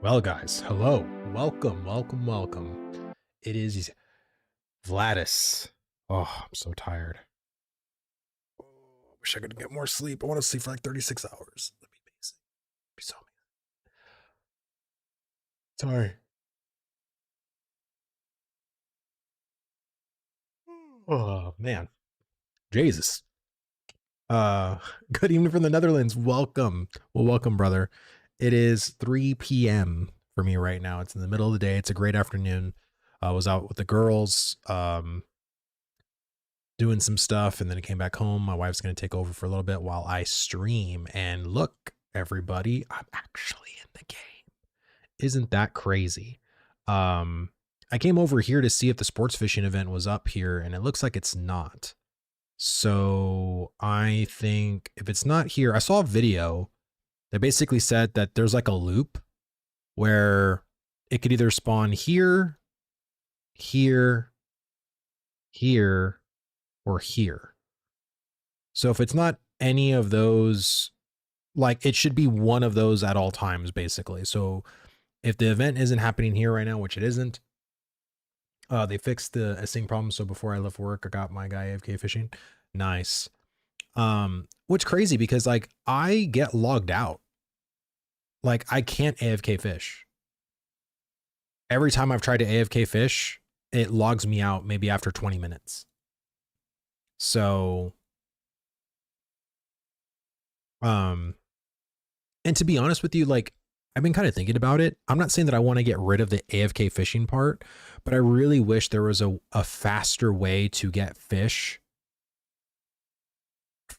Well, guys, hello. Welcome. It is Vladis. Oh, I'm so tired. Oh, wish I could get more sleep. I want to sleep for like 36 hours. That'd be amazing. Be so amazing. Sorry. Oh, man. Jesus. Good evening from the Netherlands. Welcome. Well, welcome, brother. It is 3 p.m. for me right now. It's in the middle of the day. It's a great afternoon. I was out with the girls. Doing some stuff, and then I came back home. My wife's going to take over for a little bit while I stream. And look, everybody, I'm actually in the game. Isn't that crazy? I came over here to see if the sports fishing event was up here, and it looks like it's not. So I think if it's not here, I saw a video that basically said that there's like a loop where it could either spawn here, here, here, or here. So if it's not any of those, like it should be one of those at all times, basically. So if the event isn't happening here right now, which it isn't, they fixed the async problem. So before I left work, I got my guy AFK fishing. Nice. What's crazy because like I get logged out. Like I can't AFK fish. Every time I've tried to AFK fish, it logs me out maybe after 20 minutes. So, and to be honest with you, like I've been kind of thinking about it. I'm not saying that I want to get rid of the AFK fishing part, but I really wish there was a faster way to get fish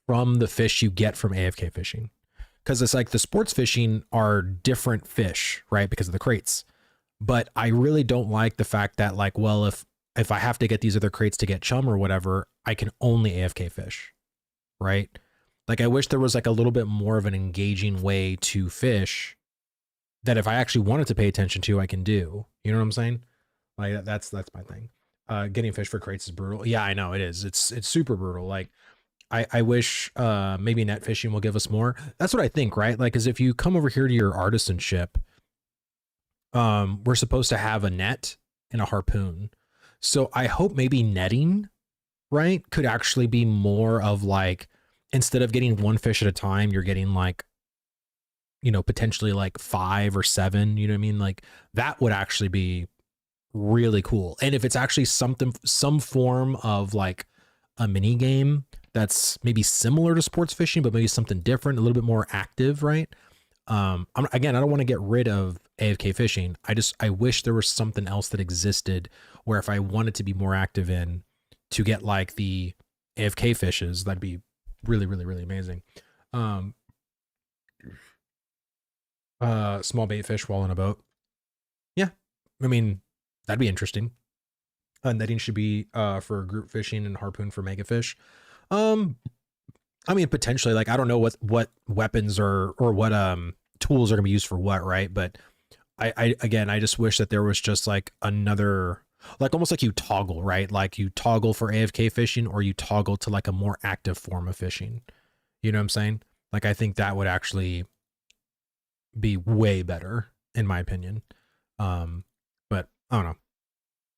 from the fish you get from AFK fishing. Because it's like the sports fishing are different fish, right? Because of the crates. But I really don't like the fact that like, well, if I have to get these other crates to get chum or whatever, I can only AFK fish, right? Like I wish there was like a little bit more of an engaging way to fish that if I actually wanted to pay attention to, I can do. You know what I'm saying? Like that's my thing. Getting fish for crates is brutal. Yeah, I know it is. It's super brutal. Like I wish maybe net fishing will give us more. That's what I think, right? Like, cause if you come over here to your artisanship, we're supposed to have a net and a harpoon. So I hope maybe netting, right, could actually be more of like, instead of getting one fish at a time, you're getting like, you know, potentially like 5 or 7, you know what I mean? Like that would actually be really cool. And if it's actually some form of like a mini game that's maybe similar to sports fishing, but maybe something different, a little bit more active, right? Again, I don't want to get rid of AFK fishing. I wish there was something else that existed where if I wanted to be more active in to get like the AFK fishes, that'd be really, really, really amazing. Small bait fish while in a boat. Yeah. I mean, that'd be interesting. Netting should be for group fishing and harpoon for mega fish. I mean, potentially, like, I don't know what weapons or what tools are gonna be used for what, right? But I again, I just wish that there was just like another, like almost like you toggle, right? Like you toggle for AFK fishing or you toggle to like a more active form of fishing. You know what I'm saying? Like, I think that would actually be way better in my opinion. But I don't know.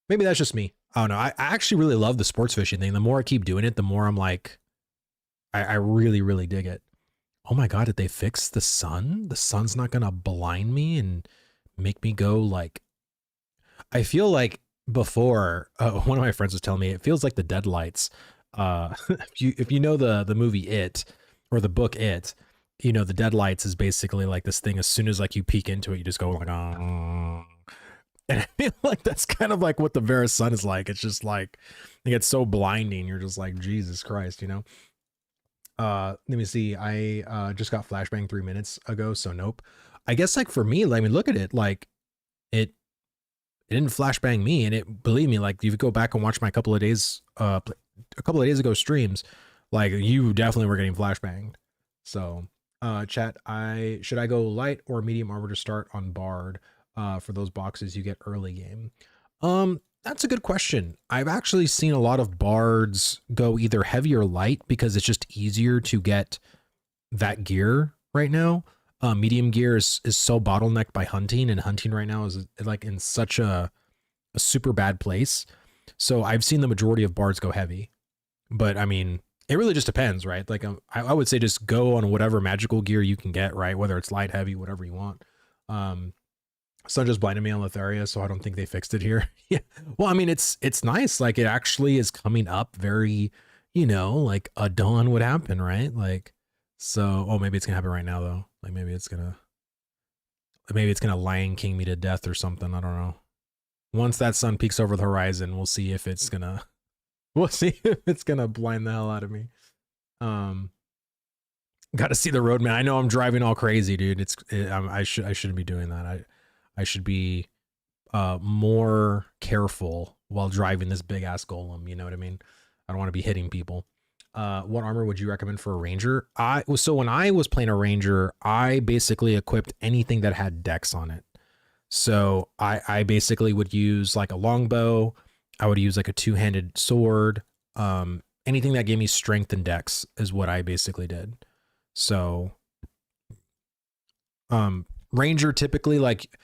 Maybe that's just me. I don't know. I actually really love the sports fishing thing. The more I keep doing it, the more I'm like, I really, really dig it. Oh my God, did they fix the sun? The sun's not gonna blind me and make me go like, I feel like before, one of my friends was telling me, it feels like the deadlights. If you know the movie It or the book It, you know, the deadlights is basically like this thing. As soon as like you peek into it, you just go like, oh. And I feel like that's kind of like what the Verra sun is like. It's just like, it gets so blinding. You're just like, Jesus Christ, you know? Let me see. I just got flashbang 3 minutes ago, so nope. I guess like for me, I mean, look at it. Like it didn't flashbang me, and it, believe me, like you go back and watch my couple of days ago streams, like you definitely were getting flashbanged. So chat, should I go light or medium armor to start on Bard for those boxes you get early game? That's a good question. I've actually seen a lot of bards go either heavy or light because it's just easier to get that gear right now. medium gear is so bottlenecked by hunting, and hunting right now is like in such a super bad place. So I've seen the majority of bards go heavy, but I mean, it really just depends, right? Like I would say just go on whatever magical gear you can get, right? Whether it's light, heavy, whatever you want. Sun just blinded me on Letharia, so I don't think they fixed it here. Yeah. Well, I mean, it's nice. Like it actually is coming up very, like a dawn would happen, right? Like, so, oh, maybe it's gonna happen right now though. Like maybe it's gonna Lion King me to death or something. I don't know. Once that sun peeks over the horizon, we'll see if it's gonna blind the hell out of me. Got to see the road, man. I know I'm driving all crazy, dude. I shouldn't be doing that. I should be more careful while driving this big ass golem. You know what I mean? I don't want to be hitting people. What armor would you recommend for a ranger? So when I was playing a ranger, I basically equipped anything that had dex on it. So I basically would use like a longbow. I would use like a two-handed sword. Anything that gave me strength and dex is what I basically did. So, ranger typically, like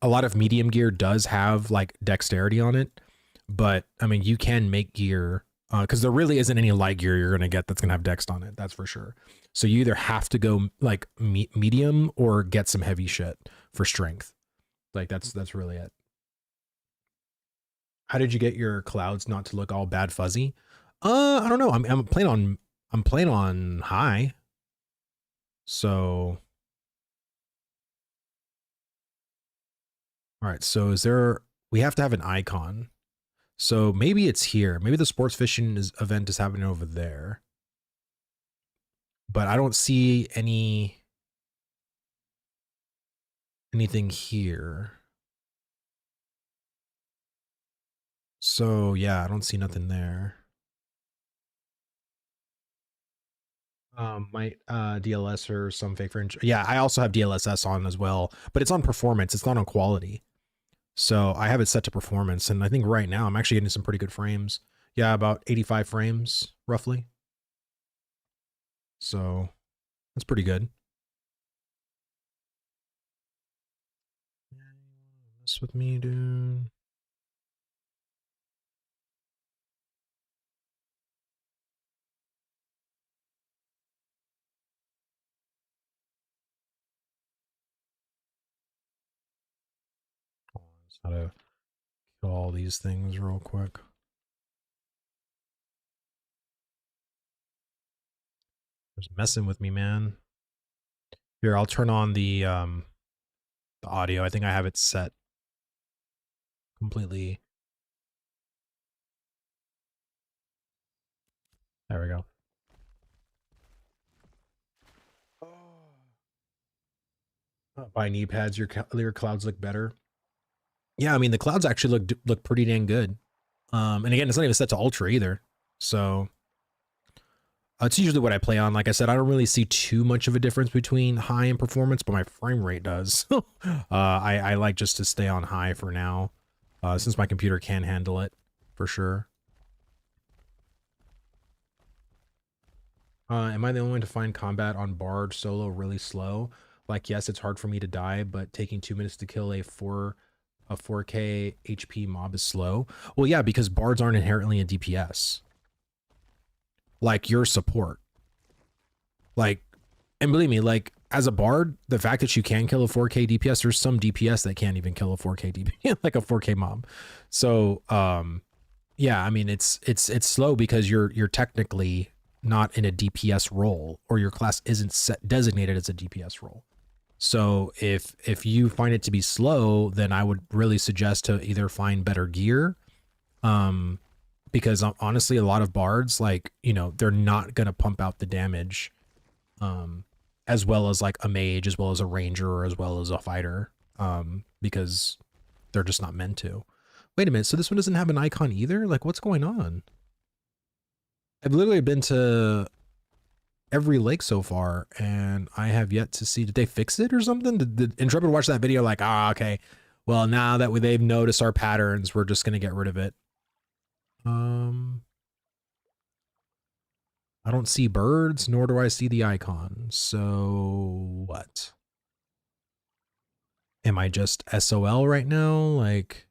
a lot of medium gear does have like dexterity on it, but I mean, you can make gear, cause there really isn't any light gear you're going to get that's going to have dex on it. That's for sure. So you either have to go like medium or get some heavy shit for strength. Like that's really it. How did you get your clouds not to look all bad fuzzy? I don't know. I'm playing on high. So, all right. So we have to have an icon. So maybe it's here. Maybe the sports fishing event is happening over there. But I don't see anything here. So yeah, I don't see nothing there. Might DLS or some fake fringe. Yeah, I also have DLSS on as well, but it's on performance. It's not on quality. So I have it set to performance, and I think right now I'm actually getting some pretty good frames. Yeah, about 85 frames roughly. So that's pretty good. Mess with me, dude. Just how to kill all these things real quick. Just messing with me, man. Here, I'll turn on the audio. I think I have it set completely. There we go. Buy knee pads. Your clouds look better. Yeah, I mean the clouds actually look pretty dang good. And again, it's not even set to ultra either. So it's usually what I play on. Like I said, I don't really see too much of a difference between high and performance, but my frame rate does. I like just to stay on high for now, since my computer can handle it for sure. Am I the only one to find combat on Bard solo really slow? Like, yes, it's hard for me to die, but taking 2 minutes to kill a 4K HP mob is slow. Well, yeah, because Bards aren't inherently a DPS. Like your support. Like, and believe me, like as a Bard, the fact that you can kill a 4K DPS, there's some DPS that can't even kill a 4K DPS, like a 4K mob. So, yeah, I mean, it's slow because you're technically not in a DPS role, or your class isn't designated as a DPS role. So if you find it to be slow, then I would really suggest to either find better gear, because honestly, a lot of bards, like, they're not gonna pump out the damage, as well as like a mage, as well as a ranger, or as well as a fighter, because they're just not meant to. Wait a minute, so this one doesn't have an icon either? Like, what's going on? I've literally been to every lake so far, and I have yet to see. Did they fix it or something? Did Intrepid watch that video like, okay, well, now that they've noticed our patterns, we're just gonna get rid of it. I don't see birds, nor do I see the icon. So what? am I just SOL right now? Like,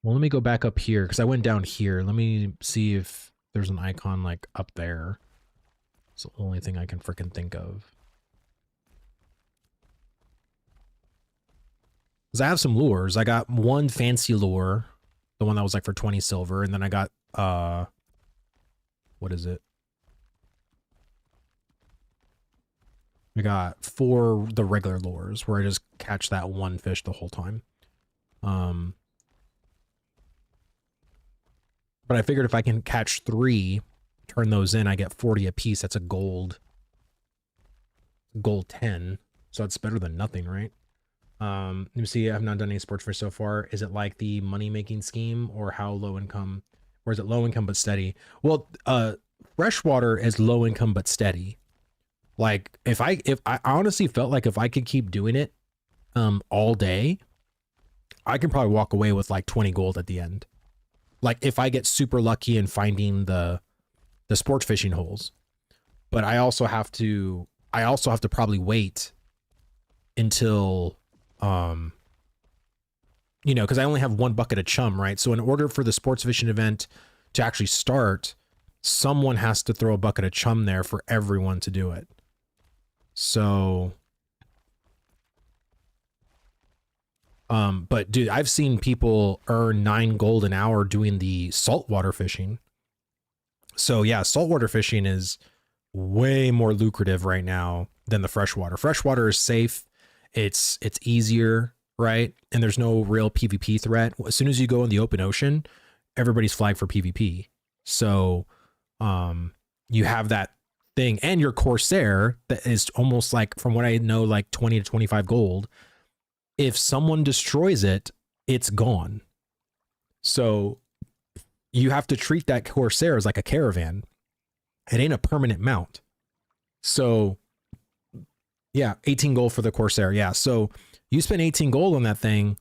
well, let me go back up here because I went down here. Let me see if there's an icon like up there. It's the only thing I can freaking think of. Because I have some lures. I got one fancy lure, the one that was like for 20 silver, and then I got what is it? I got 4 the regular lures where I just catch that one fish the whole time. But I figured if I can catch 3, turn those in, I get 40 a piece. That's a gold 10. So it's better than nothing, right? Let me see. I have not done any sports fish so far. Is it like the money making scheme, or how low income, or is it low income but steady? Well, freshwater is low income but steady. Like if I honestly felt like if I could keep doing it all day, I can probably walk away with like 20 gold at the end. Like if I get super lucky in finding the sports fishing holes. But I also have to probably wait until you know, because I only have 1 bucket of chum, right? So in order for the sports fishing event to actually start, someone has to throw a bucket of chum there for everyone to do it. So but dude, I've seen people earn 9 gold an hour doing the saltwater fishing. So yeah, saltwater fishing is way more lucrative right now than the freshwater. Freshwater is safe. It's easier, right? And there's no real PvP threat. As soon as you go in the open ocean, everybody's flagged for PvP. So you have that thing, and your Corsair that is almost like, from what I know, like 20 to 25 gold. If someone destroys it, it's gone. So you have to treat that Corsair as like a caravan. It ain't a permanent mount. So yeah, 18 gold for the Corsair. Yeah. So you spend 18 gold on that thing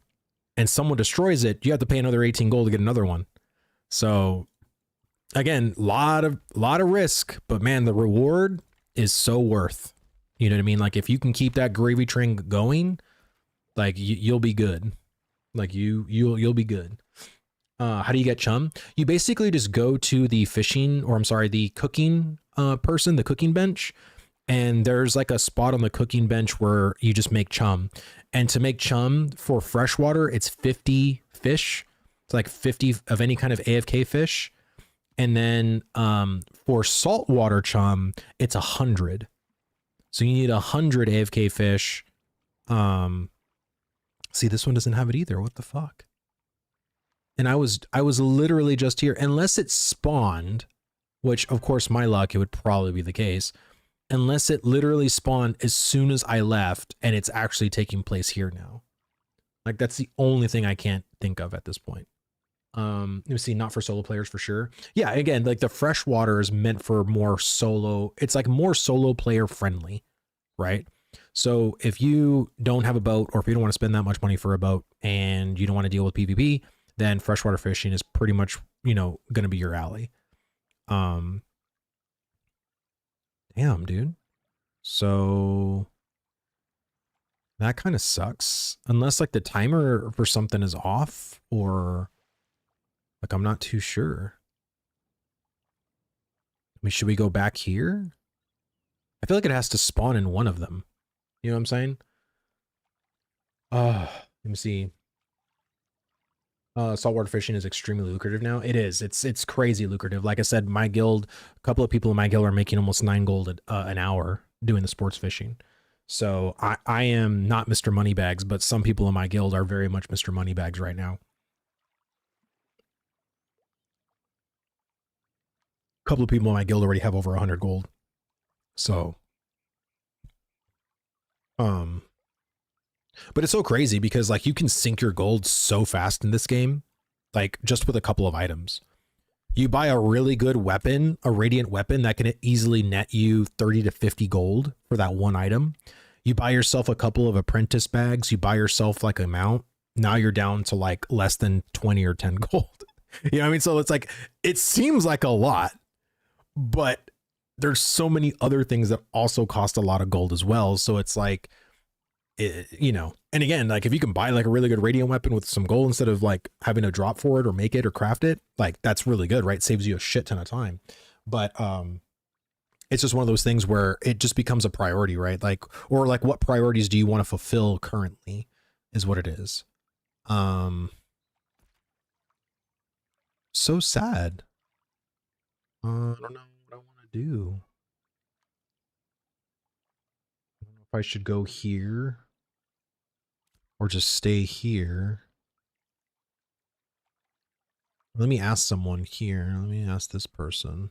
and someone destroys it, you have to pay another 18 gold to get another one. So again, lot of risk, but man, the reward is so worth. You know what I mean? Like if you can keep that gravy train going, like you'll be good. Like you'll be good. How do you get chum? You basically just go to the the cooking person, the cooking bench, and there's like a spot on the cooking bench where you just make chum. And to make chum for freshwater, it's 50 fish. It's like 50 of any kind of AFK fish. And then for saltwater chum, it's 100. So you need 100 AFK fish. See, this one doesn't have it either. What the fuck? And I was literally just here, unless it spawned, which of course my luck, it would probably be the case, unless it literally spawned as soon as I left and it's actually taking place here now. Like that's the only thing I can't think of at this point. Let me see, not for solo players for sure. Yeah, again, like the freshwater is meant for more solo. It's like more solo player friendly, right? So if you don't have a boat, or if you don't want to spend that much money for a boat and you don't want to deal with PvP, then freshwater fishing is pretty much, you know, going to be your alley. Damn, dude. So that kind of sucks, unless like the timer for something is off, or like, I'm not too sure. I mean, should we go back here? I feel like it has to spawn in one of them. You know what I'm saying? Let me see. Saltwater fishing is extremely lucrative now. It is. It's crazy lucrative. Like I said, my guild, a couple of people in my guild are making almost 9 gold an hour doing the sports fishing. So I am not Mr. Moneybags, but some people in my guild are very much Mr. Moneybags right now. A couple of people in my guild already have over 100 gold. So, but it's so crazy because like you can sink your gold so fast in this game, like just with a couple of items. You buy a really good weapon, a radiant weapon that can easily net you 30 to 50 gold for that one item. You buy yourself a couple of apprentice bags, you buy yourself like a mount. Now you're down to like less than 20 or 10 gold. You know what I mean? So it's like, it seems like a lot, but there's so many other things that also cost a lot of gold as well. So it's like, you know, and again, like if you can buy like a really good radiant weapon with some gold instead of like having to drop for it or make it or craft it, like that's really good, right? Saves you a shit ton of time. But it's just one of those things where it just becomes a priority, right? Like, or like what priorities do you want to fulfill currently is what it is. So sad. I don't know what I want to do. I don't know if I should go here or just stay here. Let me ask someone here. Let me ask this person.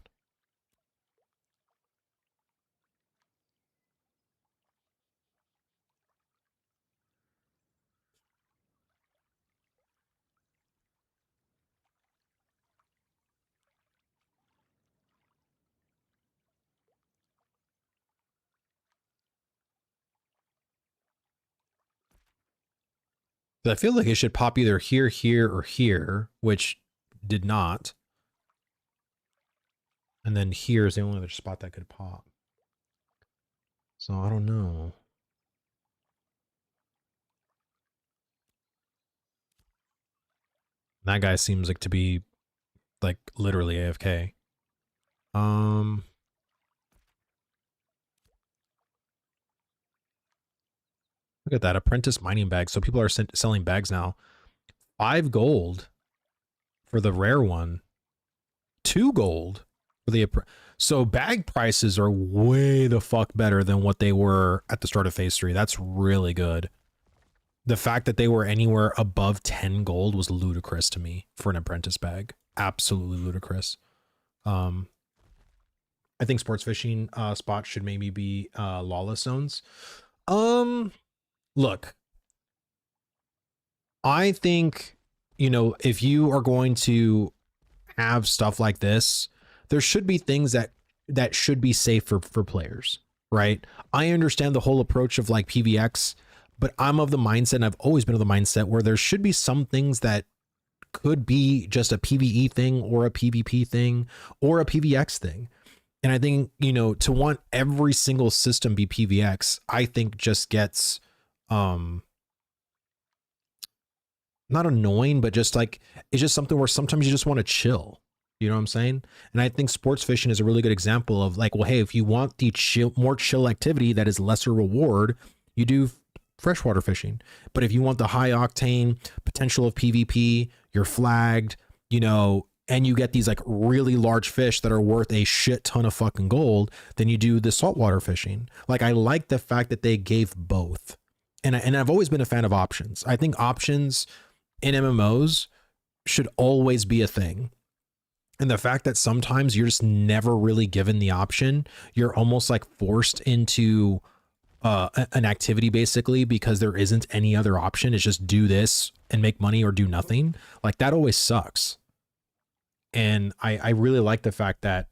I feel like it should pop either here, here, or here, which did not. And then here is the only other spot that could pop. So I don't know. That guy seems like to be like literally AFK. Look at that apprentice mining bag. So people are selling bags now. 5 gold for the rare one. 2 gold for the so bag prices are way the fuck better than what they were at the start of phase 3. That's really good. The fact that they were anywhere above 10 gold was ludicrous to me for an apprentice bag. Absolutely ludicrous. I think sports fishing spots should maybe be lawless zones. Look, I think, you know, if you are going to have stuff like this, there should be things that should be safe for players, right? I understand the whole approach of like PVX, but I'm of the mindset, and I've always been of the mindset where there should be some things that could be just a PvE thing or a PvP thing or a PVX thing. And I think, you know, to want every single system be PVX, I think just gets not annoying, but just like, it's just something where sometimes you just want to chill. You know what I'm saying? And I think sports fishing is a really good example of like, well, hey, if you want the more chill activity that is lesser reward, you do freshwater fishing. But if you want the high octane potential of PvP, you're flagged, you know, and you get these like really large fish that are worth a shit ton of fucking gold, then you do the saltwater fishing. Like, I like the fact that they gave both. And I've always been a fan of options. I think options in MMOs should always be a thing. And the fact that sometimes you're just never really given the option, you're almost like forced into an activity basically because there isn't any other option. It's just do this and make money or do nothing. Like, that always sucks. And I really like the fact that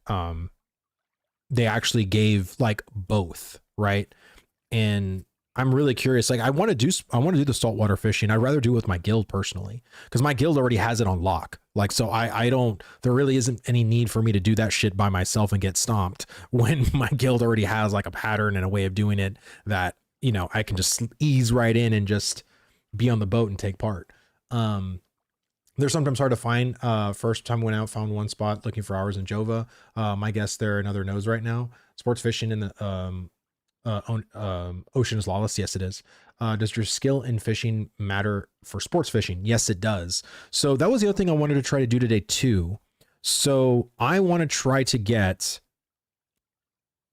they actually gave like both, right? And I'm really curious. Like, I want to do the saltwater fishing. I'd rather do it with my guild personally, because my guild already has it on lock. Like, so I don't, there really isn't any need for me to do that shit by myself and get stomped when my guild already has like a pattern and a way of doing it that, you know, I can just ease right in and just be on the boat and take part. They're sometimes hard to find. First time went out, found one spot looking for hours in Jova. My guess they're another nose right now. Sports fishing in the ocean is lawless. Yes, it is. Does your skill in fishing matter for sports fishing? Yes, it does. So that was the other thing I wanted to try to do today too. So I want to try to get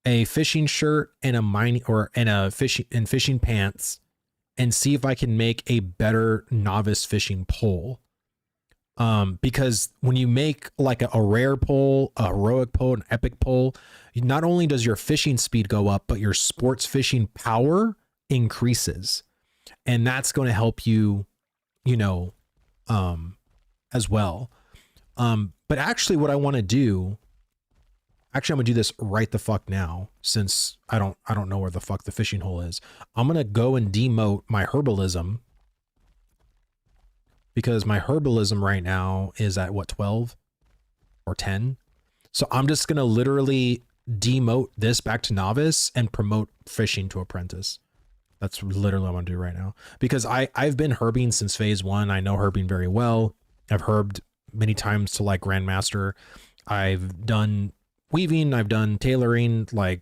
a fishing shirt and a mining and a fishing pants and see if I can make a better novice fishing pole. Because when you make like a rare pole, a heroic pole, an epic pole, not only does your fishing speed go up, but your sports fishing power increases. And that's going to help you, you know, as well. But actually what I want to do Actually, I'm gonna do this right the fuck now, since I don't know where the fuck the fishing hole is. I'm gonna go and demote my herbalism, because my herbalism right now is at what, 12 or 10. So I'm just gonna literally demote this back to novice and promote fishing to apprentice. That's literally what I'm gonna do right now, because I've been herbing since phase 1. I know herbing very well. I've herbed many times to like grandmaster. I've done weaving, I've done tailoring. Like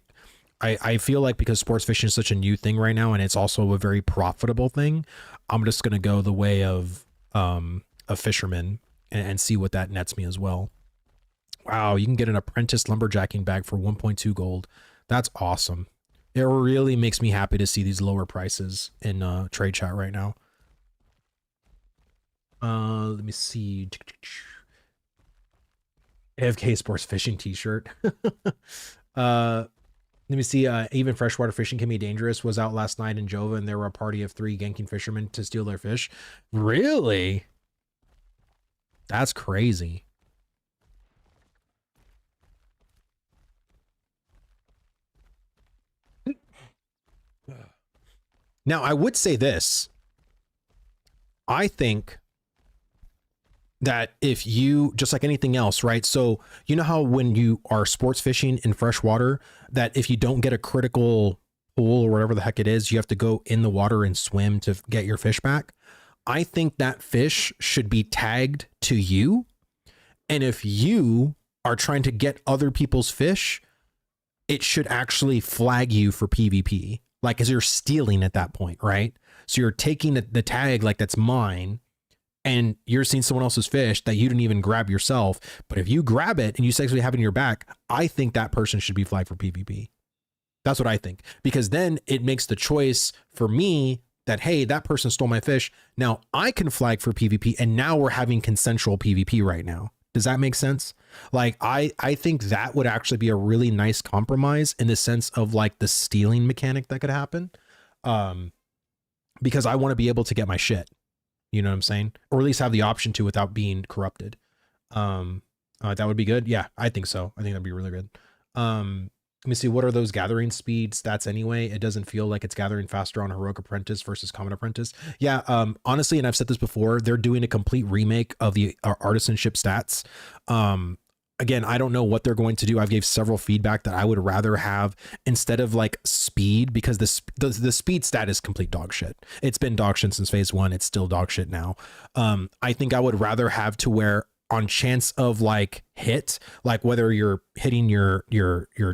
I feel like because sports fishing is such a new thing right now, and it's also a very profitable thing, I'm just gonna go the way of a fisherman and see what that nets me as well. Wow, you can get an apprentice lumberjacking bag for 1.2 gold. That's awesome. It really makes me happy to see these lower prices in trade chat right now. Let me see. AFK Sports Fishing t-shirt. Let me see. Even freshwater fishing can be dangerous. Was out last night in Jova, and there were a party of 3 ganking fishermen to steal their fish. Really? That's crazy. Now, I would say this. I think that if you, just like anything else, right? So you know how when you are sports fishing in freshwater, that if you don't get a critical pull or whatever the heck it is, you have to go in the water and swim to get your fish back. I think that fish should be tagged to you. And if you are trying to get other people's fish, it should actually flag you for PvP. Like, as you're stealing at that point, right? So you're taking the tag like that's mine, and you're seeing someone else's fish that you didn't even grab yourself. But if you grab it and you sexually have it in your back, I think that person should be flagged for PvP. That's what I think. Because then it makes the choice for me that, hey, that person stole my fish. Now I can flag for PvP, and now we're having consensual PvP right now. Does that make sense? Like, I think that would actually be a really nice compromise in the sense of like the stealing mechanic that could happen. Because I want to be able to get my shit. You know what I'm saying? Or at least have the option to without being corrupted. That would be good. Yeah, I think so. I think that'd be really good. Let me see. What are those gathering speed stats anyway? It doesn't feel like it's gathering faster on Heroic Apprentice versus Common Apprentice. Yeah. Honestly, and I've said this before, they're doing a complete remake of the artisanship stats. Again, I don't know what they're going to do. I've gave several feedback that I would rather have, instead of like speed, because the speed stat is complete dog shit. It's been dog shit since phase 1. It's still dog shit now. I think I would rather have to where on chance of like hit, like whether you're hitting your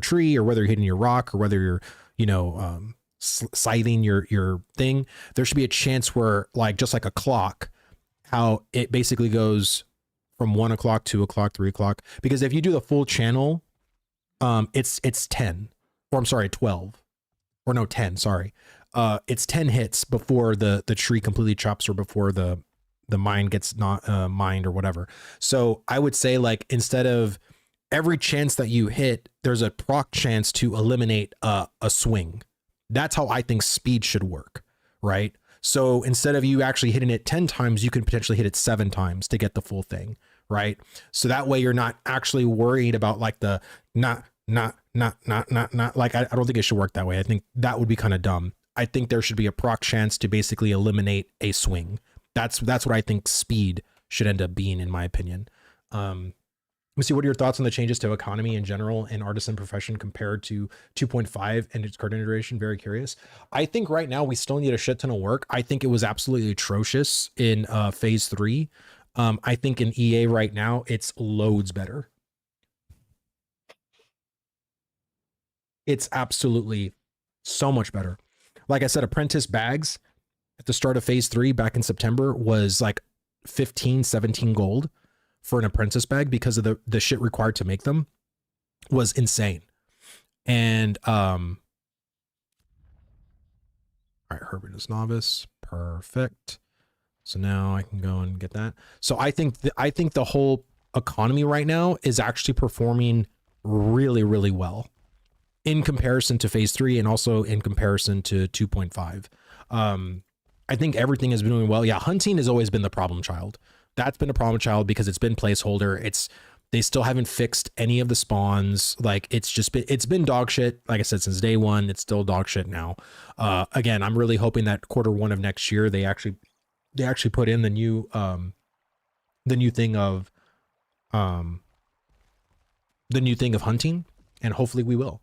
tree or whether you're hitting your rock or whether you're, you know, scything your thing, there should be a chance where, like, just like a clock, how it basically goes from 1 o'clock, 2 o'clock, 3 o'clock. Because if you do the full channel, it's 10, or I'm sorry, 12, or no, 10, sorry. It's 10 hits before the tree completely chops, or before the mine gets not mined or whatever. So I would say, like, instead of every chance that you hit, there's a proc chance to eliminate a swing. That's how I think speed should work, right? So instead of you actually hitting it 10 times, you can potentially hit it 7 times to get the full thing, right? So that way you're not actually worried about like the not like, I don't think it should work that way. I think that would be kind of dumb. I think there should be a proc chance to basically eliminate a swing. That's what I think speed should end up being, in my opinion. Let me see, what are your thoughts on the changes to economy in general and artisan profession compared to 2.5 and its current iteration? Very curious. I think right now we still need a shit ton of work. I think it was absolutely atrocious in phase 3. I think in EA right now, it's loads better. It's absolutely so much better. Like I said, apprentice bags at the start of phase 3 back in September was like 15, 17 gold for an apprentice bag, because of the shit required to make them was insane. And all right, Herbert is novice. Perfect. So now I can go and get that. So I think the whole economy right now is actually performing really, really well in comparison to phase 3, and also in comparison to 2.5. I think everything has been doing well. Yeah, hunting has always been the problem child. That's been a problem child because it's been placeholder. It's They still haven't fixed any of the spawns. Like it's been dog shit. Like I said, since day one, it's still dog shit now. Again, I'm really hoping that Q1 of next year, they actually put in the new thing of hunting, and hopefully we will.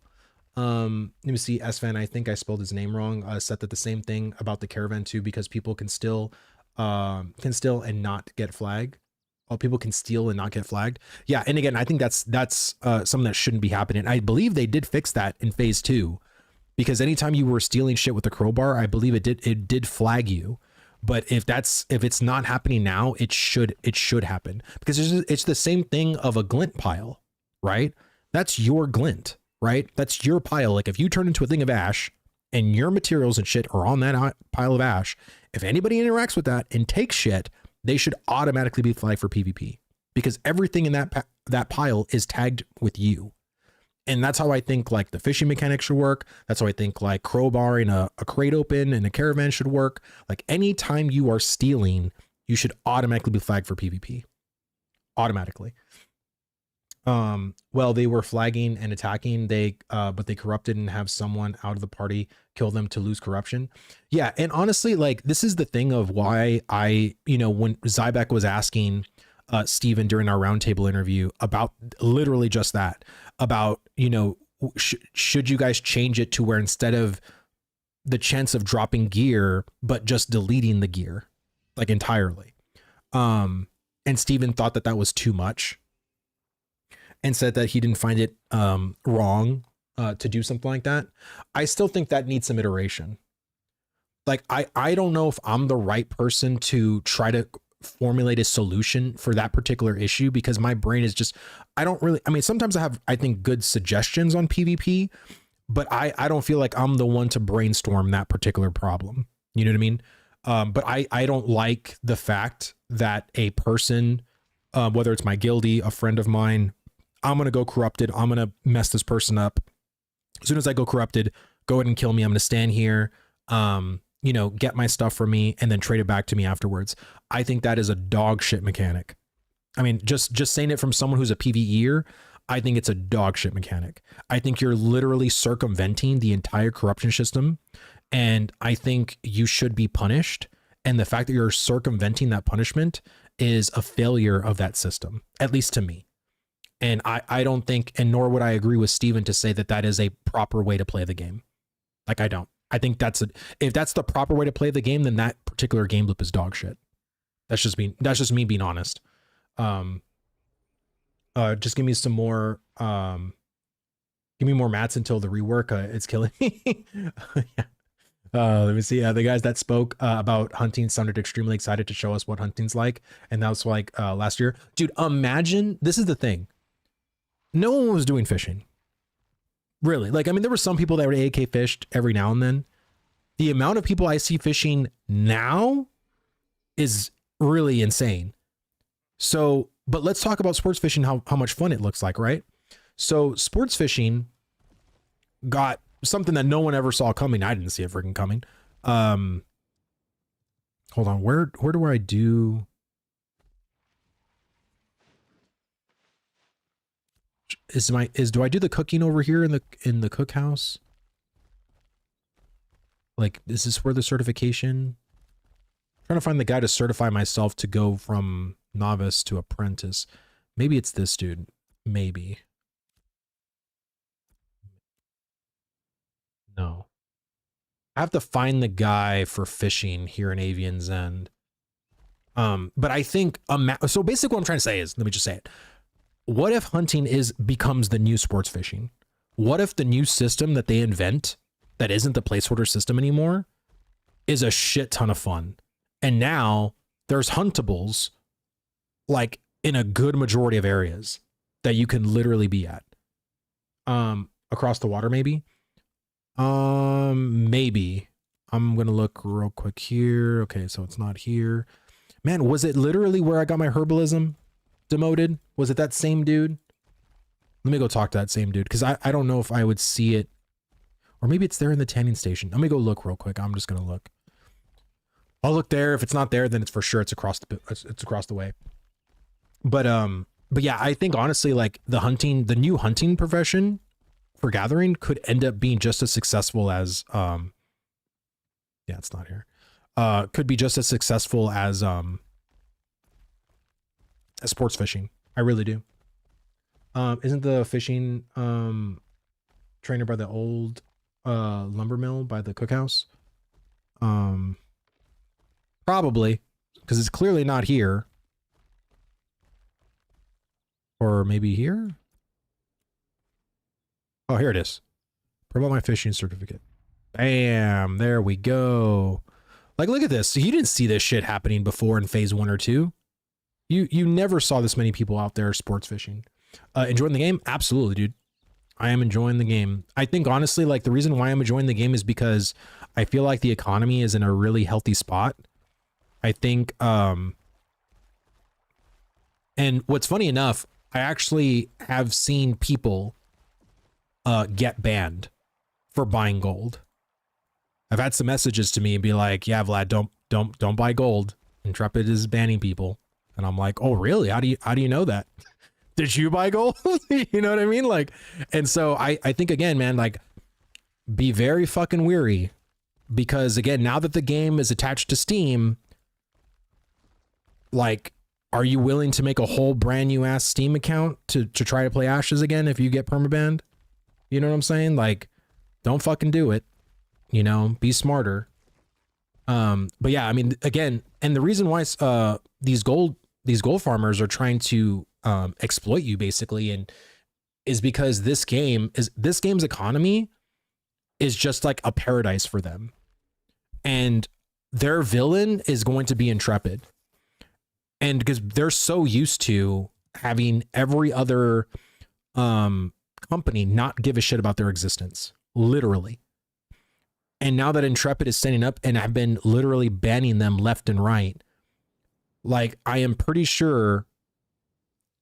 Let me see. Svan, I think I spelled his name wrong. Said that the same thing about the caravan too, because people can still and not get flagged. Oh, people can steal and not get flagged. Yeah, and again, I think that's something that shouldn't be happening. I believe they did fix that in phase 2, because anytime you were stealing shit with a crowbar, I believe it did flag you. But if it's not happening now, it should happen, because it's the same thing of a glint pile, right? That's your glint, right? That's your pile. Like if you turn into a thing of ash and your materials and shit are on that pile of ash, if anybody interacts with that and takes shit, they should automatically be flagged for PvP, because everything in that pile is tagged with you. And that's how I think like the fishing mechanic should work. That's how I think like crowbarring a crate open and a caravan should work. Like anytime you are stealing, you should automatically be flagged for PvP. Automatically. Well, they were flagging and attacking, but they corrupted and have someone out of the party kill them to lose corruption. Yeah, and honestly, like this is the thing of why I, when Zybeck was asking Steven during our roundtable interview about literally just that, about, should you guys change it to where instead of the chance of dropping gear, but just deleting the gear like entirely. And Steven thought that was too much, and said that he didn't find it wrong to do something like that. I still think that needs some iteration. Like, I don't know if I'm the right person to try to formulate a solution for that particular issue, because my brain is just, sometimes I have, I think, good suggestions on PvP, but I don't feel like I'm the one to brainstorm that particular problem. You know what I mean? But I don't like the fact that a person, whether it's my guildie, a friend of mine, I'm going to go corrupted. I'm going to mess this person up. As soon as I go corrupted, go ahead and kill me. I'm going to stand here, get my stuff from me and then trade it back to me afterwards. I think that is a dog shit mechanic. I mean, just saying it from someone who's a PvEer, I think it's a dog shit mechanic. I think you're literally circumventing the entire corruption system, and I think you should be punished. And the fact that you're circumventing that punishment is a failure of that system, at least to me. And I don't think, and nor would I agree with Steven to say that is a proper way to play the game. Like, I don't. I think if that's the proper way to play the game, then that particular game loop is dog shit. That's just me being honest. Just give me some more, give me more mats until the rework. It's killing me. Yeah. Let me see. The guys that spoke about hunting sounded extremely excited to show us what hunting's like. And that was like last year. Dude, imagine, this is the thing. No one was doing fishing. Really. Like, I mean, there were some people that would AK fished every now and then. The amount of people I see fishing now is really insane. So, but let's talk about sports fishing, how much fun it looks like, right? So sports fishing got something that no one ever saw coming. I didn't see it freaking coming. Hold on. Where do I do? Do I do the cooking over here in the cookhouse? Like, is this where the certification? I'm trying to find the guy to certify myself to go from novice to apprentice. Maybe it's this dude. Maybe. No. I have to find the guy for fishing here in Avian's End. But I think so basically what I'm trying to say is, let me just say it. What if hunting becomes the new sports fishing? What if the new system that they invent that isn't the placeholder system anymore is a shit ton of fun? And now there's huntables like in a good majority of areas that you can literally be at. Across the water, maybe. Maybe. I'm gonna look real quick here. Okay, so it's not here. Man, was it literally where I got my herbalism demoted? Was it that same dude? Let me go talk to that same dude, because I don't know if I would see it. Or maybe it's there in the tanning station. Let me go look real quick. I'm just gonna look. I'll look there. If it's not there, then it's for sure it's across the way. But But yeah, I think honestly, like the new hunting profession for gathering could end up being just as successful as yeah, it's not here. Could be just as successful as sports fishing. I really do. Isn't the fishing trainer by the old lumber mill by the cookhouse? Probably, because it's clearly not here. Or maybe here? Oh, here it is. Promote my fishing certificate. Bam, there we go. Like, look at this. You didn't see this shit happening before in phase 1 or 2. You never saw this many people out there sports fishing. Enjoying the game? Absolutely, dude. I am enjoying the game. I think honestly, like the reason why I'm enjoying the game is because I feel like the economy is in a really healthy spot. I think, and what's funny enough, I actually have seen people get banned for buying gold. I've had some messages to me and be like, yeah, Vlad, don't buy gold. Intrepid is banning people. And I'm like, oh, really? How do you know that? Did you buy gold? You know what I mean? Like, and so I think again, man, like be very fucking weary because again, now that the game is attached to Steam, like, are you willing to make a whole brand new ass Steam account to try to play Ashes again if you get permabanned? You know what I'm saying? Like, don't fucking do it. You know, be smarter. But yeah, I mean, again, and the reason why these gold farmers are trying to exploit you basically, and is because this game's economy is just like a paradise for them, and their villain is going to be Intrepid. And because they're so used to having every other company not give a shit about their existence, literally. And now that Intrepid is standing up and have been literally banning them left and right, like I am pretty sure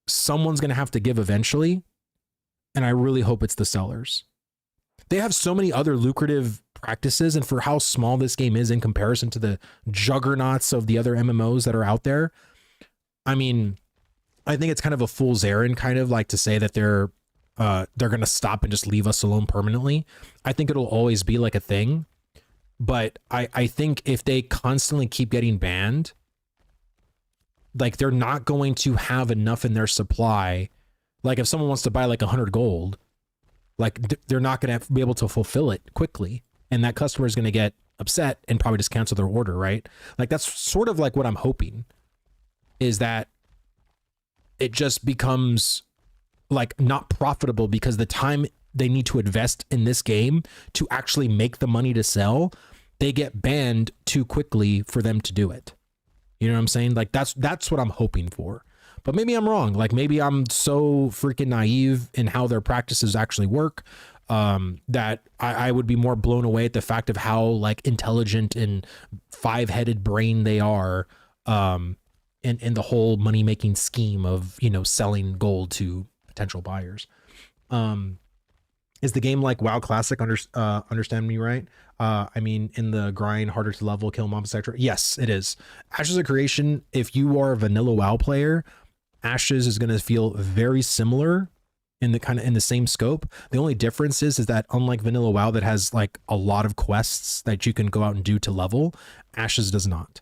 someone's going to have to give eventually. And I really hope it's the sellers. They have so many other lucrative practices. And for how small this game is in comparison to the juggernauts of the other MMOs that are out there, I mean, I think it's kind of a fool's errand, kind of like to say that they're going to stop and just leave us alone permanently. I think it'll always be like a thing. But I think if they constantly keep getting banned, like they're not going to have enough in their supply. Like if someone wants to buy like 100 gold, like they're not going to be able to fulfill it quickly. And that customer is going to get upset and probably just cancel their order, right? Like that's sort of like what I'm hoping, is that it just becomes like not profitable because the time they need to invest in this game to actually make the money to sell, they get banned too quickly for them to do it. You know what I'm saying? Like that's what I'm hoping for. But maybe I'm wrong. Like maybe I'm so freaking naive in how their practices actually work, that I would be more blown away at the fact of how like intelligent and five-headed brain they are, in the whole money-making scheme of, you know, selling gold to potential buyers. Is the game like WoW Classic? Understand me right? I mean, in the grind, harder to level, kill mobs, etc. Yes, it is. Ashes of Creation, if you are a vanilla WoW player, Ashes is going to feel very similar in the same scope. The only difference is that unlike vanilla WoW that has like a lot of quests that you can go out and do to level, Ashes does not.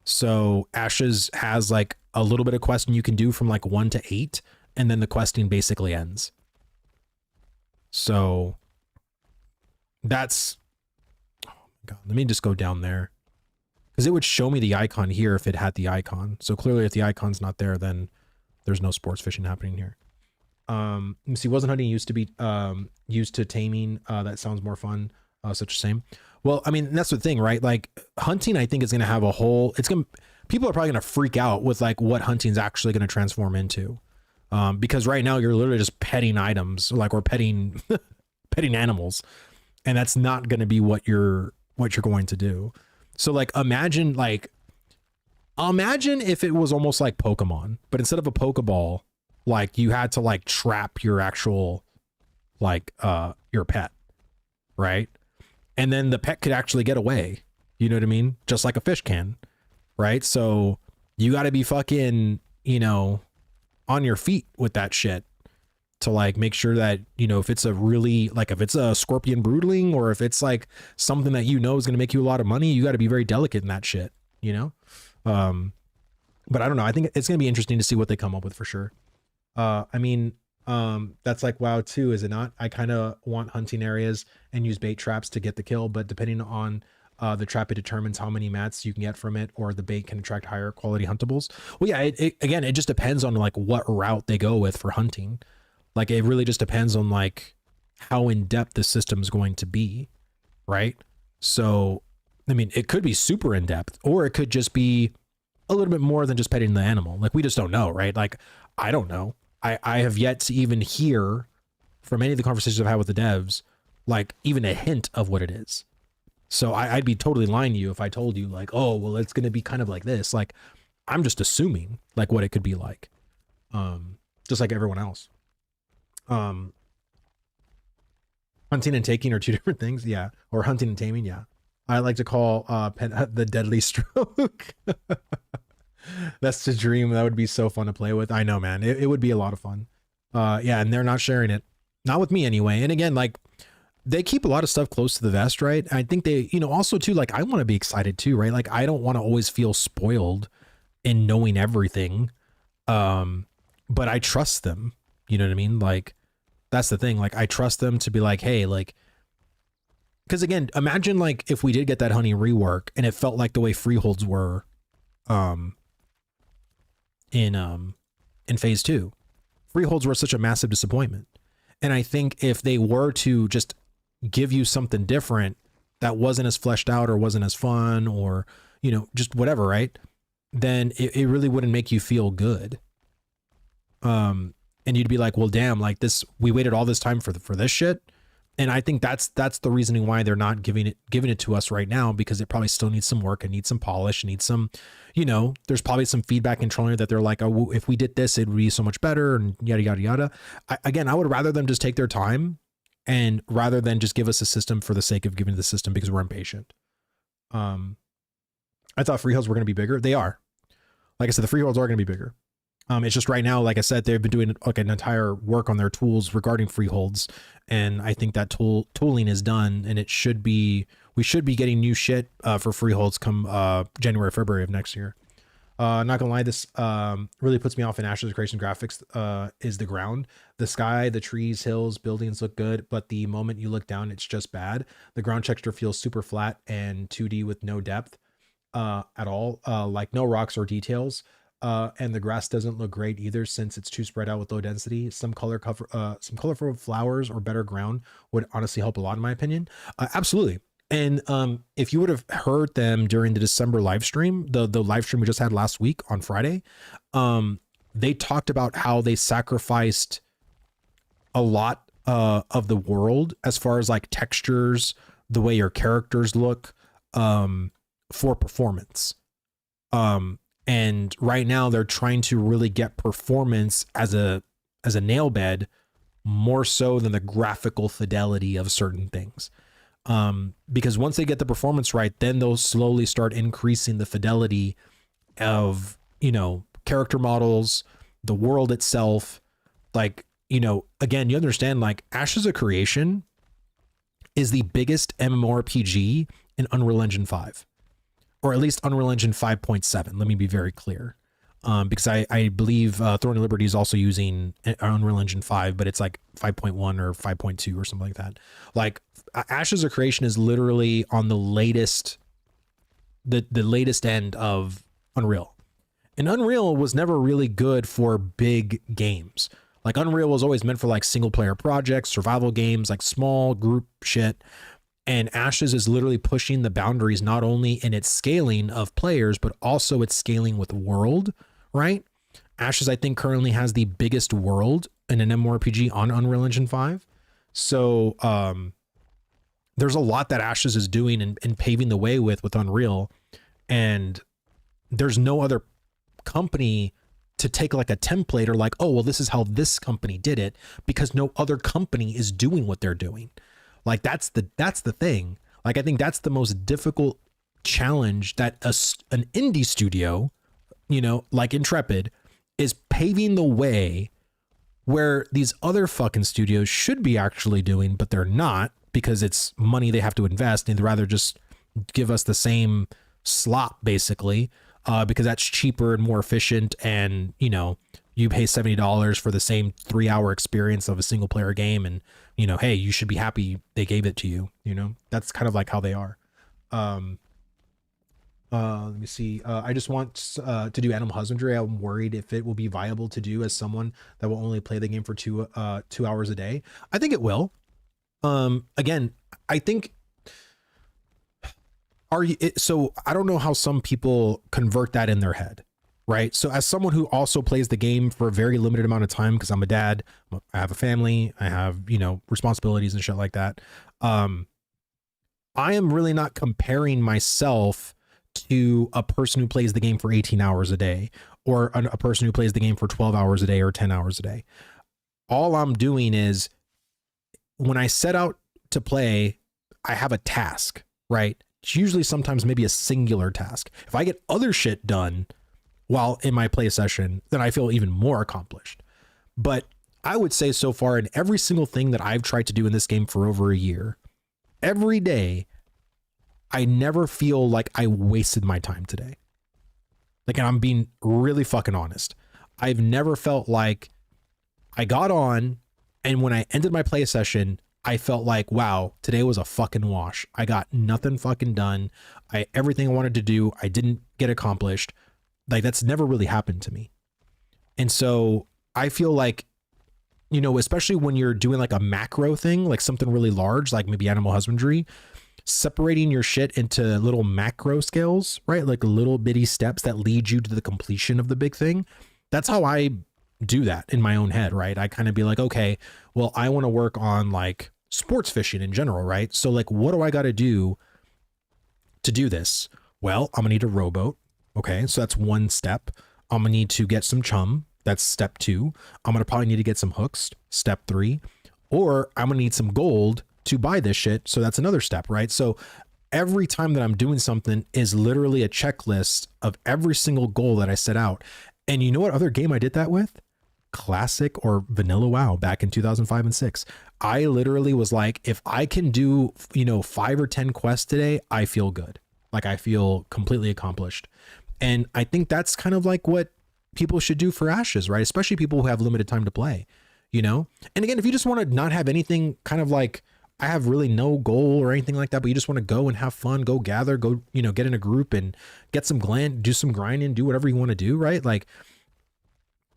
So Ashes has like a little bit of questing you can do from like 1 to 8, and then the questing basically ends. So that's, oh my God, let me just go down there, because it would show me the icon here if it had the icon. So clearly if the icon's not there, then there's no sports fishing happening here. Let me see, wasn't hunting used to be used to taming? That sounds more fun. Such a same. Well, I mean, that's the thing, right? Like hunting, I think is going to have a whole, people are probably going to freak out with like what hunting is actually going to transform into. Because right now you're literally just petting items, like, or petting animals, and that's not going to be what you're going to do. So like, imagine if it was almost like Pokemon, but instead of a Pokeball, like you had to like trap your actual, like, your pet, right? And then the pet could actually get away. You know what I mean? Just like a fish can, right? So you got to be fucking, you know, on your feet with that shit to like make sure that, you know, if it's a really like, if it's a scorpion broodling or if it's like something that you know is going to make you a lot of money, you got to be very delicate in that shit, you know? But I don't know. I think it's going to be interesting to see what they come up with for sure. I mean, that's like WoW too, is it not? I kind of want hunting areas and use bait traps to get the kill, but depending on the trap, it determines how many mats you can get from it, or the bait can attract higher quality huntables. Well, yeah, again, it just depends on like what route they go with for hunting. Like it really just depends on like how in depth the system is going to be, right? So, I mean, it could be super in depth, or it could just be a little bit more than just petting the animal. Like we just don't know, right? Like I don't know. I have yet to even hear from any of the conversations I've had with the devs, like even a hint of what it is. So I'd be totally lying to you if I told you like, oh, well, it's going to be kind of like this. Like I'm just assuming like what it could be like, just like everyone else. Hunting and taking are two different things. Yeah. Or hunting and taming. Yeah. I like to call the deadly stroke. That's the dream. That would be so fun to play with. I know, man. It would be a lot of fun. Yeah. And they're not sharing it. Not with me anyway. And again, like they keep a lot of stuff close to the vest, right? I think they, you know, also too, like I want to be excited too, right? Like I don't want to always feel spoiled in knowing everything. But I trust them. You know what I mean? Like that's the thing. Like I trust them to be like, hey, like, because again, imagine like if we did get that honey rework and it felt like the way freeholds were in phase 2. Freeholds were such a massive disappointment. And I think if they were to just give you something different that wasn't as fleshed out or wasn't as fun or, you know, just whatever, right? Then it really wouldn't make you feel good. And you'd be like, well, damn, like this, we waited all this time for this shit. And I think that's the reasoning why they're not giving it to us right now, because it probably still needs some work and needs some polish, needs some, you know, there's probably some feedback internally that they're like, oh, if we did this, it would be so much better and yada, yada, yada. Again, I would rather them just take their time and rather than just give us a system for the sake of giving the system because we're impatient. I thought freeholds were going to be bigger. They are. Like I said, the freeholds are going to be bigger. It's just right now, like I said, they've been doing like an entire work on their tools regarding freeholds. And I think that tooling is done, and we should be getting new shit for freeholds come January, February of next year. Not gonna lie, this really puts me off in Ashes of Creation graphics is the ground. The sky, the trees, hills, buildings look good, but the moment you look down, it's just bad. The ground texture feels super flat and 2D with no depth at all, like no rocks or details. And the grass doesn't look great either since it's too spread out with low density. Some colorful flowers or better ground would honestly help a lot in my opinion. Absolutely. And if you would have heard them during the December live stream, the live stream we just had last week on Friday, they talked about how they sacrificed a lot of the world as far as like textures, the way your characters look for performance. And right now they're trying to really get performance as a nail bed more so than the graphical fidelity of certain things. Because once they get the performance right, then they'll slowly start increasing the fidelity of, you know, character models, the world itself. Like, you know, again, you understand like Ashes of Creation is the biggest MMORPG in Unreal Engine 5. Or at least Unreal Engine 5.7. Let me be very clear. Because I believe Thorn and Liberty is also using Unreal Engine 5, but it's like 5.1 or 5.2 or something like that. Like Ashes of Creation is literally on the latest, the latest end of Unreal. And Unreal was never really good for big games. Like Unreal was always meant for like single player projects, survival games, like small group shit. And Ashes is literally pushing the boundaries, not only in its scaling of players, but also its scaling with world, right? Ashes, I think, currently has the biggest world in an MMORPG on Unreal Engine 5. So there's a lot that Ashes is doing and paving the way with Unreal. And there's no other company to take like a template or like, oh, well, this is how this company did it, because no other company is doing what they're doing. Like that's the thing. Like I think that's the most difficult challenge that an indie studio, you know, like Intrepid, is paving the way where these other fucking studios should be actually doing, but they're not, because it's money they have to invest, and they'd rather just give us the same slop basically, because that's cheaper and more efficient. And you know, you pay $70 for the same 3-hour experience of a single player game, and you know, hey, you should be happy they gave it to you. You know, that's kind of like how they are. Let me see. I just want to do animal husbandry. I'm worried if it will be viable to do as someone that will only play the game for 2 hours a day. I think it will. Again, I think, so I don't know how some people convert that in their head, right? So as someone who also plays the game for a very limited amount of time, because I'm a dad, I have a family, I have, you know, responsibilities and shit like that. I am really not comparing myself to a person who plays the game for 18 hours a day, or a person who plays the game for 12 hours a day or 10 hours a day. All I'm doing is, when I set out to play, I have a task, right? It's usually sometimes maybe a singular task. If I get other shit done while in my play session, then I feel even more accomplished. But I would say so far, in every single thing that I've tried to do in this game for over a year, every day, I never feel like I wasted my time today. Like, and I'm being really fucking honest. I've never felt like I got on, and when I ended my play session, I felt like, wow, today was a fucking wash. I got nothing fucking done. Everything I wanted to do, I didn't get accomplished. Like, that's never really happened to me. And so I feel like, you know, especially when you're doing like a macro thing, like something really large, like maybe animal husbandry, separating your shit into little macro scales, right? Like little bitty steps that lead you to the completion of the big thing. That's how I do that in my own head, right? I kind of be like, okay, well, I want to work on like sports fishing in general, right? So like, what do I got to do to do this? Well, I'm gonna need a rowboat. Okay, so that's one step. I'm gonna need to get some chum. That's step 2. I'm gonna probably need to get some hooks. Step 3. Or I'm gonna need some gold to buy this shit. So that's another step, right? So every time that I'm doing something is literally a checklist of every single goal that I set out. And you know what other game I did that with? Classic or Vanilla WoW back in 2005 and 6. I literally was like, if I can do, you know, 5 or 10 quests today, I feel good. Like, I feel completely accomplished. And I think that's kind of like what people should do for Ashes, right? Especially people who have limited time to play, you know? And again, if you just want to not have anything, kind of like, I have really no goal or anything like that, but you just want to go and have fun, go gather, go, you know, get in a group and get some do some grinding, do whatever you want to do, right? Like,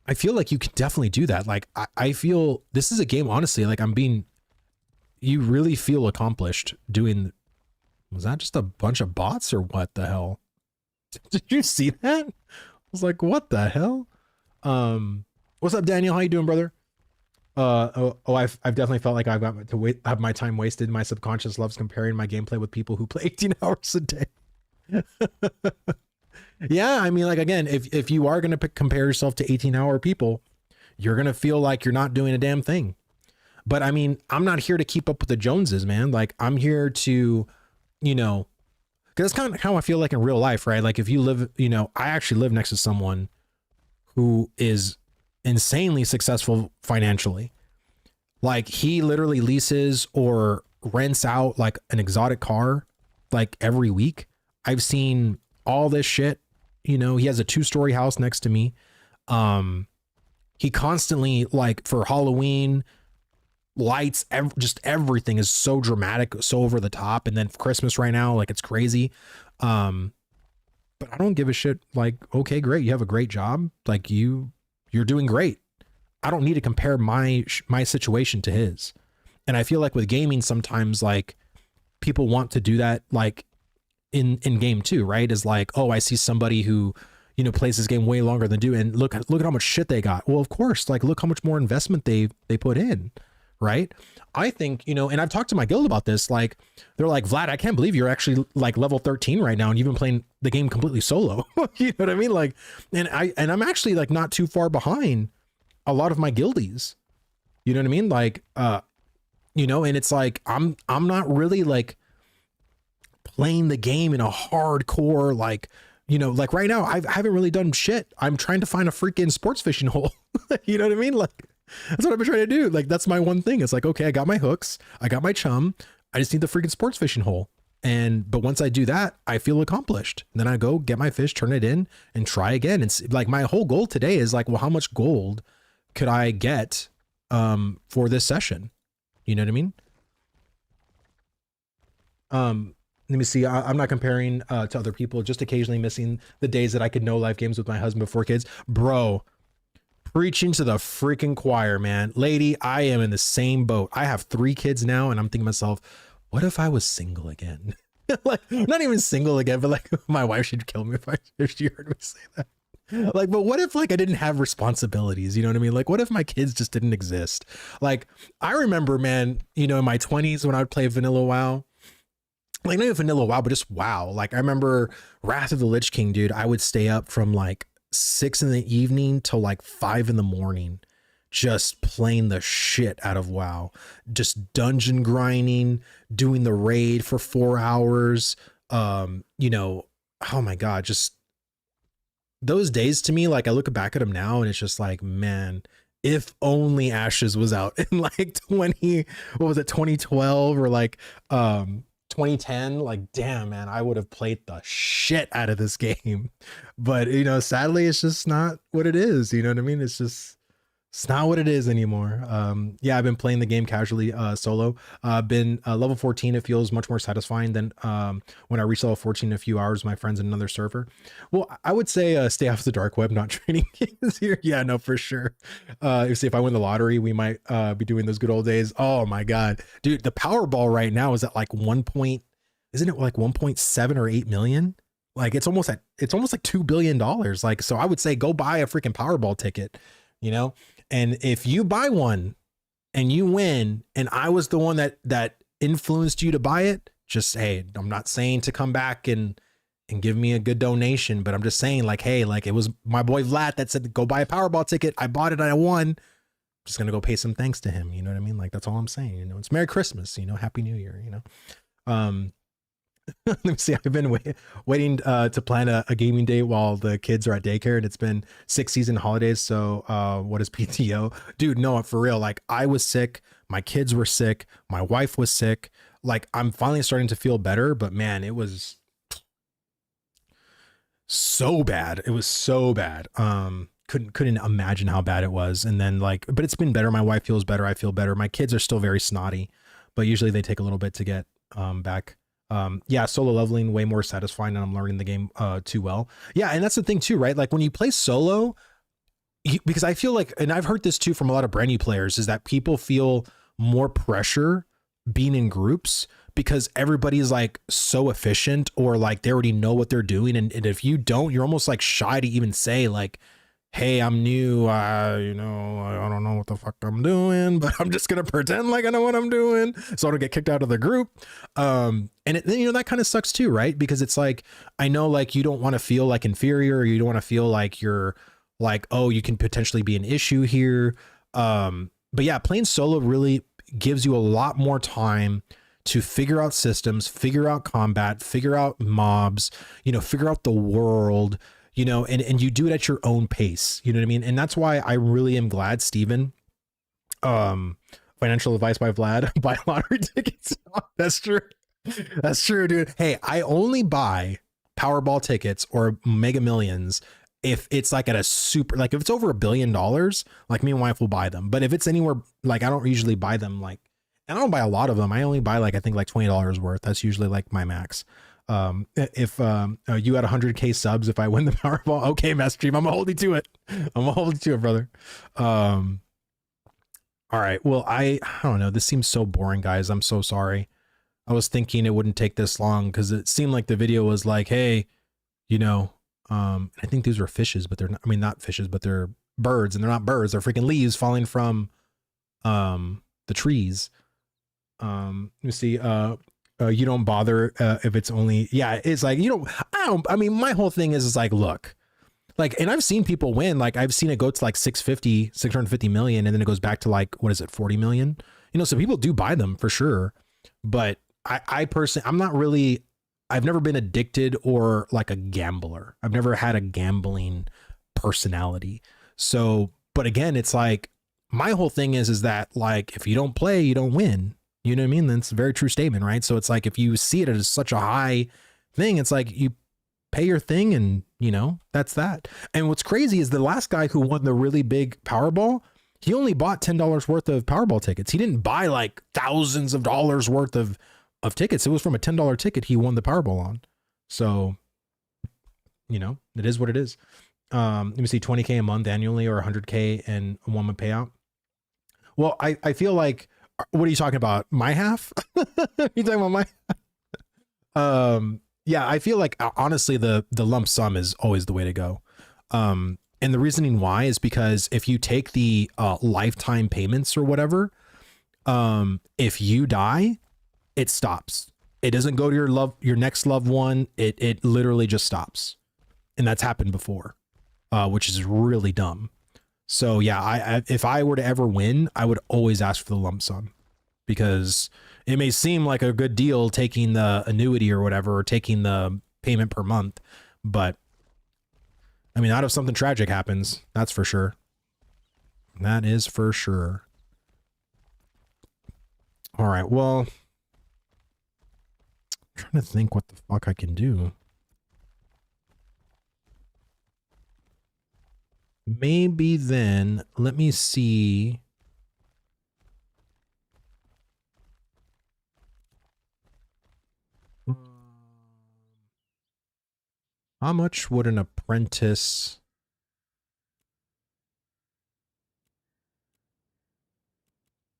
I feel like you can definitely do that. Like, I feel this is a game, honestly, like you really feel accomplished doing. Was that just a bunch of bots or what the hell? Did you see that? I was like, what the hell? What's up, Daniel? How you doing, brother? I've definitely felt like I've got to have my time wasted. My subconscious loves comparing my gameplay with people who play 18 hours a day. Yeah, I mean, like, again, if you are going to compare yourself to 18-hour people, you're going to feel like you're not doing a damn thing. But I mean, I'm not here to keep up with the Joneses, man. Like, I'm here to, you know, because that's kind of how I feel like in real life, right? Like, if you live, you know, I actually live next to someone who is insanely successful financially. Like, he literally leases or rents out like an exotic car like every week. I've seen all this shit. You know, he has a 2-story house next to me. He constantly, like, for Halloween, lights, just everything is so dramatic, so over the top. And then for Christmas right now, like, it's crazy. But I don't give a shit. Like, okay, great, you have a great job, like, you're doing great. I don't need to compare my situation to his. And I feel like with gaming, sometimes, like, people want to do that, like, in game too, right? Is like, oh, I see somebody who, you know, plays this game way longer than do, and look at how much shit they got. Well, of course, like, look how much more investment they put in, right? I think, you know, and I've talked to my guild about this. Like, they're like, Vlad, I can't believe you're actually like level 13 right now, and you've been playing the game completely solo. You know what I mean? Like, and I'm actually like not too far behind a lot of my guildies. You know what I mean? Like, you know, and it's like, I'm not really like playing the game in a hardcore, like, you know, like right now, I haven't really done shit. I'm trying to find a freaking sports fishing hole. You know what I mean? Like, that's what I've been trying to do. Like, that's my one thing. It's like, okay, I got my hooks, I got my chum. I just need the freaking sports fishing hole. But once I do that, I feel accomplished. And then I go get my fish, turn it in, and try again. And like, my whole goal today is like, well, how much gold could I get for this session? You know what I mean? Let me see. I'm not comparing to other people, just occasionally missing the days that I could know live games with my husband before kids. Bro, preaching to the freaking choir, man. Lady, I am in the same boat. I have 3 kids now, and I'm thinking to myself, what if I was single again? Like, not even single again, but like, my wife should kill me if she heard me say that. Like, but what if like I didn't have responsibilities? You know what I mean? Like, what if my kids just didn't exist? Like, I remember, man, you know, in my 20s when I would play Vanilla WoW, like not even Vanilla WoW, but just WoW. Like, I remember Wrath of the Lich King, dude. I would stay up from like 6 in the evening till like 5 in the morning, just playing the shit out of WoW, just dungeon grinding, doing the raid for 4 hours. You know, oh my God, just those days to me, like I look back at them now and it's just like, man, if only Ashes was out in like 2012 or like 2010, like, damn, man, I would have played the shit out of this game. But, you know, sadly, it's just not what it is. You know what I mean? It's not what it is anymore. Yeah, I've been playing the game casually, solo. Been level 14. It feels much more satisfying than when I reach level 14 in a few hours with my friends in another server. Well, I would say stay off the dark web, not trading games here. Yeah, no, for sure. If I win the lottery, we might be doing those good old days. Oh my God, dude, the Powerball right now is at like isn't it like 1.7 or 8 million? Like it's almost like $2 billion. Like, so I would say go buy a freaking Powerball ticket, you know? And if you buy one and you win, and I was the one that influenced you to buy it, just, hey, I'm not saying to come back and give me a good donation, but I'm just saying like, hey, like it was my boy Vlad that said, go buy a Powerball ticket. I bought it. I won. I'm just going to go pay some thanks to him. You know what I mean? Like, that's all I'm saying. You know, it's Merry Christmas, you know, Happy New Year, you know? Let me see. I've been waiting to plan a gaming day while the kids are at daycare, and it's been 6 season holidays. So what is PTO? Dude, no, for real. Like, I was sick. My kids were sick. My wife was sick. Like, I'm finally starting to feel better, but man, it was so bad. It was so bad. Couldn't imagine how bad it was. And then like, but it's been better. My wife feels better. I feel better. My kids are still very snotty, but usually they take a little bit to get back. Yeah, solo leveling way more satisfying, and I'm learning the game too well. Yeah, and that's the thing too, right? Like when you play solo, because I feel like, and I've heard this too from a lot of brand new players, is that people feel more pressure being in groups because everybody's like so efficient, or like they already know what they're doing, and if you don't, you're almost like shy to even say like, hey, I'm new, you know, I don't know what the fuck I'm doing, but I'm just gonna pretend like I know what I'm doing so I don't get kicked out of the group. And you know, that kind of sucks too, right? Because it's like, I know like you don't want to feel like inferior, or you don't want to feel like you're like, oh, you can potentially be an issue here. But yeah, playing solo really gives you a lot more time to figure out systems, figure out combat, figure out mobs, you know, figure out the world, you know, and you do it at your own pace. You know what I mean? And that's why I really am glad, Steven, financial advice by Vlad, buy lottery tickets. That's true. That's true, dude. Hey, I only buy Powerball tickets or Mega Millions if it's like at a super, like if it's over $1 billion, like me and wife will buy them. But if it's anywhere, like I don't usually buy them, like, and I don't buy a lot of them. I only buy like, I think like $20 worth. That's usually like my max. If you had 100K subs, if I win the Powerball, okay, Master Dream, I'm gonna hold you to it. I'm gonna hold you to it, brother. All right. Well, I don't know. This seems so boring, guys. I'm so sorry. I was thinking it wouldn't take this long because it seemed like the video was like, hey, you know, I think these were fishes, but they're not, I mean, not fishes, but they're birds, and they're not birds. They're freaking leaves falling from the trees. Let me see. You don't bother if it's only, yeah, it's like, you know, I mean, my whole thing is like, look, like, and I've seen people win, like I've seen it go to like 650 million, and then it goes back to like, what is it, 40 million? You know, so people do buy them for sure. But I personally, I'm not really I've never been addicted or like a gambler. I've never had a gambling personality. So, but again, it's like my whole thing is that like if you don't play, you don't win. You know what I mean? That's a very true statement, right? So it's like if you see it as such a high thing, it's like you pay your thing and you know, that's that. And what's crazy is the last guy who won the really big Powerball, he only bought $10 worth of Powerball tickets. He didn't buy like thousands of dollars worth of tickets. It was from a $10 ticket he won the Powerball on. So, you know, it is what it is. Let me see, 20K a month annually or 100K and a 1 month payout. Well, I feel like, what are you talking about? My half? You talking about my? Yeah, I feel like honestly, the lump sum is always the way to go. And the reasoning why is because if you take the lifetime payments or whatever, if you die, it stops. It doesn't go to your next loved one. It literally just stops. And that's happened before, which is really dumb. So yeah, if I were to ever win, I would always ask for the lump sum, because it may seem like a good deal taking the annuity or whatever, or taking the payment per month, but I mean, not if something tragic happens, that's for sure. That is for sure. All right, well, I'm trying to think what the fuck I can do. Maybe then, let me see. How much would an apprentice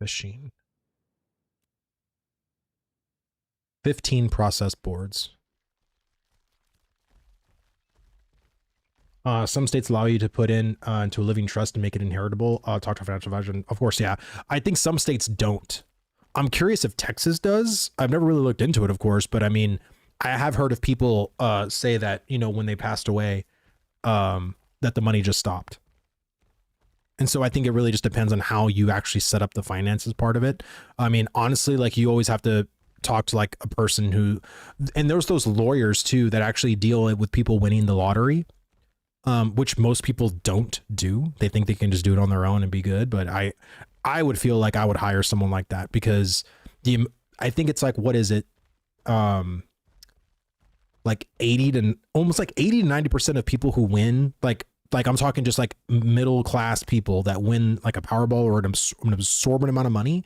machine? 15 process boards. Some states allow you to put in into a living trust and make it inheritable. Talk to a financial advisor. Of course, yeah. I think some states don't. I'm curious if Texas does. I've never really looked into it, of course, but I mean, I have heard of people say that, you know, when they passed away, that the money just stopped. And so I think it really just depends on how you actually set up the finances part of it. I mean, honestly, like you always have to talk to like a person who, and there's those lawyers too that actually deal with people winning the lottery, which most people don't do. They think they can just do it on their own and be good. But I would feel like I would hire someone like that, because I think it's like, what is it? Like 80 to almost like 80 to 90% of people who win, like I'm talking just like middle class people that win like a Powerball or an absorbent amount of money,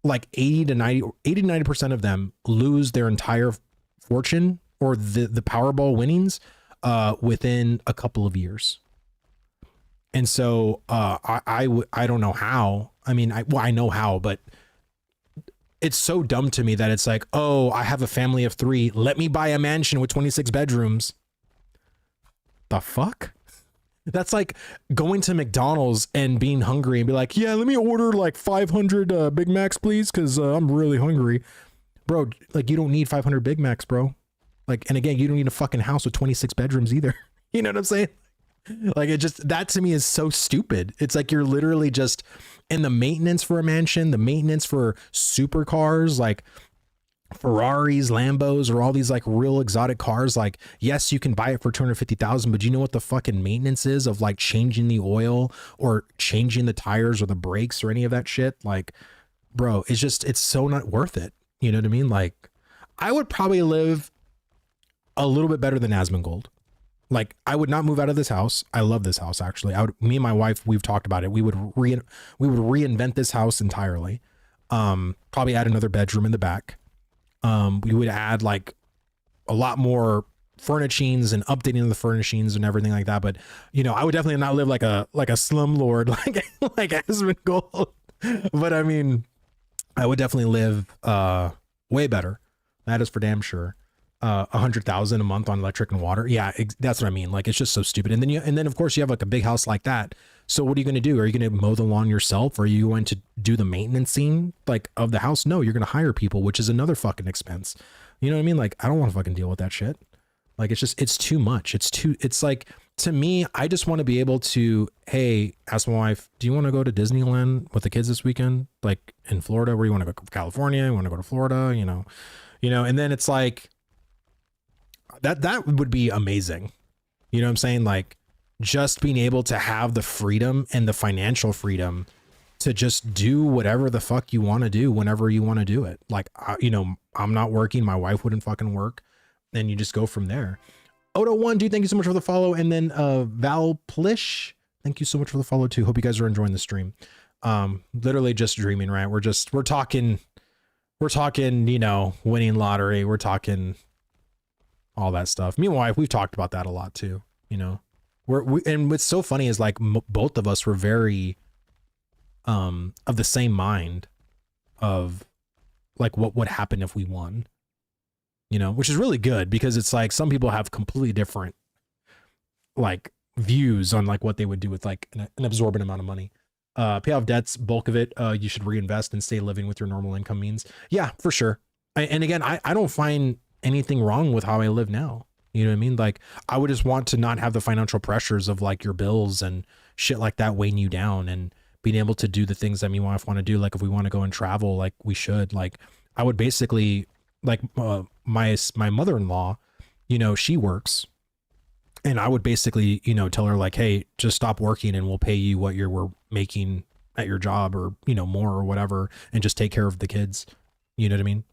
like 80 to 90% of them lose their entire fortune or the Powerball winnings within a couple of years. And so I don't know how. I mean, I know how, but it's so dumb to me that it's like, oh, I have a family of 3. Let me buy a mansion with 26 bedrooms. The fuck? That's like going to McDonald's and being hungry and be like, yeah, let me order like 500 Big Macs, please, because I'm really hungry. Bro, like you don't need 500 Big Macs, bro. Like, and again, you don't need a fucking house with 26 bedrooms either. You know what I'm saying? Like, it just, that to me is so stupid. It's like you're literally just, and the maintenance for a mansion, the maintenance for supercars, like Ferraris, Lambos, or all these like real exotic cars. Like, yes, you can buy it for 250,000, but you know what the fucking maintenance is of like changing the oil or changing the tires or the brakes or any of that shit? Like, bro, it's just, it's so not worth it. You know what I mean? Like, I would probably live a little bit better than Asmongold. Like, I would not move out of this house. I love this house, actually. Me and my wife, we've talked about it. We would reinvent this house entirely. Probably add another bedroom in the back. We would add like a lot more furnishings and updating the furnishings and everything like that. But you know, I would definitely not live like a slumlord like Asmongold. But I mean, I would definitely live way better. That is for damn sure. 100,000 a month on electric and water. Yeah, that's what I mean. Like, it's just so stupid. And then of course you have like a big house like that. So what are you going to do? Are you going to mow the lawn yourself? Or are you going to do the maintenance scene like of the house? No, you're going to hire people, which is another fucking expense. You know what I mean? Like, I don't want to fucking deal with that shit. Like, it's too much. It's like, to me, I just want to be able to, hey, ask my wife, do you want to go to Disneyland with the kids this weekend? Like in Florida, where you want to go? California, you want to go to Florida, you know, and then it's like, that would be amazing. You know what I'm saying? Like just being able to have the freedom and the financial freedom to just do whatever the fuck you want to do whenever you want to do it. Like, you know, I'm not working. My wife wouldn't fucking work. And you just go from there. Odo1, dude, thank you so much for the follow. And then Val Plish, thank you so much for the follow too. Hope you guys are enjoying the stream. Literally just dreaming, right? We're talking, you know, winning lottery. We're talking all that stuff. Me and my wife, we've talked about that a lot too, you know. And what's so funny is like both of us were very of the same mind of like what would happen if we won, you know, which is really good because it's like some people have completely different like views on like what they would do with like an absorbent amount of money. Pay off debts, bulk of it, you should reinvest and stay living with your normal income means. Yeah, for sure. And again, I don't find anything wrong with how I live now. You know what I mean? Like I would just want to not have the financial pressures of like your bills and shit like that weighing you down, and being able to do the things that me and my wife want to do. Like if we want to go and travel, like we should. Like I would basically like my mother-in-law, you know, she works, and I would basically, you know, tell her like, hey, just stop working and we'll pay you what we're making at your job, or, you know, more or whatever, and just take care of the kids. You know what I mean?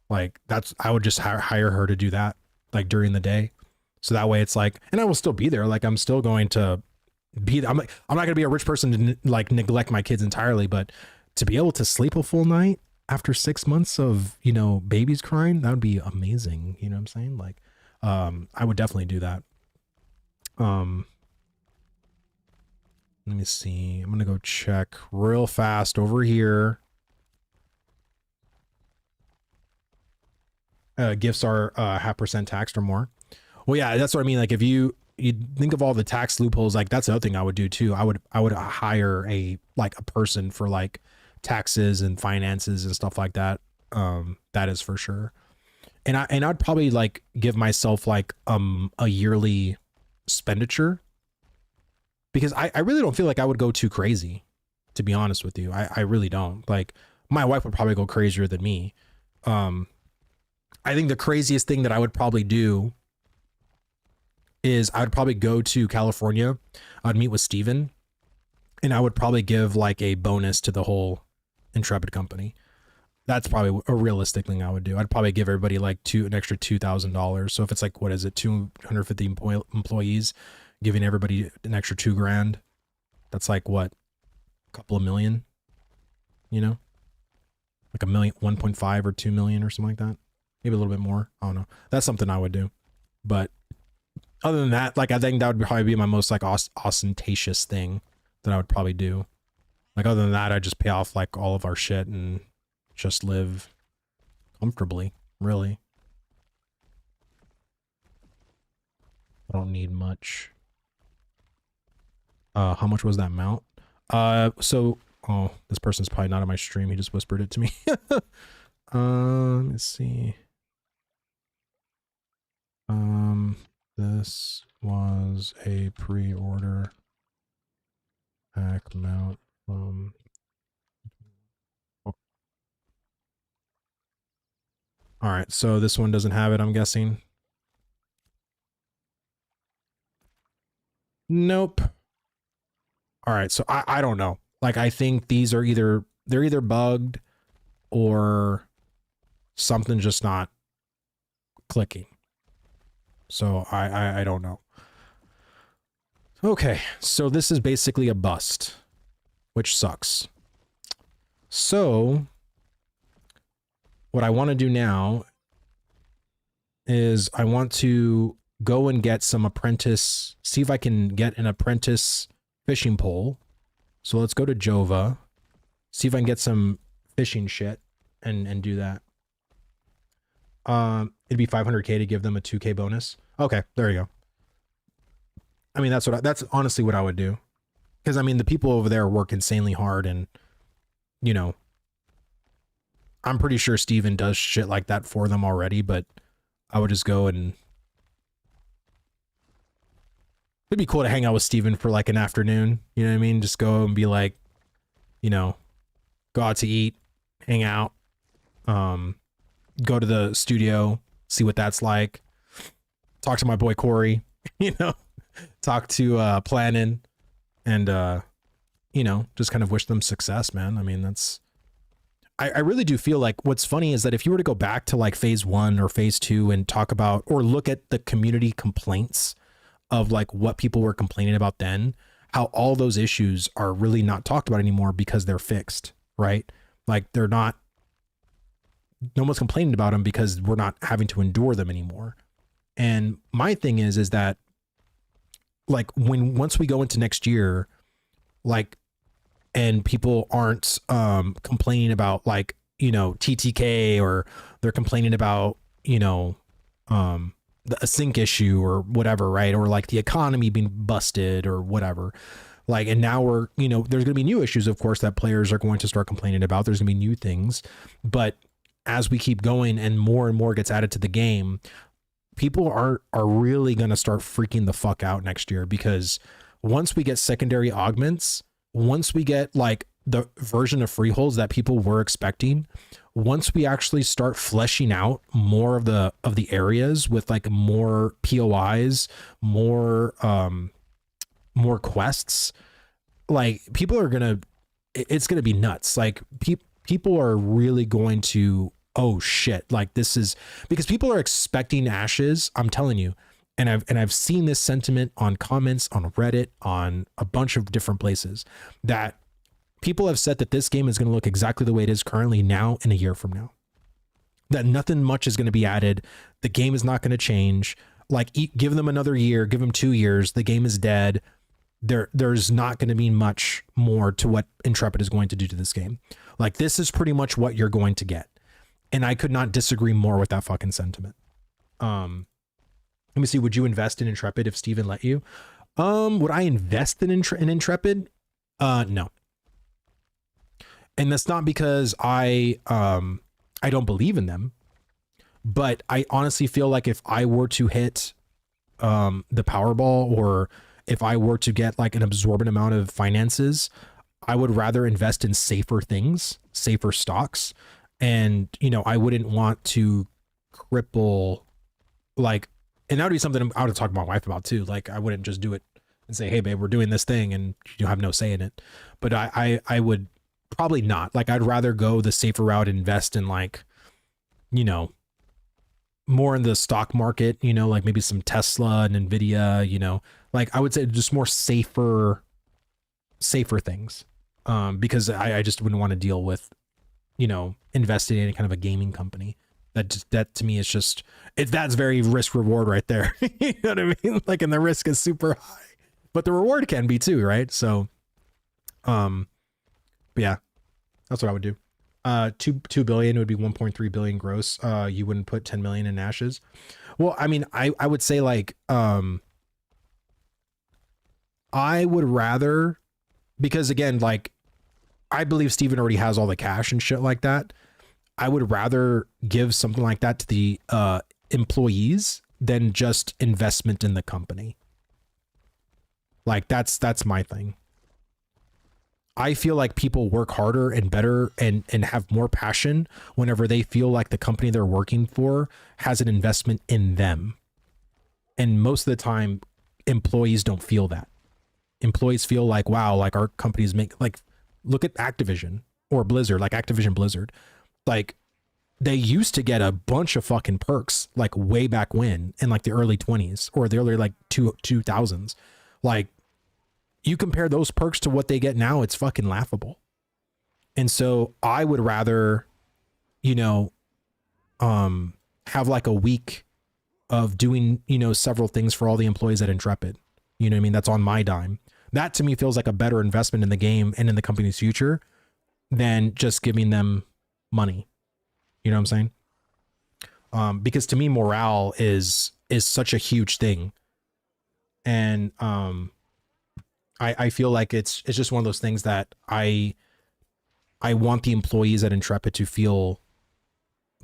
Like I would just hire her to do that like during the day. So that way it's like, and I will still be there. Like I'm still going to be, I'm not going to be a rich person to like neglect my kids entirely, but to be able to sleep a full night after 6 months of, you know, babies crying, that would be amazing. You know what I'm saying? Like, I would definitely do that. Let me see. I'm going to go check real fast over here. Gifts are 0.5% taxed or more. Well, yeah, that's what I mean. Like if you think of all the tax loopholes, like that's the other thing I would do too. I would hire a person for like taxes and finances and stuff like that. That is for sure. And I'd probably like give myself like a yearly expenditure, because I really don't feel like I would go too crazy, to be honest with you. I really don't. Like my wife would probably go crazier than me. I think the craziest thing that I would probably do is I would probably go to California. I'd meet with Steven, and I would probably give like a bonus to the whole Intrepid company. That's probably a realistic thing I would do. I'd probably give everybody like an extra $2,000. So if it's like, what is it, 250 employees, giving everybody an extra $2,000, that's like what, a couple of million, you know, like $1 million, 1.5 or 2 million or something like that. Maybe a little bit more. I don't know. That's something I would do. But other than that, like I think that would probably be my most like ostentatious thing that I would probably do. Like other than that, I just pay off like all of our shit and just live comfortably, really. I don't need much. How much was that mount? So, oh, this person's probably not on my stream. He just whispered it to me. Let's see. This was a pre-order pack mount. Oh. All right, so this one doesn't have it, I'm guessing. Nope. All right, so I don't know. Like I think these are they're either bugged or something just not clicking. So I don't know. Okay, so this is basically a bust, which sucks. So what I want to do now is I want to go and get some apprentice, see if I can get an apprentice fishing pole. So let's go to Jova, see if I can get some fishing shit and do that. It'd be 500k to give them a 2k bonus. Okay, there you go. I mean, that's honestly what I would do. Because I mean, the people over there work insanely hard, and you know, I'm pretty sure Steven does shit like that for them already, but I would just go and it'd be cool to hang out with Steven for like an afternoon. You know what I mean? Just go and be like, you know, go out to eat, hang out, go to the studio, see what that's like. talk to my boy Corey, you know, talk to Planning, and you know, just kind of wish them success, man. I mean, that's, I really do feel like what's funny is that if you were to go back to like phase 1 or phase 2 and talk about or look at the community complaints of like what people were complaining about then, how all those issues are really not talked about anymore because they're fixed, right? Like they're not, no one's complaining about them because we're not having to endure them anymore. And my thing is that like once we go into next year, like, and people aren't complaining about like, you know, TTK, or they're complaining about, you know, a sync issue or whatever, right? Or like the economy being busted or whatever. Like, and now we're, you know, there's going to be new issues, of course, that players are going to start complaining about. There's going to be new things. But as we keep going and more gets added to the game, people are really going to start freaking the fuck out next year, because once we get secondary augments, once we get like the version of freeholds that people were expecting, once we actually start fleshing out more of the areas with like more POIs, more quests, like people are gonna, it's gonna be nuts. Like people are really going to, oh shit, like this is, because people are expecting ashes, I'm telling you. And I've seen this sentiment on comments on Reddit, on a bunch of different places, that people have said that this game is going to look exactly the way it is currently now in a year from now, that nothing much is going to be added. The game is not going to change. Like give them another year, give them 2 years. The game is dead. There's not going to be much more to what Intrepid is going to do to this game. Like this is pretty much what you're going to get. And I could not disagree more with that fucking sentiment. Let me see. Would you invest in Intrepid if Steven let you? Would I invest in Intrepid? No. And that's not because I don't believe in them, but I honestly feel like if I were to hit the Powerball, or if I were to get like an absorbent amount of finances, I would rather invest in safer things, safer stocks. And, you know, I wouldn't want to cripple like, and that would be something I would talk to my wife about too. Like I wouldn't just do it and say, hey babe, we're doing this thing, and you have no say in it. But I would probably not. Like I'd rather go the safer route, invest in like, you know, more in the stock market, you know, like maybe some Tesla and Nvidia, you know, like I would say just more safer things. Because I just wouldn't want to deal with, you know, investing in any kind of a gaming company. That to me is just, that's very risk reward right there. You know what I mean? Like, and the risk is super high, but the reward can be too, right? So, but yeah, that's what I would do. 2 billion would be 1.3 billion gross. You wouldn't put 10 million in ashes. Well, I mean, I would say like, I would rather, because again, like, I believe Steven already has all the cash and shit like that. I would rather give something like that to the employees than just investment in the company. Like that's my thing. I feel like people work harder and better and have more passion whenever they feel like the company they're working for has an investment in them. And most of the time, employees don't feel that. Employees feel like, wow, like our companies make, like, look at Activision or Blizzard, like Activision Blizzard. Like they used to get a bunch of fucking perks like way back when in like the early 20s or the early like 2000s. Like you compare those perks to what they get now, it's fucking laughable. And so I would rather, you know, have like a week of doing, you know, several things for all the employees at Intrepid. You know what I mean? That's on my dime. That to me feels like a better investment in the game and in the company's future than just giving them money. You know what I'm saying? Because to me, morale is such a huge thing. And I feel like it's just one of those things that I want the employees at Intrepid to feel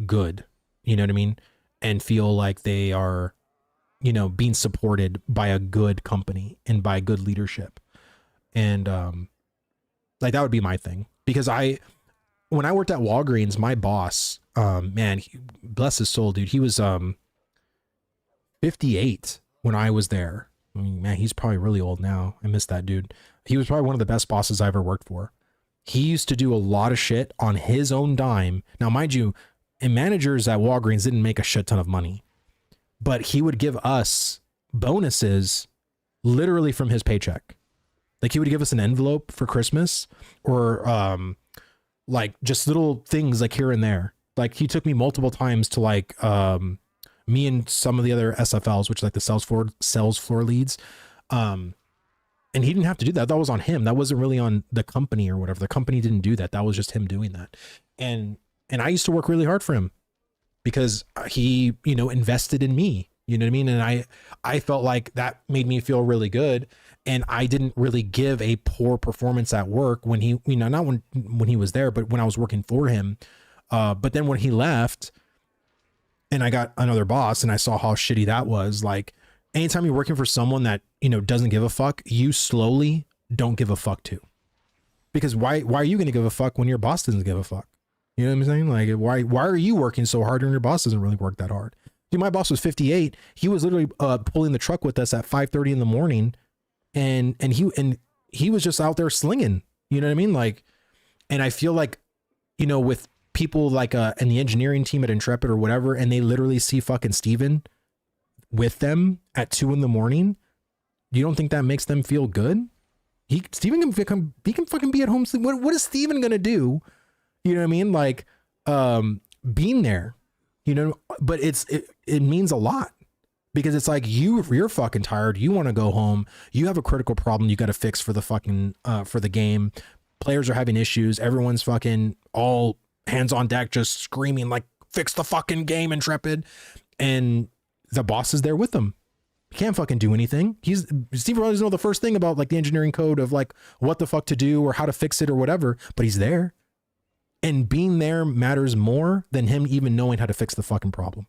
good. You know what I mean? And feel like they are, you know, being supported by a good company and by good leadership. And like that would be my thing, because when I worked at Walgreens, my boss, man, bless his soul, dude, he was 58 when I was there. I mean, man, he's probably really old now. I miss that dude. He was probably one of the best bosses I ever worked for. He used to do a lot of shit on his own dime. Now, mind you, and managers at Walgreens didn't make a shit ton of money, but he would give us bonuses literally from his paycheck. Like he would give us an envelope for Christmas, or like just little things like here and there. Like he took me multiple times to like me and some of the other SFLs, which is like the sales floor leads. And he didn't have to do that. That was on him. That wasn't really on the company or whatever. The company didn't do that. That was just him doing that. And I used to work really hard for him because he, you know, invested in me, you know what I mean? And I felt like that made me feel really good. And I didn't really give a poor performance at work when he, you know, not when he was there, but when I was working for him. But then when he left and I got another boss and I saw how shitty that was, like, anytime you're working for someone that, you know, doesn't give a fuck, you slowly don't give a fuck too. Because why are you going to give a fuck when your boss doesn't give a fuck? You know what I'm saying? Like, why are you working so hard when your boss doesn't really work that hard? Dude, my boss was 58. He was literally pulling the truck with us at 5:30 in the morning, and he was just out there slinging. You know what I mean? Like, and I feel like, you know, with people like in the engineering team at Intrepid or whatever, and they literally see fucking Steven with them at 2 a.m. You don't think that makes them feel good? Steven can fucking be at home. What is Steven gonna do? You know what I mean? Like, being there, you know, but it means a lot because it's like you're fucking tired. You want to go home. You have a critical problem you got to fix for the fucking, for the game. Players are having issues. Everyone's fucking all hands on deck, just screaming like, fix the fucking game, Intrepid. And the boss is there with them. He can't fucking do anything. Steve doesn't know the first thing about like the engineering code of like what the fuck to do or how to fix it or whatever, but he's there. And being there matters more than him even knowing how to fix the fucking problem.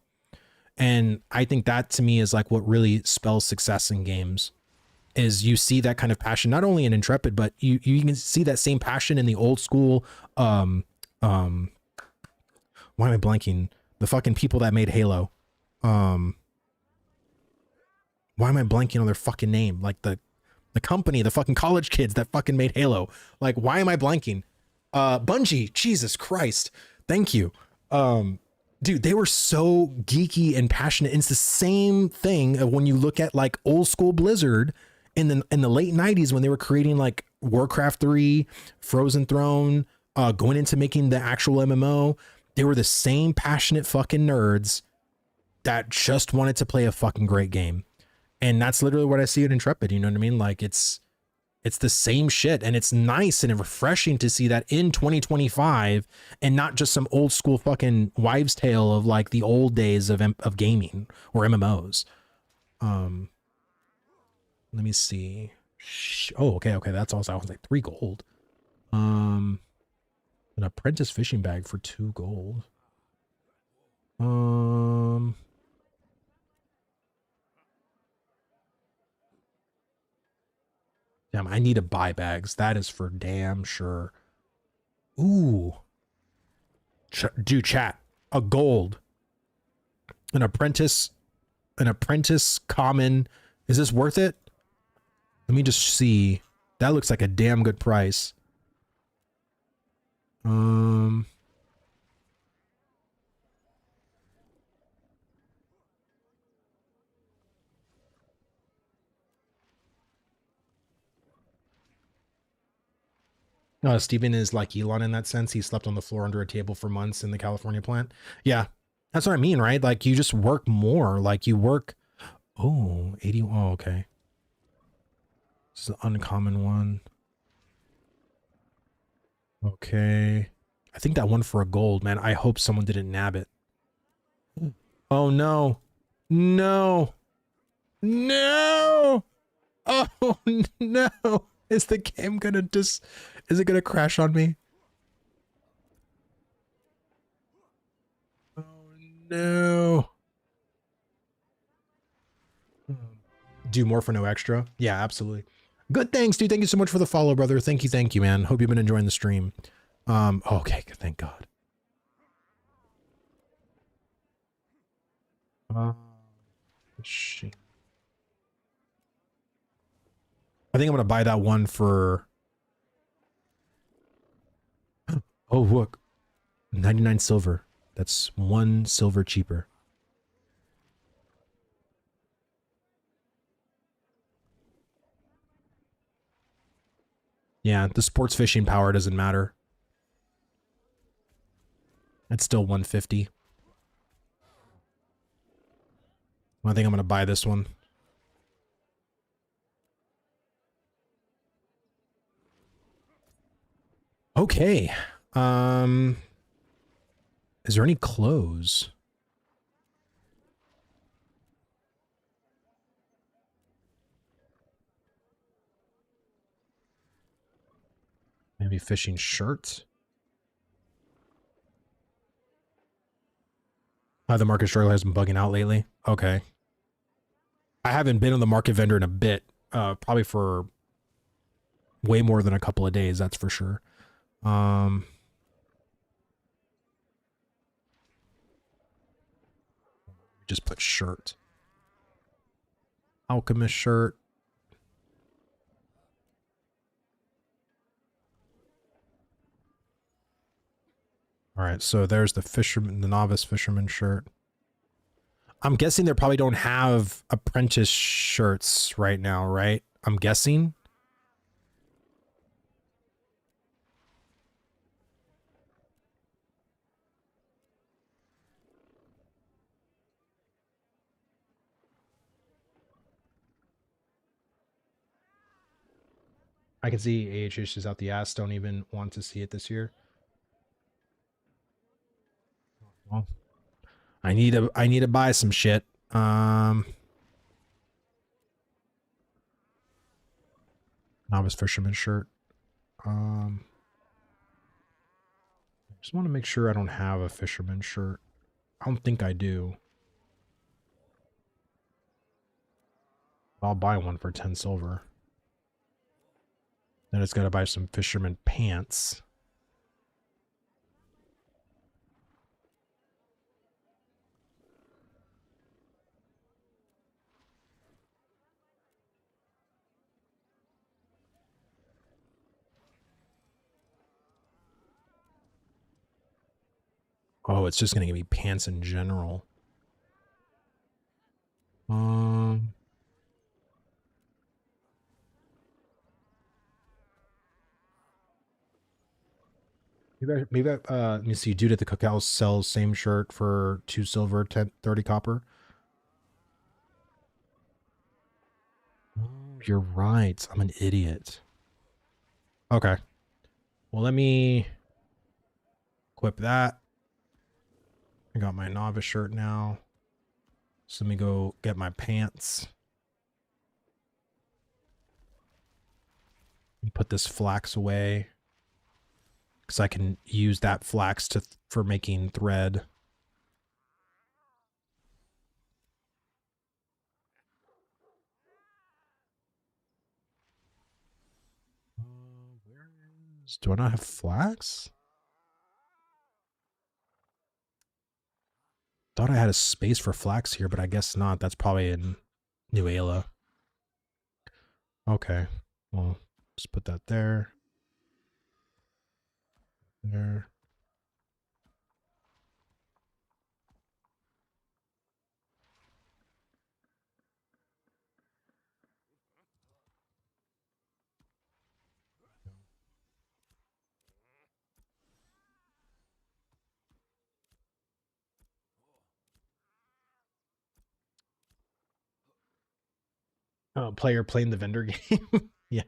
And I think that to me is like what really spells success in games, is you see that kind of passion, not only in Intrepid, but you can see that same passion in the old school. Why am I blanking? The fucking people that made Halo. Why am I blanking on their fucking name? Like the company, the fucking college kids that fucking made Halo. Like, why am I blanking? Bungie, Jesus Christ. Thank you. Dude, they were so geeky and passionate. It's the same thing of when you look at like old school Blizzard in the late 90s when they were creating like Warcraft 3, Frozen Throne, going into making the actual MMO. They were the same passionate fucking nerds that just wanted to play a fucking great game. And that's literally what I see at Intrepid. You know what I mean? Like it's the same shit, and it's nice and refreshing to see that in 2025 and not just some old school fucking wives tale of like the old days of gaming or MMOs. Let me see. Oh, okay. That's also, I was like 3 gold. An apprentice fishing bag for 2 gold. Damn, I need to buy bags. That is for damn sure. Ooh. Dude, chat. A gold. An apprentice common. Is this worth it? Let me just see. That looks like a damn good price. Steven is like Elon in that sense. He slept on the floor under a table for months in the California plant. Yeah, that's what I mean, right? Like you just work more. Like you work. Oh, 80. Oh, okay. This is an uncommon one. Okay. I think that one for a gold, man. I hope someone didn't nab it. Oh, no. No. No. Oh, no. Is the game gonna is it gonna crash on me? Oh, no. Do more for no extra? Yeah, absolutely. Good, thanks, dude. Thank you so much for the follow, brother. Thank you, man. Hope you've been enjoying the stream. Okay, thank God. I think I'm gonna buy that one for. Oh look, 99 silver. That's 1 silver cheaper. Yeah, the sports fishing power doesn't matter. It's still 150. I think I'm gonna buy this one. Okay. Is there any clothes? Maybe fishing shirts? The market struggle has been bugging out lately. Okay. I haven't been on the market vendor in a bit. Probably for way more than a couple of days, that's for sure. Just put shirt. Alchemist shirt. All right, so there's the fisherman, the novice fisherman shirt. I'm guessing they probably don't have apprentice shirts right now, right? I'm guessing. I can see AHH is out the ass. Don't even want to see it this year. Well, I need to buy some shit. Novice fisherman shirt. I just want to make sure I don't have a fisherman shirt. I don't think I do. I'll buy one for 10 silver. Then it's got to buy some fisherman pants. Oh, it's just going to give me pants in general. Maybe let me see. Dude at the cookhouse sells same shirt for 2 silver, 30 copper. Oh, you're right. I'm an idiot. Okay. Well, let me equip that. I got my novice shirt now. So let me go get my pants. Put this flax away. Because I can use that flax for making thread. Do I not have flax? Thought I had a space for flax here, but I guess not. That's probably in New Ayla. Okay. Well, just put that there. There. Player playing the vendor game. Yeah.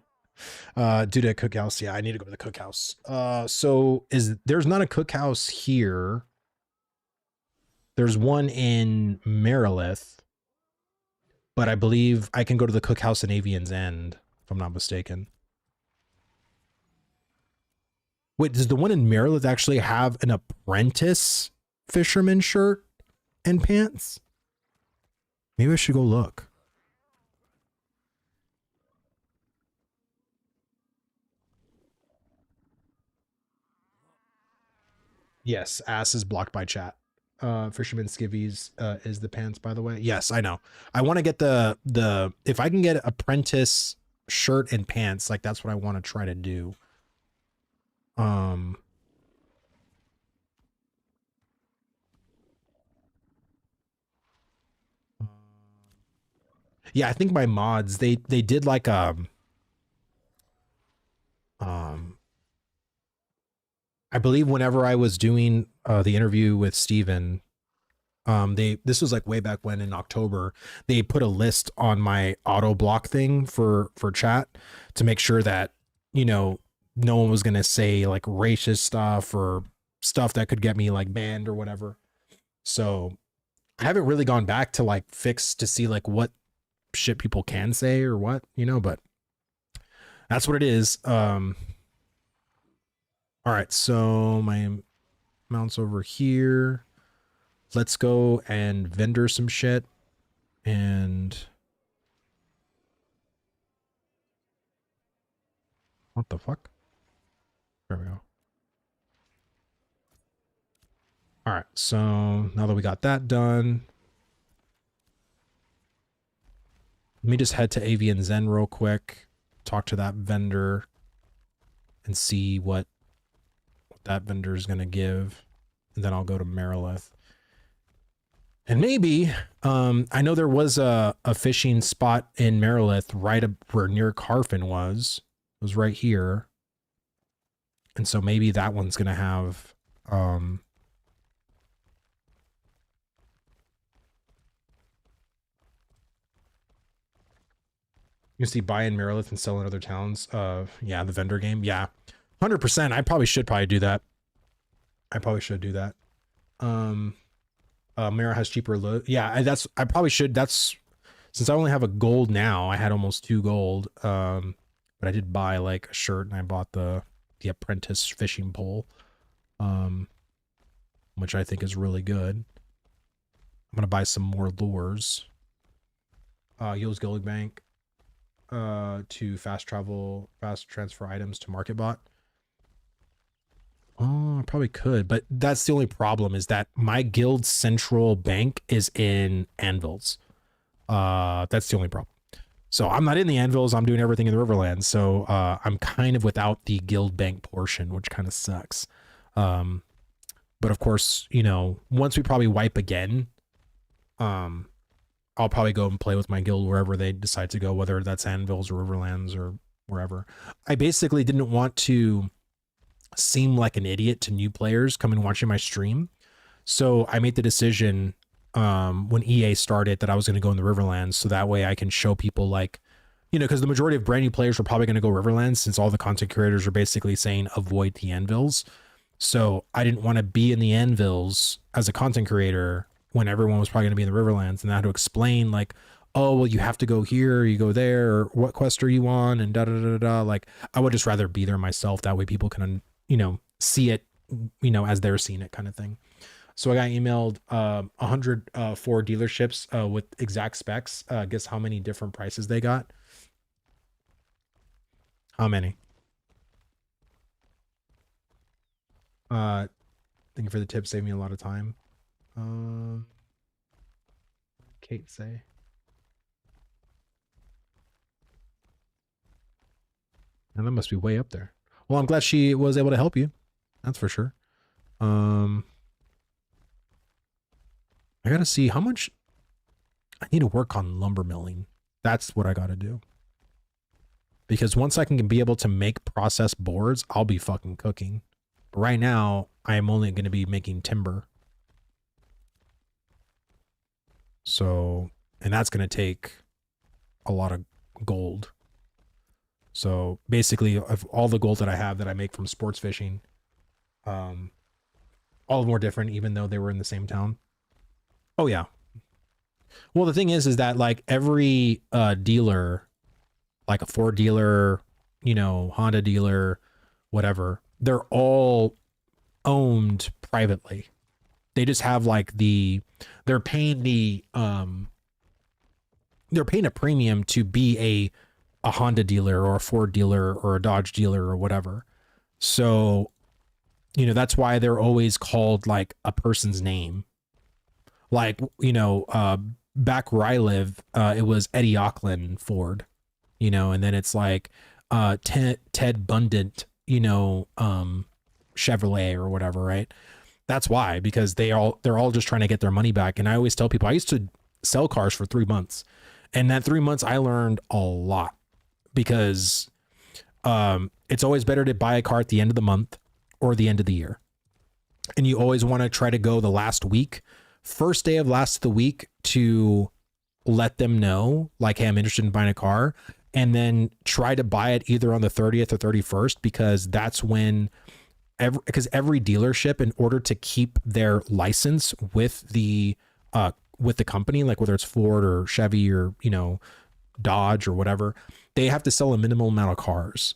Due to a cookhouse. Yeah, I need to go to the cookhouse. So there's not a cookhouse here. There's one in Marilith, but I believe I can go to the cookhouse in Avian's End, if I'm not mistaken. Wait, does the one in Marilith actually have an apprentice fisherman shirt and pants? Maybe I should go look. Yes, ass is blocked by chat. Fisherman Skivvies is the pants, by the way. Yes, I know. I want to get the if I can get apprentice shirt and pants, like that's what I want to try to do. Yeah, I think my mods they did like I believe whenever I was doing the interview with Steven, this was like way back when in October, they put a list on my auto block thing for chat to make sure that, you know, no one was going to say like racist stuff or stuff that could get me like banned or whatever. So I haven't really gone back to like fix to see like what shit people can say or what, you know, but that's what it is. All right, so my mount's over here. Let's go and vendor some shit. And what the fuck? There we go. All right, so now that we got that done, let me just head to Avian Zen real quick, talk to that vendor, and see what that vendor is going to give. And then I'll go to Marilith. And maybe, I know there was a fishing spot in Marilith right up where near Carfin was. It was right here. And so maybe that one's going to have, you see buy in Marilith and sell in other towns. Yeah, the vendor game. Yeah, 100%. I probably should do that. I probably should do that. Mara has cheaper loot. Yeah, I probably should. That's since I only have a gold now. I had almost 2 gold. But I did buy like a shirt and I bought the apprentice fishing pole, which I think is really good. I'm gonna buy some more lures. Use Guild Bank to fast transfer items to MarketBot. Oh, I probably could, but that's the only problem is that my guild central bank is in Anvils. That's the only problem. So I'm not in the Anvils. I'm doing everything in the Riverlands. So I'm kind of without the guild bank portion, which kind of sucks. But of course, you know, once we probably wipe again, I'll probably go and play with my guild wherever they decide to go, whether that's Anvils or Riverlands or wherever. I basically didn't want to seem like an idiot to new players coming watching my stream. So I made the decision when EA started that I was going to go in the Riverlands, so that way I can show people like, you know, because the majority of brand new players were probably going to go Riverlands since all the content creators are basically saying avoid the Anvils. So I didn't want to be in the Anvils as a content creator when everyone was probably going to be in the Riverlands, and I had to explain like, oh, well, you have to go here, you go there, or what quest are you on, and da da da da. Like, I would just rather be there myself. That way people can, you know, see it, you know, as they're seeing it, kind of thing. So I got emailed 104 dealerships with exact specs. Guess how many different prices they got? How many? Thank you for the tip. Saved me a lot of time. Kate say. And that must be way up there. Well, I'm glad she was able to help you. That's for sure. I gotta see how much I need to work on lumber milling. That's what I gotta do. Because once I can be able to make processed boards, I'll be fucking cooking. But right now, I am only going to be making timber. So, and that's going to take a lot of gold. So basically, of all the gold that I have that I make from sports fishing, all of them were different, even though they were in the same town. Oh yeah. Well, the thing is that like every dealer, like a Ford dealer, you know, Honda dealer, whatever, they're all owned privately. They just have like they're paying a premium to be a Honda dealer or a Ford dealer or a Dodge dealer or whatever. So, you know, that's why they're always called like a person's name. Like, you know, back where I live, it was Eddie Auckland Ford, you know, and then it's like Ted Bundant, you know, Chevrolet or whatever, right? That's why, because they're all just trying to get their money back. And I always tell people I used to sell cars for 3 months, and that 3 months I learned a lot, because it's always better to buy a car at the end of the month or the end of the year. And you always want to try to go the last week, first day of last of the week, to let them know, like, hey, I'm interested in buying a car. And then try to buy it either on the 30th or 31st, because that's when every dealership, in order to keep their license with the company, like whether it's Ford or Chevy or, you know, Dodge or whatever, they have to sell a minimal amount of cars.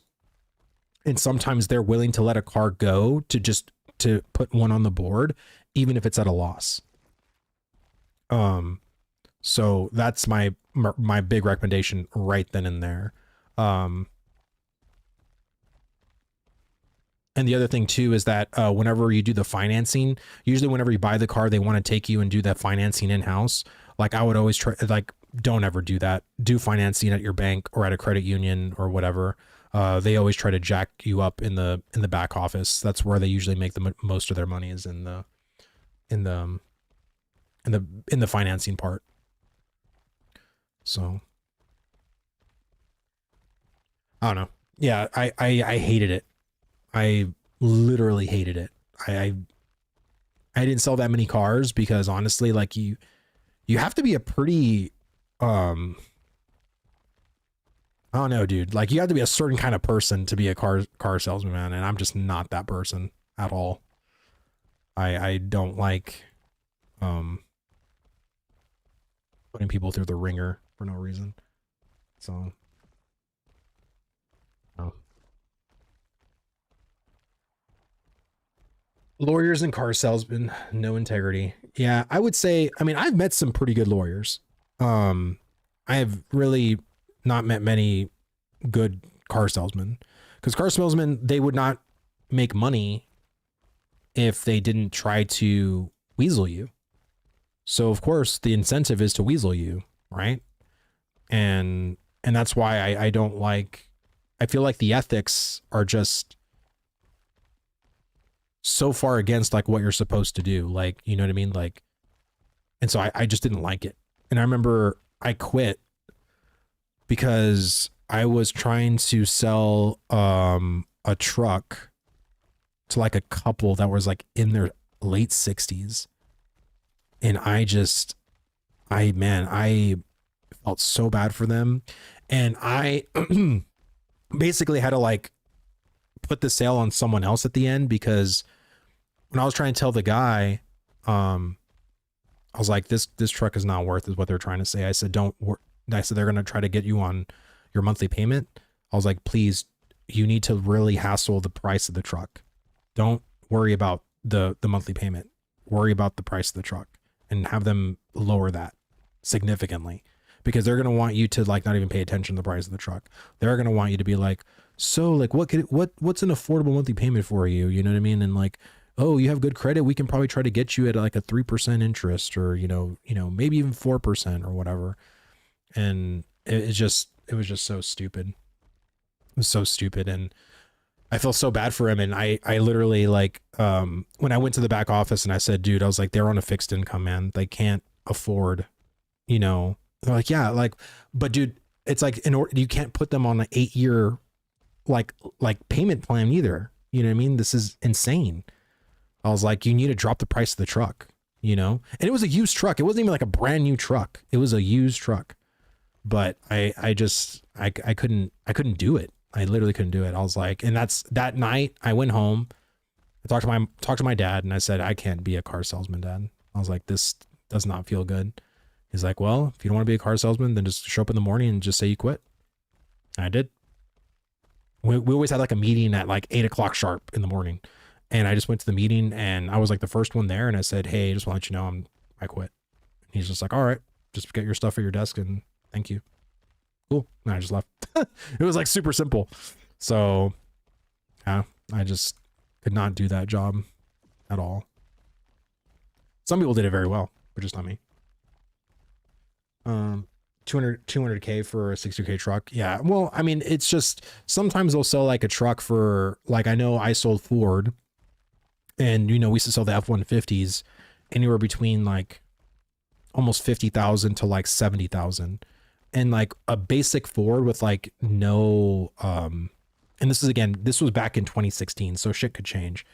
And sometimes they're willing to let a car go to put one on the board, even if it's at a loss. So that's my big recommendation right then and there. And the other thing too is that whenever you do the financing, usually whenever you buy the car, they want to take you and do that financing in-house. Like, I would always try, like, don't ever do that. Do financing at your bank or at a credit union or whatever. They always try to jack you up in the back office. That's where they usually make the most of their money, is in the financing part. So I don't know. Yeah, I hated it. I literally hated it. I didn't sell that many cars because, honestly, like, you have to be a pretty I don't know, dude. Like, you have to be a certain kind of person to be a car salesman, man, and I'm just not that person at all. I don't like putting people through the ringer for no reason. So, no. Lawyers and car salesmen, no integrity. Yeah, I would say, I mean, I've met some pretty good lawyers. I have really not met many good car salesmen, because car salesmen, they would not make money if they didn't try to weasel you. So of course the incentive is to weasel you, right? And that's why I don't like, I feel like the ethics are just so far against, like, what you're supposed to do. Like, you know what I mean? Like, and so I just didn't like it. And I remember I quit because I was trying to sell a truck to, like, a couple that was, like, in their late 60s. And I felt so bad for them. And I basically had to, like, put the sale on someone else at the end, because when I was trying to tell the guy, I was like, this truck is not worth, is what they're trying to say. I said, I said, they're going to try to get you on your monthly payment. I was like, please, you need to really hassle the price of the truck. Don't worry about the monthly payment. Worry about the price of the truck, and have them lower that significantly, because they're going to want you to, like, not even pay attention to the price of the truck. They're going to want you to be like, so, like, what's an affordable monthly payment for you? You know what I mean? And, like, oh, you have good credit, we can probably try to get you at, like, a 3% interest, or, you know, maybe even 4% or whatever. And it was just so stupid. It was so stupid. And I felt so bad for him. And I literally, like, when I went to the back office and I said, dude, I was like, they're on a fixed income, man. They can't afford, you know. They're like, yeah, like, but dude, it's like, in order, you can't put them on an 8-year like payment plan either. You know what I mean? This is insane. I was like, you need to drop the price of the truck, you know? And it was a used truck. It wasn't even like a brand new truck. It was a used truck. But I couldn't do it. I literally couldn't do it. I was like, and that night I went home, I talked to my dad, and I said, I can't be a car salesman, Dad. I was like, this does not feel good. He's like, well, if you don't want to be a car salesman, then just show up in the morning and just say you quit. And I did. We always had, like, a meeting at, like, 8 o'clock sharp in the morning. And I just went to the meeting, and I was, like, the first one there. And I said, hey, just want to let you know I quit. And he's just like, all right, just get your stuff at your desk and thank you. Cool. And I just left. It was, like, super simple. So yeah, I just could not do that job at all. Some people did it very well. but just not me. 200K for a 60K truck. Yeah. Well, I mean, it's just sometimes they'll sell like a truck for like, I know I sold Ford and, you know, we used to sell the F-150s anywhere between like almost 50,000 to like 70,000. And like a basic Ford with like no, and this is again, this was back in 2016, so shit could change.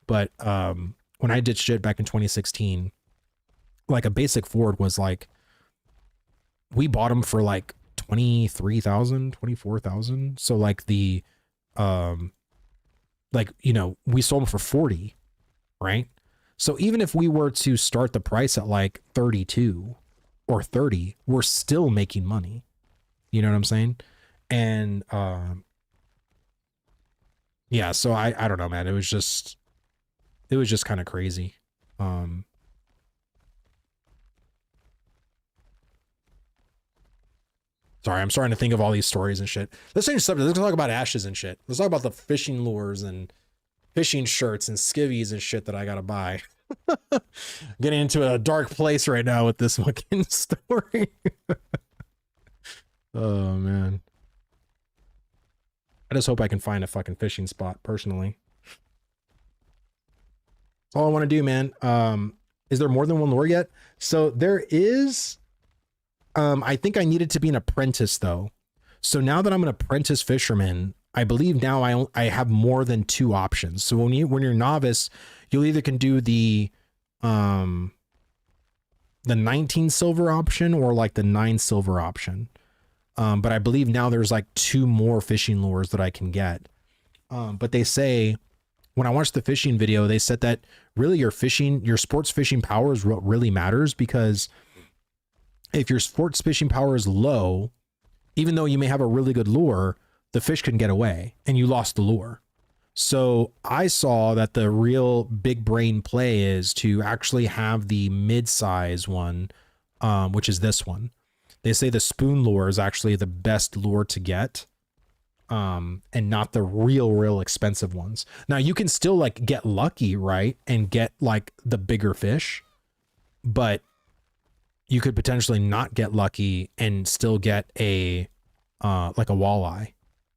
But when I did shit back in 2016, like a basic Ford was like, we bought them for like 23,000, 24,000. So like the, like, you know, we sold them for 40, right? So even if we were to start the price at like 32 or 30, we're still making money. You know what I'm saying? And, yeah, so I don't know, man. It was just kind of crazy. Sorry, I'm starting to think of all these stories and shit. Let's change subject. Let's talk about ashes and shit. Let's talk about the fishing lures and fishing shirts and skivvies and shit that I gotta buy. Getting into a dark place right now with this fucking story. Oh man. I just hope I can find a fucking fishing spot personally. That's all I want to do, man. Is there more than one lure yet? So there is. I think I needed to be an apprentice though. So now that I'm an apprentice fisherman, I believe now I have more than 2 options. So when you're novice, you'll either can do the 19 silver option or like the 9 silver option. But I believe now there's like 2 more fishing lures that I can get. But they say, when I watched the fishing video, they said that really your sports fishing power is what really matters, because if your sports fishing power is low, even though you may have a really good lure, the fish can get away and you lost the lure. So I saw that the real big brain play is to actually have the mid-size one, which is this one. They say the spoon lure is actually the best lure to get, and not the real expensive ones. Now you can still like get lucky, right? And get like the bigger fish, but you could potentially not get lucky and still get a, like a walleye,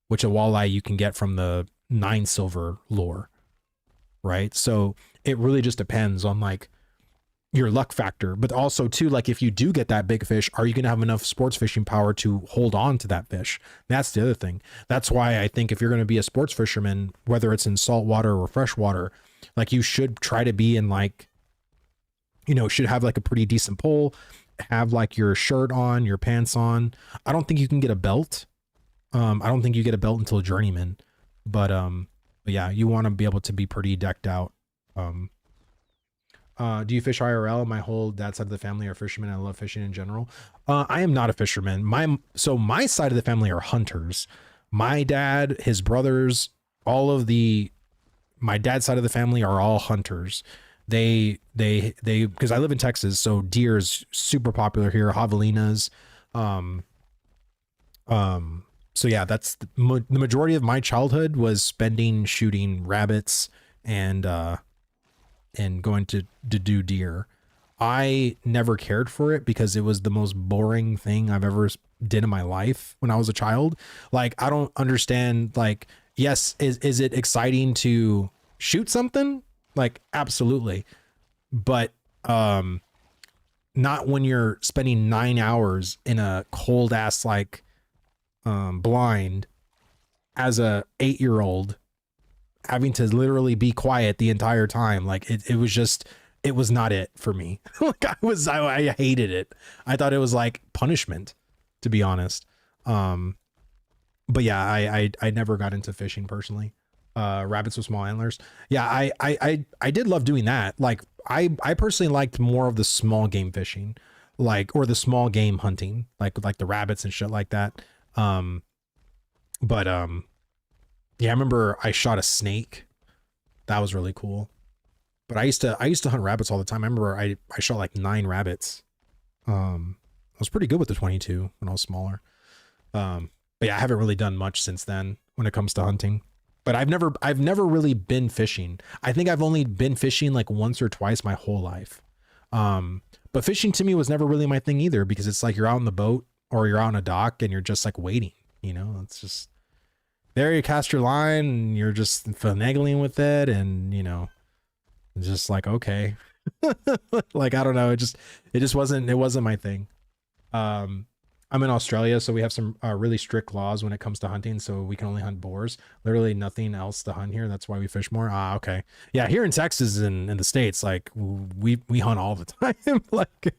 which a walleye you can get from the 9 silver lure, right? So it really just depends on like your luck factor, but also too, like if you do get that big fish, are you going to have enough sports fishing power to hold on to that fish? That's the other thing. That's why I think if you're going to be a sports fisherman, whether it's in saltwater or freshwater, like you should try to be in like, you know, should have like a pretty decent pole, have like your shirt on, your pants on. I don't think you can get a belt. I don't think you get a belt until journeyman, but yeah, you want to be able to be pretty decked out. Do you fish IRL? My whole dad's side of the family are fishermen. I love fishing in general. I am not a fisherman. My side of the family are hunters. My dad, his brothers, my dad's side of the family are all hunters. They because I live in Texas, so deer is super popular here. Javelinas. So yeah, that's the majority of my childhood was spending shooting rabbits and going to do deer. I never cared for it because it was the most boring thing I've ever did in my life when I was a child. Like, I don't understand, like, yes, is it exciting to shoot something? Like, absolutely. But not when you're spending 9 hours in a cold ass, like, blind as a 8-year-old, having to literally be quiet the entire time. Like it was not it for me. Like I hated it. I thought it was like punishment, to be honest. But yeah, I never got into fishing personally. Rabbits with small antlers. Yeah, I did love doing that. Like I personally liked more of the small game fishing, like, or the small game hunting, like the rabbits and shit like that. Yeah, I remember I shot a snake. That was really cool. But I used to hunt rabbits all the time. I remember I shot like 9 rabbits. I was pretty good with the 22 when I was smaller. But yeah, I haven't really done much since then when it comes to hunting. But I've never really been fishing. I think I've only been fishing like once or twice my whole life. But fishing to me was never really my thing either, because it's like you're out on the boat or you're out on a dock and you're just like waiting, you know, it's just there, you cast your line and you're just finagling with it, and you know, just like, okay. Like, I don't know, it wasn't my thing. I'm in Australia, so we have some really strict laws when it comes to hunting, so we can only hunt boars. Literally nothing else to hunt here. That's why we fish more. Ah, okay. Yeah, here in Texas and in the States, like we hunt all the time. Like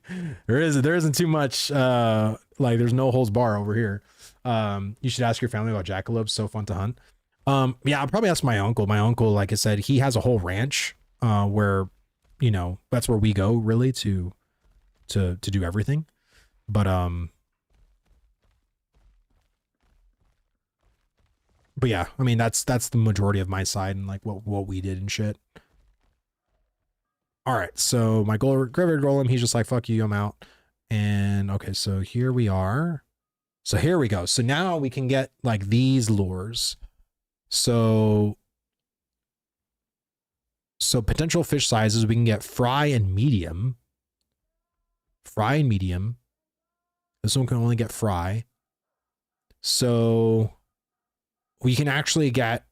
there isn't too much like there's no holds bar over here. You should ask your family about jackalopes, so fun to hunt. Yeah, I'll probably ask my uncle. My uncle, like I said, he has a whole ranch where, you know, that's where we go really to do everything. But yeah, I mean that's the majority of my side and like what we did and shit. All right, so my graveyard golem, he's just like, fuck you, I'm out. And okay, so here we are. So here we go. So now we can get like these lures. So potential fish sizes, we can get fry and medium. Fry and medium. This one can only get fry. So we can actually get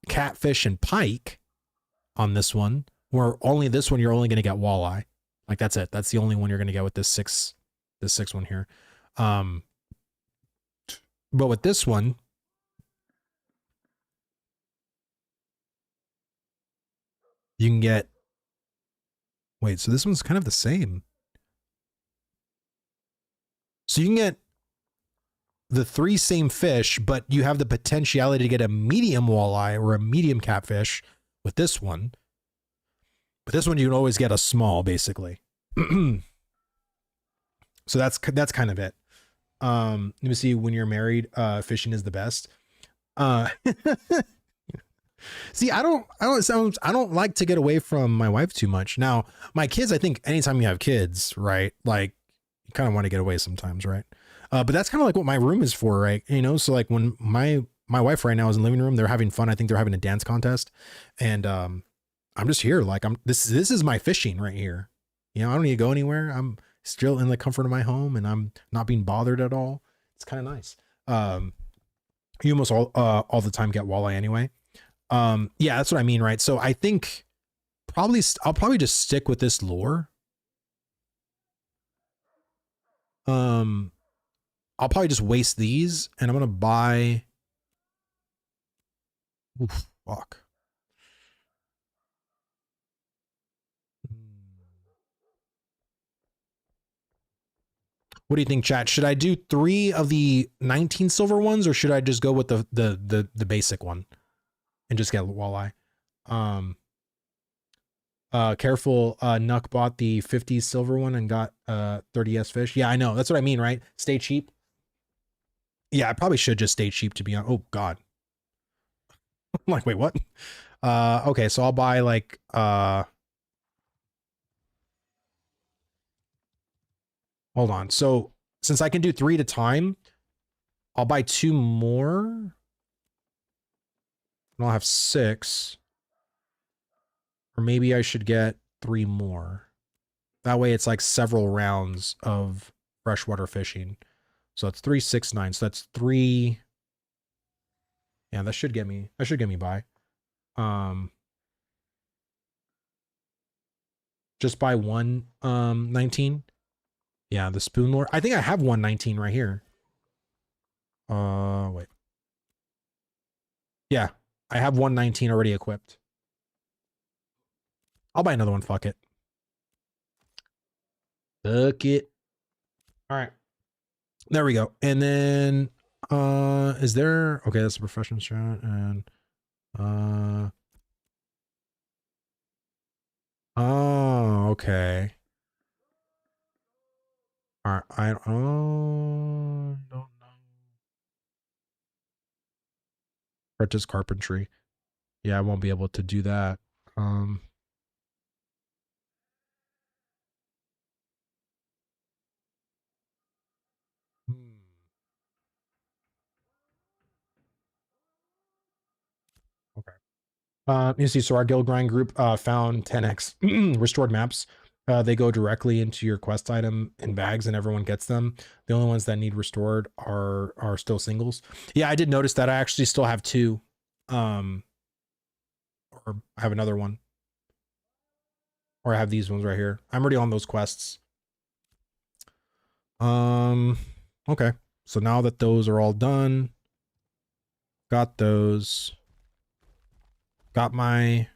catfish and pike on this one, where only this one you're only going to get walleye. Like that's it. That's the only one you're going to get with this six one here. But with this one, you can get, wait, so this one's kind of the same. So you can get the 3 same fish, but you have the potentiality to get a medium walleye or a medium catfish with this one. But this one you can always get a small, basically. So that's kind of it. Let me see. When you're married, fishing is the best. See, I don't like to get away from my wife too much. Now, my kids, I think anytime you have kids, right? Like you kind of want to get away sometimes, right? But that's kind of like what my room is for, right? You know, so like when my wife right now is in the living room, they're having fun. I think they're having a dance contest, and I'm just here. Like this is my fishing right here. You know, I don't need to go anywhere. I'm still in the comfort of my home, and I'm not being bothered at all. It's kind of nice. You almost all the time get walleye anyway. Yeah, that's what I mean, right? So I think I'll probably just stick with this lure. I'll probably just waste these, and I'm gonna buy. Oof, fuck. What do you think, chat? Should I do 3 of the 19 silver ones, or should I just go with the basic one and just get walleye? Careful, Nuck bought the 50 silver one and got 30s fish. Yeah, I know. That's what I mean, right? Stay cheap. Yeah, I probably should just stay cheap, to be honest. Oh god. I'm like, wait, what? Okay, so I'll buy like hold on. So since I can do 3 at a time, I'll buy 2 more. And I'll have 6. Or maybe I should get 3 more. That way it's like several rounds of freshwater fishing. So it's 3, 6, 9. So that's 3. Yeah, that should get me by. Just buy one 19. Yeah, the spoon lure. I think I have 119 right here. Wait. Yeah, I have 119 already equipped. I'll buy another one. Fuck it. Fuck it. All right. There we go. And then is there, okay, that's a professional shot, and oh, okay. All right, I don't know. Apprentice carpentry. Yeah, I won't be able to do that. Okay. You see, so our guild grind group found 10x restored maps. They go directly into your quest item in bags, and everyone gets them. The only ones that need restored are still singles. Yeah, I did notice that. I actually still have 2, or I have another one, or I have these ones right here. I'm already on those quests. Okay. So now that those are all done, got those, got my.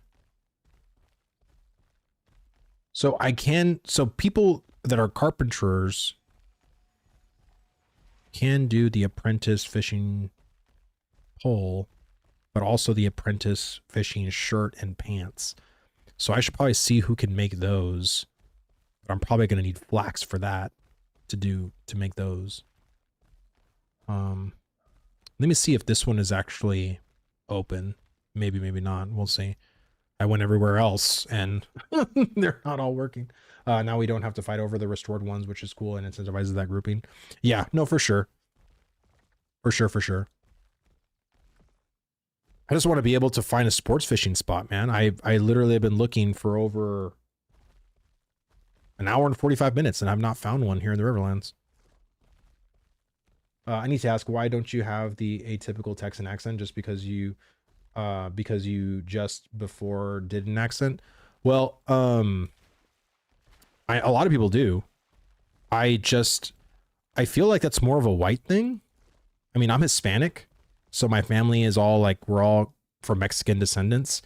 So so people that are carpenters can do the apprentice fishing pole, but also the apprentice fishing shirt and pants. So I should probably see who can make those, but I'm probably going to need flax for that to make those. Let me see if this one is actually open. Maybe, maybe not. We'll see. I went everywhere else and they're not all working. Now we don't have to fight over the restored ones, which is cool and incentivizes that grouping. Yeah, no, for sure. For sure. I just want to be able to find a sports fishing spot, man. I literally have been looking for over an hour and 45 minutes and I've not found one here in the Riverlands. I need to ask, why don't you have the atypical Texan accent just because you just before did an accent? Well, a lot of people do. I feel like that's more of a white thing. I mean, I'm Hispanic, so my family is all like, we're all from Mexican descendants,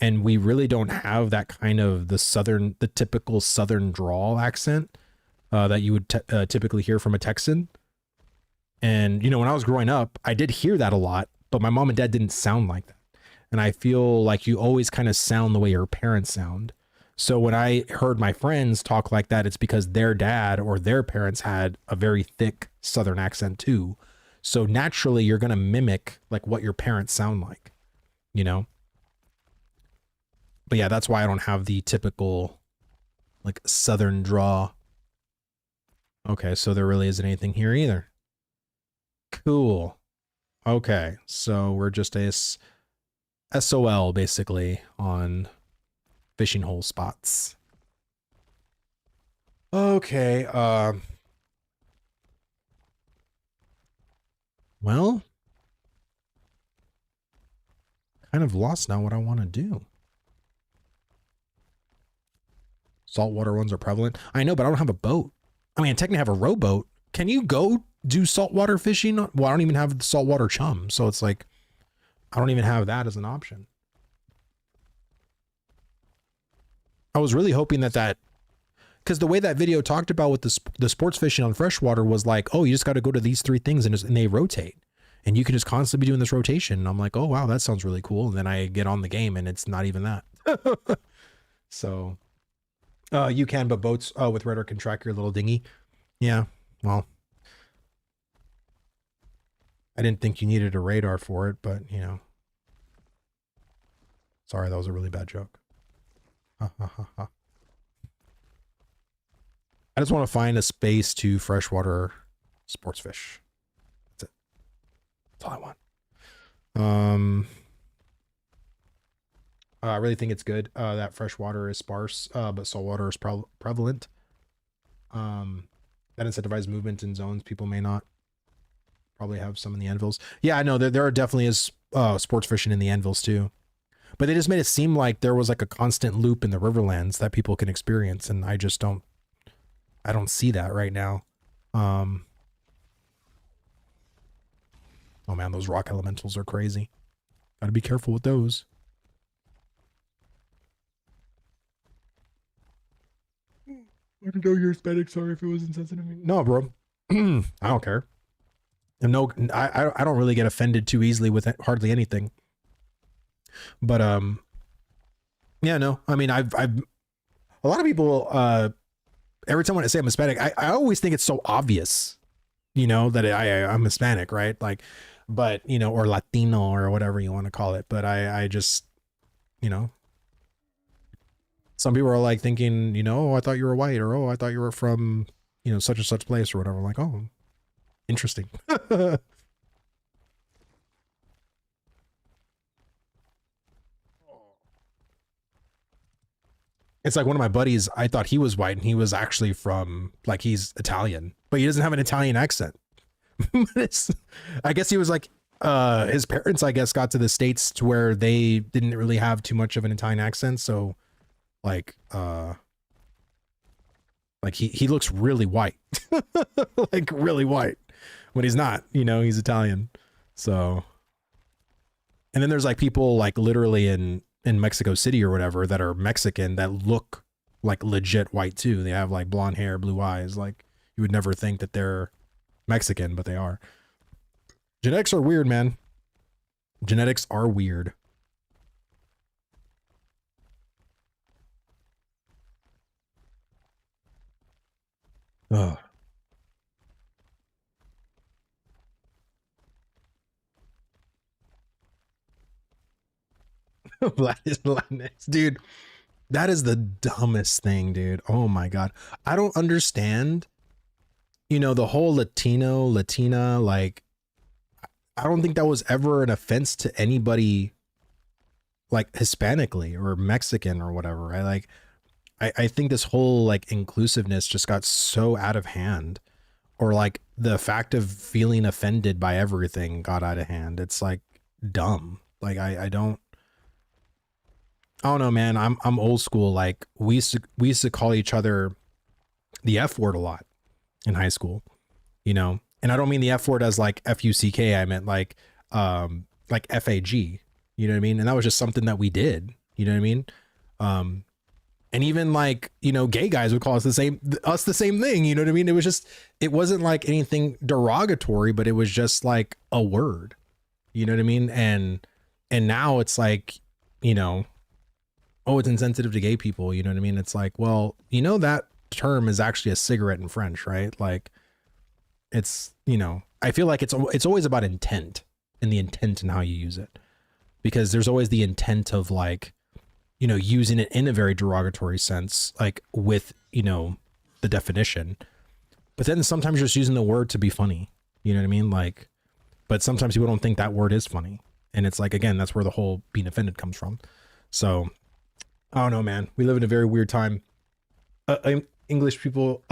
and we really don't have that kind of the typical Southern drawl accent that you would typically hear from a Texan. And, you know, when I was growing up, I did hear that a lot, but my mom and dad didn't sound like that. And I feel like you always kind of sound the way your parents sound. So when I heard my friends talk like that, it's because their dad or their parents had a very thick Southern accent too. So naturally, you're going to mimic like what your parents sound like, you know? But yeah, that's why I don't have the typical like Southern draw. Okay, so there really isn't anything here either. Cool. Okay, so we're just a SOL basically on fishing hole spots. Okay, well, kind of lost now what I want to do. Saltwater ones are prevalent. I know, but I don't have a boat. I mean, I technically have a rowboat. Can you go do saltwater fishing? Well, I don't even have the saltwater chum, so it's like I don't even have that as an option. I was really hoping that because the way that video talked about with the sports fishing on freshwater was like, oh, you just got to go to these 3 things and they rotate, and you can just constantly be doing this rotation. And I'm like, oh wow, that sounds really cool. And then I get on the game and it's not even that. So you can, but boats with rudder can track your little dinghy. Yeah, well, I didn't think you needed a radar for it, but you know. Sorry, that was a really bad joke. Ha ha ha ha. I just want to find a space to freshwater sports fish. That's it. That's all I want. I really think it's good that freshwater is sparse, but saltwater is prevalent. That incentivizes movement in zones people may not probably have some in the anvils. Yeah, I know there are definitely is sports fishing in the anvils too, but they just made it seem like there was like a constant loop in the Riverlands that people can experience, and I just don't see that right now. Oh man, those rock elementals are crazy. Gotta be careful with those. I don't know you're Hispanic. Sorry if it was insensitive. No, bro. I don't care. And no, I don't really get offended too easily with hardly anything. But yeah, no. I mean, I've a lot of people every time when I say I'm Hispanic, I always think it's so obvious, you know, that I'm Hispanic, right? Like, but you know, or Latino or whatever you want to call it. But I just, you know, some people are like thinking, you know, oh, I thought you were white, or oh, I thought you were from, you know, such and such place or whatever. I'm like, oh, interesting. It's like one of my buddies, I thought he was white and he was actually from, like, he's Italian, but he doesn't have an Italian accent. I guess he was like, his parents, I guess, got to the States to where they didn't really have too much of an Italian accent. So like he looks really white, like really white when he's not, you know, he's Italian. So, and then there's like people like literally in Mexico City or whatever that are Mexican that look like legit white too. They have like blonde hair, blue eyes. Like you would never think that they're Mexican, but they are. Genetics are weird, man. Genetics are weird. Oh. Latinx, dude. That is the dumbest thing, dude. Oh my God. I don't understand, you know, the whole Latino, Latina, like, I don't think that was ever an offense to anybody like Hispanically or Mexican or whatever. I think this whole like inclusiveness just got so out of hand, or like the fact of feeling offended by everything got out of hand. It's like dumb. Like I don't know, man. I'm old school. Like we used to call each other the F word a lot in high school, you know, and I don't mean the F word as like F-U-C-K. I meant like F-A-G, you know what I mean? And that was just something that we did, you know what I mean? And even like, you know, gay guys would call us the same thing, you know what I mean? It wasn't like anything derogatory, but it was just like a word, you know what I mean? And now it's like, you know, oh, it's insensitive to gay people, you know what I mean? It's like, well, you know, that term is actually a cigarette in French, right? Like it's, you know, I feel like it's always about intent and the intent and how you use it, because there's always the intent of like, you know, using it in a very derogatory sense, like with, you know, the definition, but then sometimes you're just using the word to be funny, you know what I mean? Like, but sometimes people don't think that word is funny. And it's like, again, that's where the whole being offended comes from. So I don't know, man. We live in a very weird time. English people,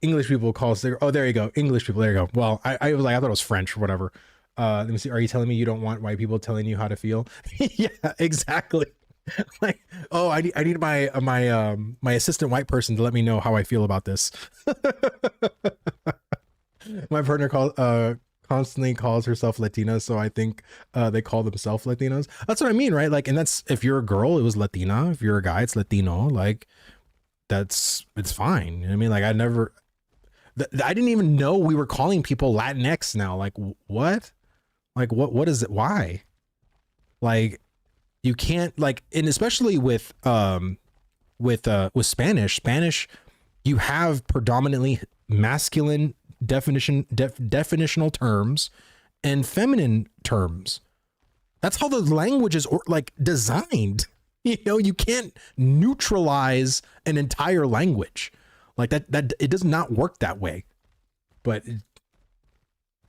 English people call us. Oh, there you go. English people. There you go. Well, I was like, I thought it was French or whatever. Let me see. Are you telling me you don't want white people telling you how to feel? Yeah, exactly. Like, oh, I need my assistant white person to let me know how I feel about this. My partner constantly calls herself Latina, so I think they call themselves Latinos. That's what I mean, right? Like, and that's, if you're a girl, it was Latina. If you're a guy, it's Latino. Like, it's fine. You know what I mean? Like, I didn't even know we were calling people Latinx now. Like, what? Like, what is it? Why? Like, you can't, like, and especially with Spanish, you have predominantly masculine definitional terms and feminine terms. That's how the language is like designed. You know, you can't neutralize an entire language like that. It does not work that way. But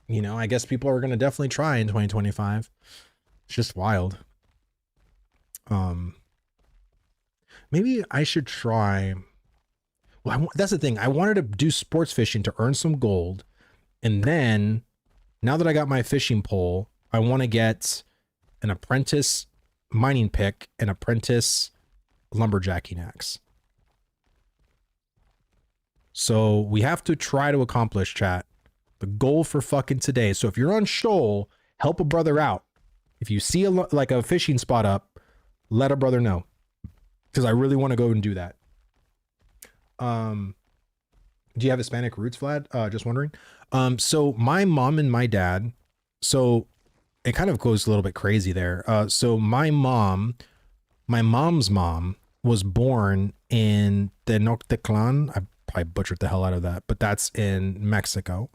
you know, I guess people are going to definitely try in 2025. It's just wild. Maybe I should try. Well, that's the thing. I wanted to do sports fishing to earn some gold. And then now that I got my fishing pole, I want to get an apprentice mining pick, an apprentice lumberjacking axe. So we have to try to accomplish, chat, the goal for fucking today. So if you're on Shoal, help a brother out. If you see like a fishing spot up, let a brother know, because I really want to go and do that. Do you have Hispanic roots, Vlad? Just wondering. So my mom and my dad, so it kind of goes a little bit crazy there. So my mom's mom was born in Tenochtitlan. I probably butchered the hell out of that, but that's in Mexico.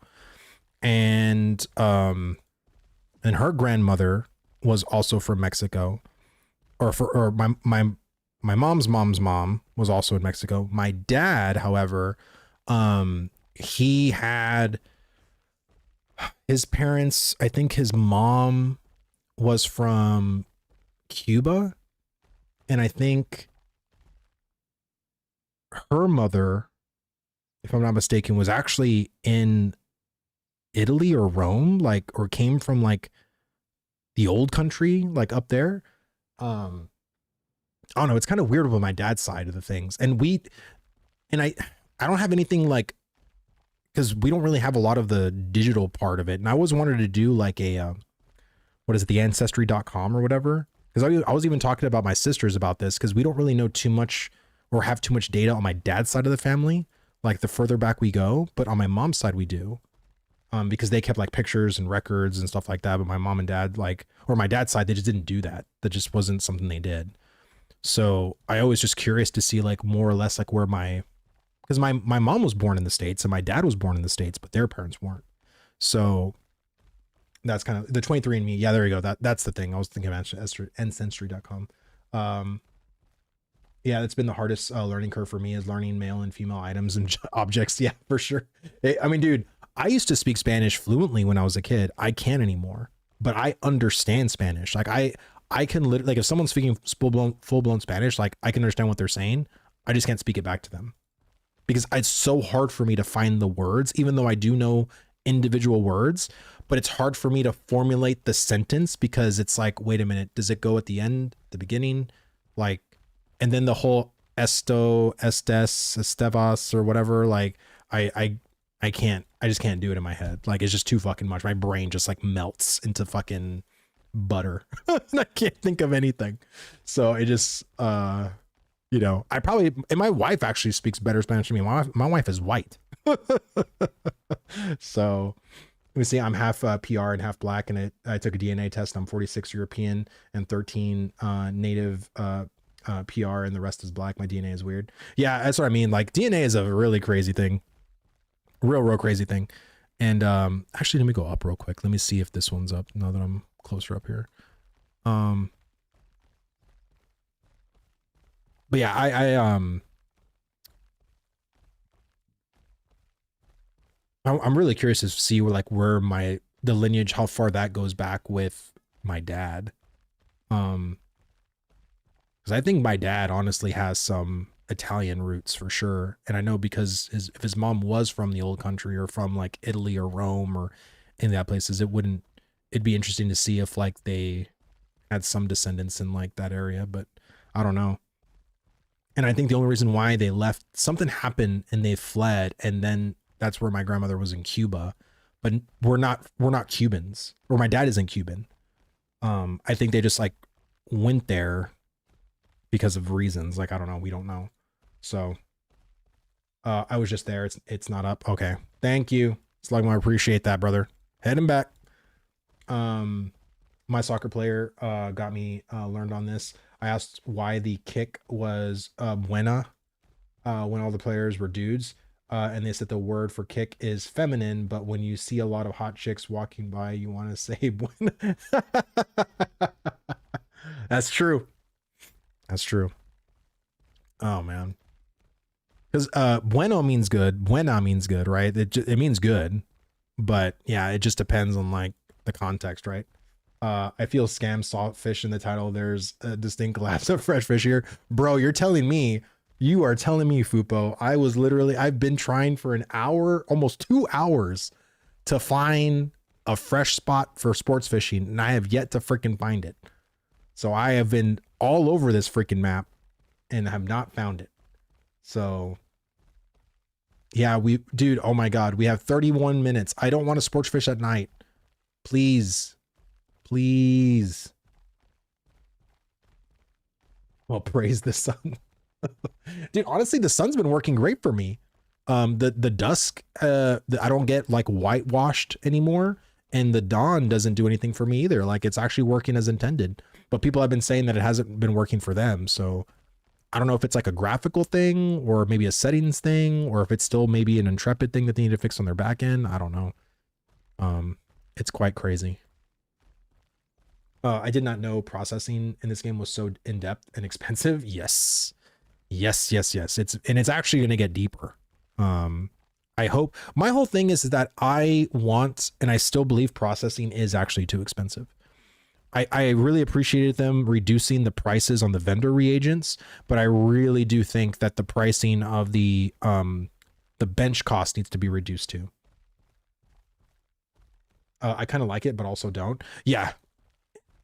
And her grandmother was also from Mexico, or my mom's mom was also in Mexico. My dad, however, he had his parents, I think his mom was from Cuba, and I think her mother, if I'm not mistaken, was actually in Italy or Rome, like, or came from like the old country, like up there. Um, I don't know. It's kind of weird with my dad's side of the things. And I don't have anything like, because we don't really have a lot of the digital part of it. And I always wanted to do like a, what is it, the ancestry.com or whatever. Because I was even talking about my sisters about this, because we don't really know too much or have too much data on my dad's side of the family, like the further back we go. But on my mom's side, we do. Because they kept like pictures and records and stuff like that. But my mom and dad, like, or my dad's side, they just didn't do that. That just wasn't something they did. So I always just curious to see like more or less like where because my mom was born in the States and my dad was born in the States, but their parents weren't. So that's kind of the 23andMe. Yeah, there you go. That's the thing. I was thinking about ancestry.com. Yeah, it's been the hardest learning curve for me, is learning male and female items and objects. Yeah, for sure. I mean, dude, I used to speak Spanish fluently when I was a kid. I can't anymore, but I understand Spanish. Like I can literally, like if someone's speaking full blown Spanish, like I can understand what they're saying. I just can't speak it back to them because it's so hard for me to find the words, even though I do know individual words, but it's hard for me to formulate the sentence because it's like, wait a minute, does it go at the end, the beginning? Like, and then the whole esto, estes, estevas or whatever, like I can't, I just can't do it in my head. Like it's just too fucking much. My brain just like melts into fucking butter. And I can't think of anything. So it just, you know, I probably, and my wife actually speaks better Spanish than me. My wife is white. So let me see. I'm half PR and half black, and I took a DNA test. I'm 46 European and 13 native PR, and the rest is black. My DNA is weird. Yeah, that's what I mean. Like DNA is a really crazy thing. Real crazy thing. And actually, let me go up real quick. Let me see if this one's up now that I'm closer up here. But yeah, I'm really curious to see where the lineage, how far that goes back with my dad. Because I think my dad honestly has some Italian roots for sure, and I know because if his mom was from the old country or from like Italy or Rome or in that places, it'd be interesting to see if like they had some descendants in like that area, but I don't know. And I think the only reason why they left, something happened and they fled, and then that's where my grandmother was in Cuba. But we're not Cubans, or my dad isn't Cuban. I think they just like went there because of reasons. Like I don't know, we don't know. So I was just there. It's not up. Okay, thank you. Slugmo, I appreciate that, brother. Heading back. My soccer player got me learned on this. I asked why the kick was buena when all the players were dudes. And they said the word for kick is feminine, but when you see a lot of hot chicks walking by, you want to say buena. That's true. That's true. Oh, man. Because bueno means good. Buena means good, right? It means good. But yeah, it just depends on like the context, right? I feel scam saw fish in the title. There's a distinct glass of fresh fish here. Bro, you are telling me, Fupo, I've been trying for an hour, almost 2 hours to find a fresh spot for sports fishing, and I have yet to freaking find it. So I have been all over this freaking map and have not found it. So yeah, dude, oh my God, we have 31 minutes. I don't want to sports fish at night. Please. Well, praise the sun. Dude, honestly, the sun's been working great for me. The dusk, I don't get like whitewashed anymore, and the dawn doesn't do anything for me either. Like it's actually working as intended, but people have been saying that it hasn't been working for them. So I don't know if it's like a graphical thing or maybe a settings thing, or if it's still maybe an Intrepid thing that they need to fix on their back end. I don't know. It's quite crazy. I did not know processing in this game was so in-depth and expensive. Yes. It's actually going to get deeper. I hope. My whole thing is that I want, and I still believe processing is actually too expensive. I really appreciated them reducing the prices on the vendor reagents, but I really do think that the pricing of the bench cost needs to be reduced too. I kind of like it, but also don't. Yeah,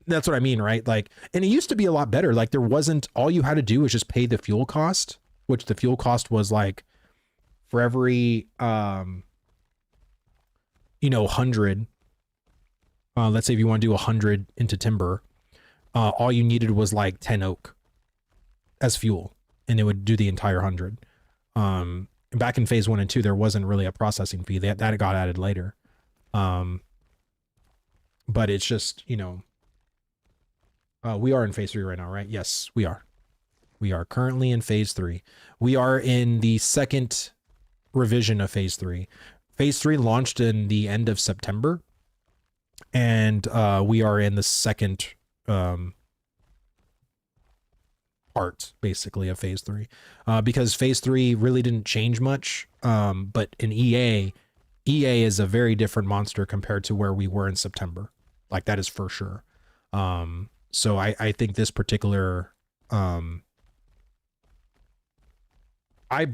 that's what I mean, right? Like, and it used to be a lot better. Like, there wasn't, all you had to do was just pay the fuel cost, which the fuel cost was like for every 100. Let's say if you want to do 100 into timber, all you needed was like 10 oak as fuel, and it would do the entire 100. Back in phase 1 and 2, there wasn't really a processing fee that got added later. But it's just, we are in phase 3 right now, right? Yes, we are. We are currently in phase 3. We are in the second revision of phase 3. Phase 3 launched in the end of September, and we are in the second part, basically, of phase 3, because phase 3 really didn't change much. But in EA is a very different monster compared to where we were in September. Like, that is for sure. So I think this particular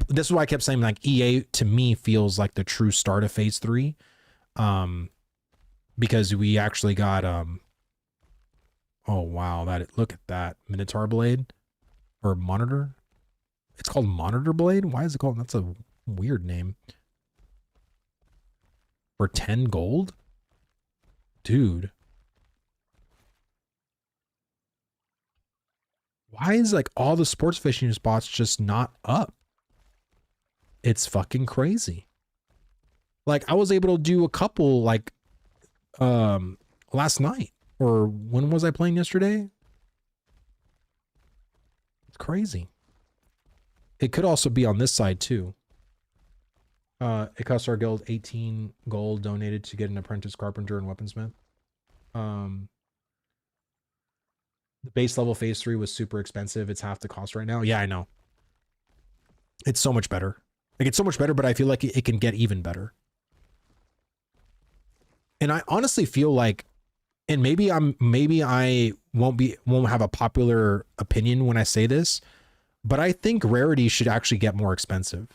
this is why I kept saying, like, EA to me feels like the true start of phase 3, because we actually got oh wow, look at that Minotaur blade, or monitor. It's called monitor blade. Why is it called? That's a weird name. For 10 gold, dude. Why is like all the sports fishing spots just not up? It's fucking crazy. Like, I was able to do a couple like last night, or when was I playing yesterday? It's crazy. It could also be on this side too. It cost our guild 18 gold donated to get an apprentice carpenter and weaponsmith. The base level phase 3 was super expensive. It's half the cost right now. Yeah, I know. It's so much better. Like, it's so much better, but I feel like it can get even better. And I honestly feel like, and maybe I won't have a popular opinion when I say this, but I think rarity should actually get more expensive.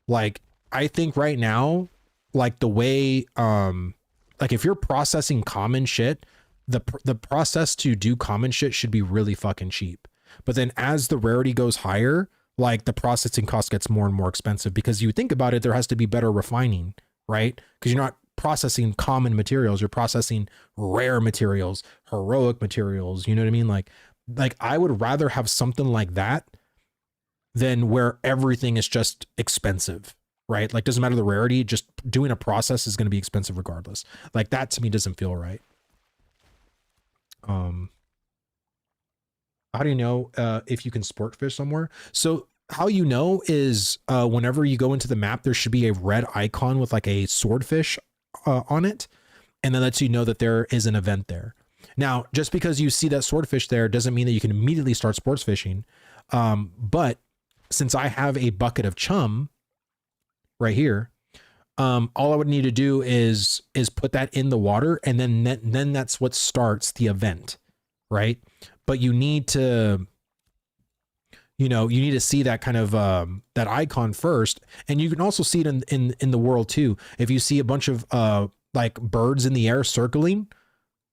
Like, I think right now, like, the way like, if you're processing common shit, the process to do common shit should be really fucking cheap. But then as the rarity goes higher, like, the processing cost gets more and more expensive, because you think about it, there has to be better refining, right? Because you're not processing common materials, you're processing rare materials, heroic materials, you know what I mean? Like I would rather have something like that than where everything is just expensive, right? Like, doesn't matter the rarity, just doing a process is going to be expensive regardless. Like, that to me doesn't feel right. How do you know if you can sport fish somewhere? So how you know is whenever you go into the map, there should be a red icon with like a swordfish on it, and then lets you know that there is an event there. Now, just because you see that swordfish there doesn't mean that you can immediately start sports fishing. But since I have a bucket of chum right here, all I would need to do is put that in the water, and then that's what starts the event, right? But you need to, you need to see that kind of that icon first, and you can also see it in the world too. If you see a bunch of like birds in the air circling,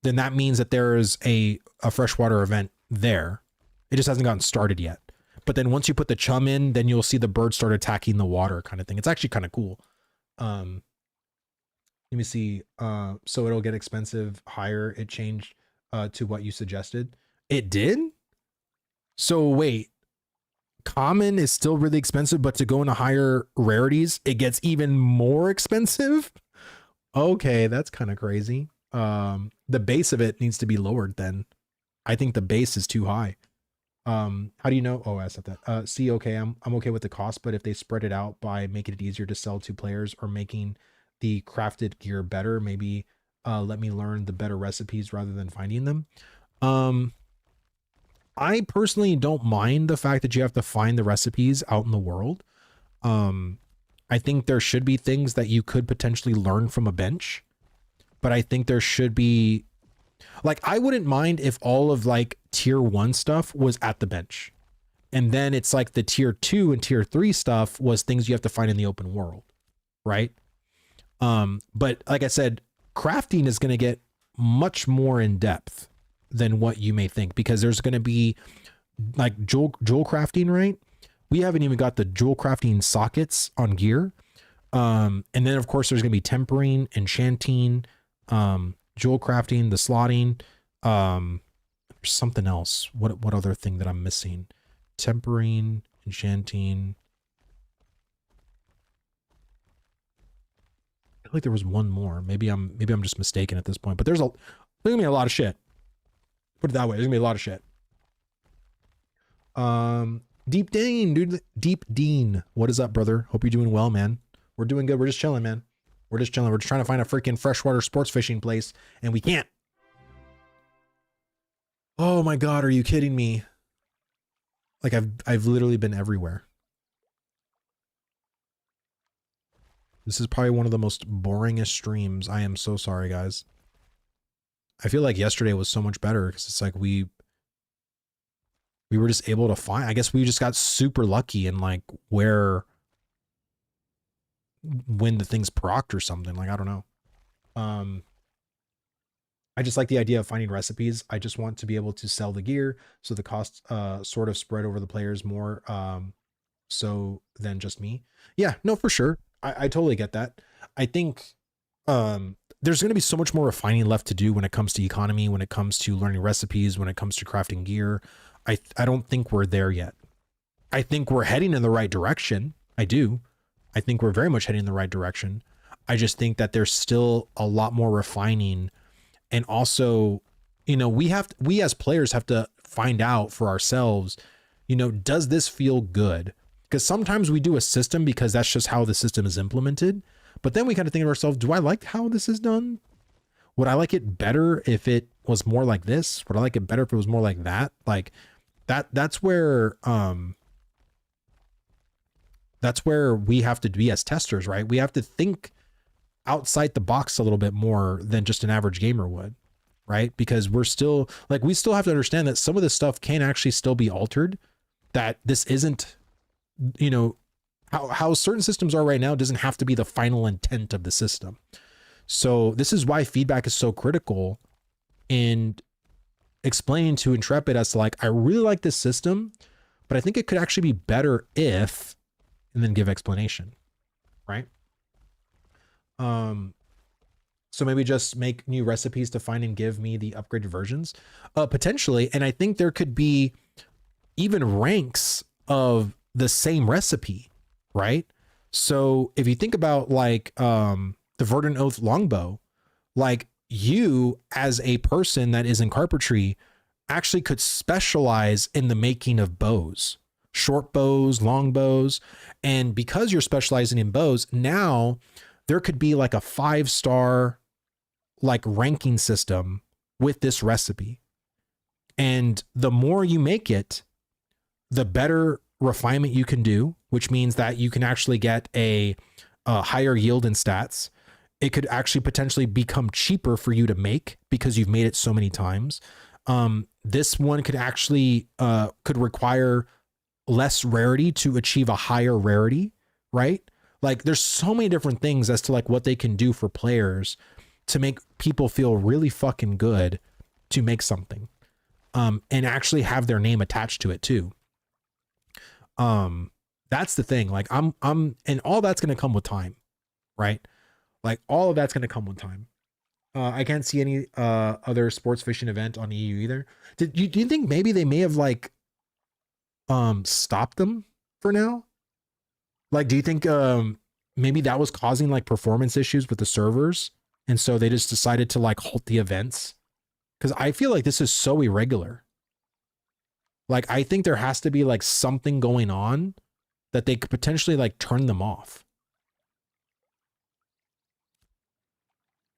then that means that there is a freshwater event there. It just hasn't gotten started yet. But then once you put the chum in, then you'll see the birds start attacking the water, kind of thing. It's actually kind of cool. Let me see. So it'll get expensive higher. It changed to what you suggested. It did? So wait, common is still really expensive, but to go into higher rarities, it gets even more expensive? Okay, that's kind of crazy. The base of it needs to be lowered then. I think the base is too high. How do you know? Oh, I said that. See, okay, I'm okay with the cost, but if they spread it out by making it easier to sell to players or making the crafted gear better, maybe let me learn the better recipes rather than finding them. I personally don't mind the fact that you have to find the recipes out in the world. I think there should be things that you could potentially learn from a bench, but I think there should be Like I wouldn't mind if all of like tier 1 stuff was at the bench. And then it's like the tier 2 and tier 3 stuff was things you have to find in the open world, right? But like I said, crafting is going to get much more in depth than what you may think, because there's going to be like jewel crafting, right? We haven't even got the jewel crafting sockets on gear. And then of course there's going to be tempering, enchanting, jewel crafting, the slotting. There's something else. What other thing that I'm missing? Tempering, enchanting. I feel like there was one more. Maybe I'm just mistaken at this point, but there's gonna be a lot of shit. Put it that way. There's gonna be a lot of shit. Deep Dean, dude. Deep Dean. What is up, brother? Hope you're doing well, man. We're doing good. We're just chilling, man. We're just chilling. We're just trying to find a freaking freshwater sports fishing place, and we can't. Oh my God, are you kidding me? Like I've literally been everywhere. This is probably one of the most boringest streams. I am so sorry, guys. I feel like yesterday was so much better because it's like we were just able to find, I guess we just got super lucky in like when the things procced or something. Like, I don't know. I just like the idea of finding recipes. I just want to be able to sell the gear so the costs sort of spread over the players more so than just me. Yeah, no, for sure. I totally get that. I think there's going to be so much more refining left to do when it comes to economy, when it comes to learning recipes, when it comes to crafting gear. I don't think we're there yet. I think we're heading in the right direction. I do. I think we're very much heading in the right direction. I just think that there's still a lot more refining. And also, you know, we as players have to find out for ourselves, you know, does this feel good? Because sometimes we do a system because that's just how the system is implemented. But then we kind of think to ourselves, do I like how this is done? Would I like it better if it was more like this? Would I like it better if it was more like that? Like that's where we have to be as testers, right? We have to think outside the box a little bit more than just an average gamer would, right? Because we still have to understand that some of this stuff can actually still be altered, that this isn't, you know, how certain systems are right now doesn't have to be the final intent of the system. So this is why feedback is so critical in explaining to Intrepid as to like, I really like this system, but I think it could actually be better if, and then give explanation, right? So maybe just make new recipes to find and give me the upgraded versions, potentially. And I think there could be even ranks of the same recipe, right? So if you think about like the Verdant Oath longbow, like you as a person that is in carpentry actually could specialize in the making of bows, short bows, long bows. And because you're specializing in bows, now there could be like a 5-star like ranking system with this recipe. And the more you make it, the better refinement you can do, which means that you can actually get a higher yield in stats. It could actually potentially become cheaper for you to make because you've made it so many times. This one could actually could require less rarity to achieve a higher rarity, right? Like there's so many different things as to like what they can do for players to make people feel really fucking good to make something, and actually have their name attached to it too. That's the thing. Like I'm, and all that's going to come with time, right? Like all of that's going to come with time. I can't see any other sports fishing event on EU either. Do you think maybe they may have like stopped them for now? Like, do you think maybe that was causing like performance issues with the servers, and so they just decided to like halt the events? Because I feel like this is so irregular. Like, I think there has to be like something going on that they could potentially like turn them off.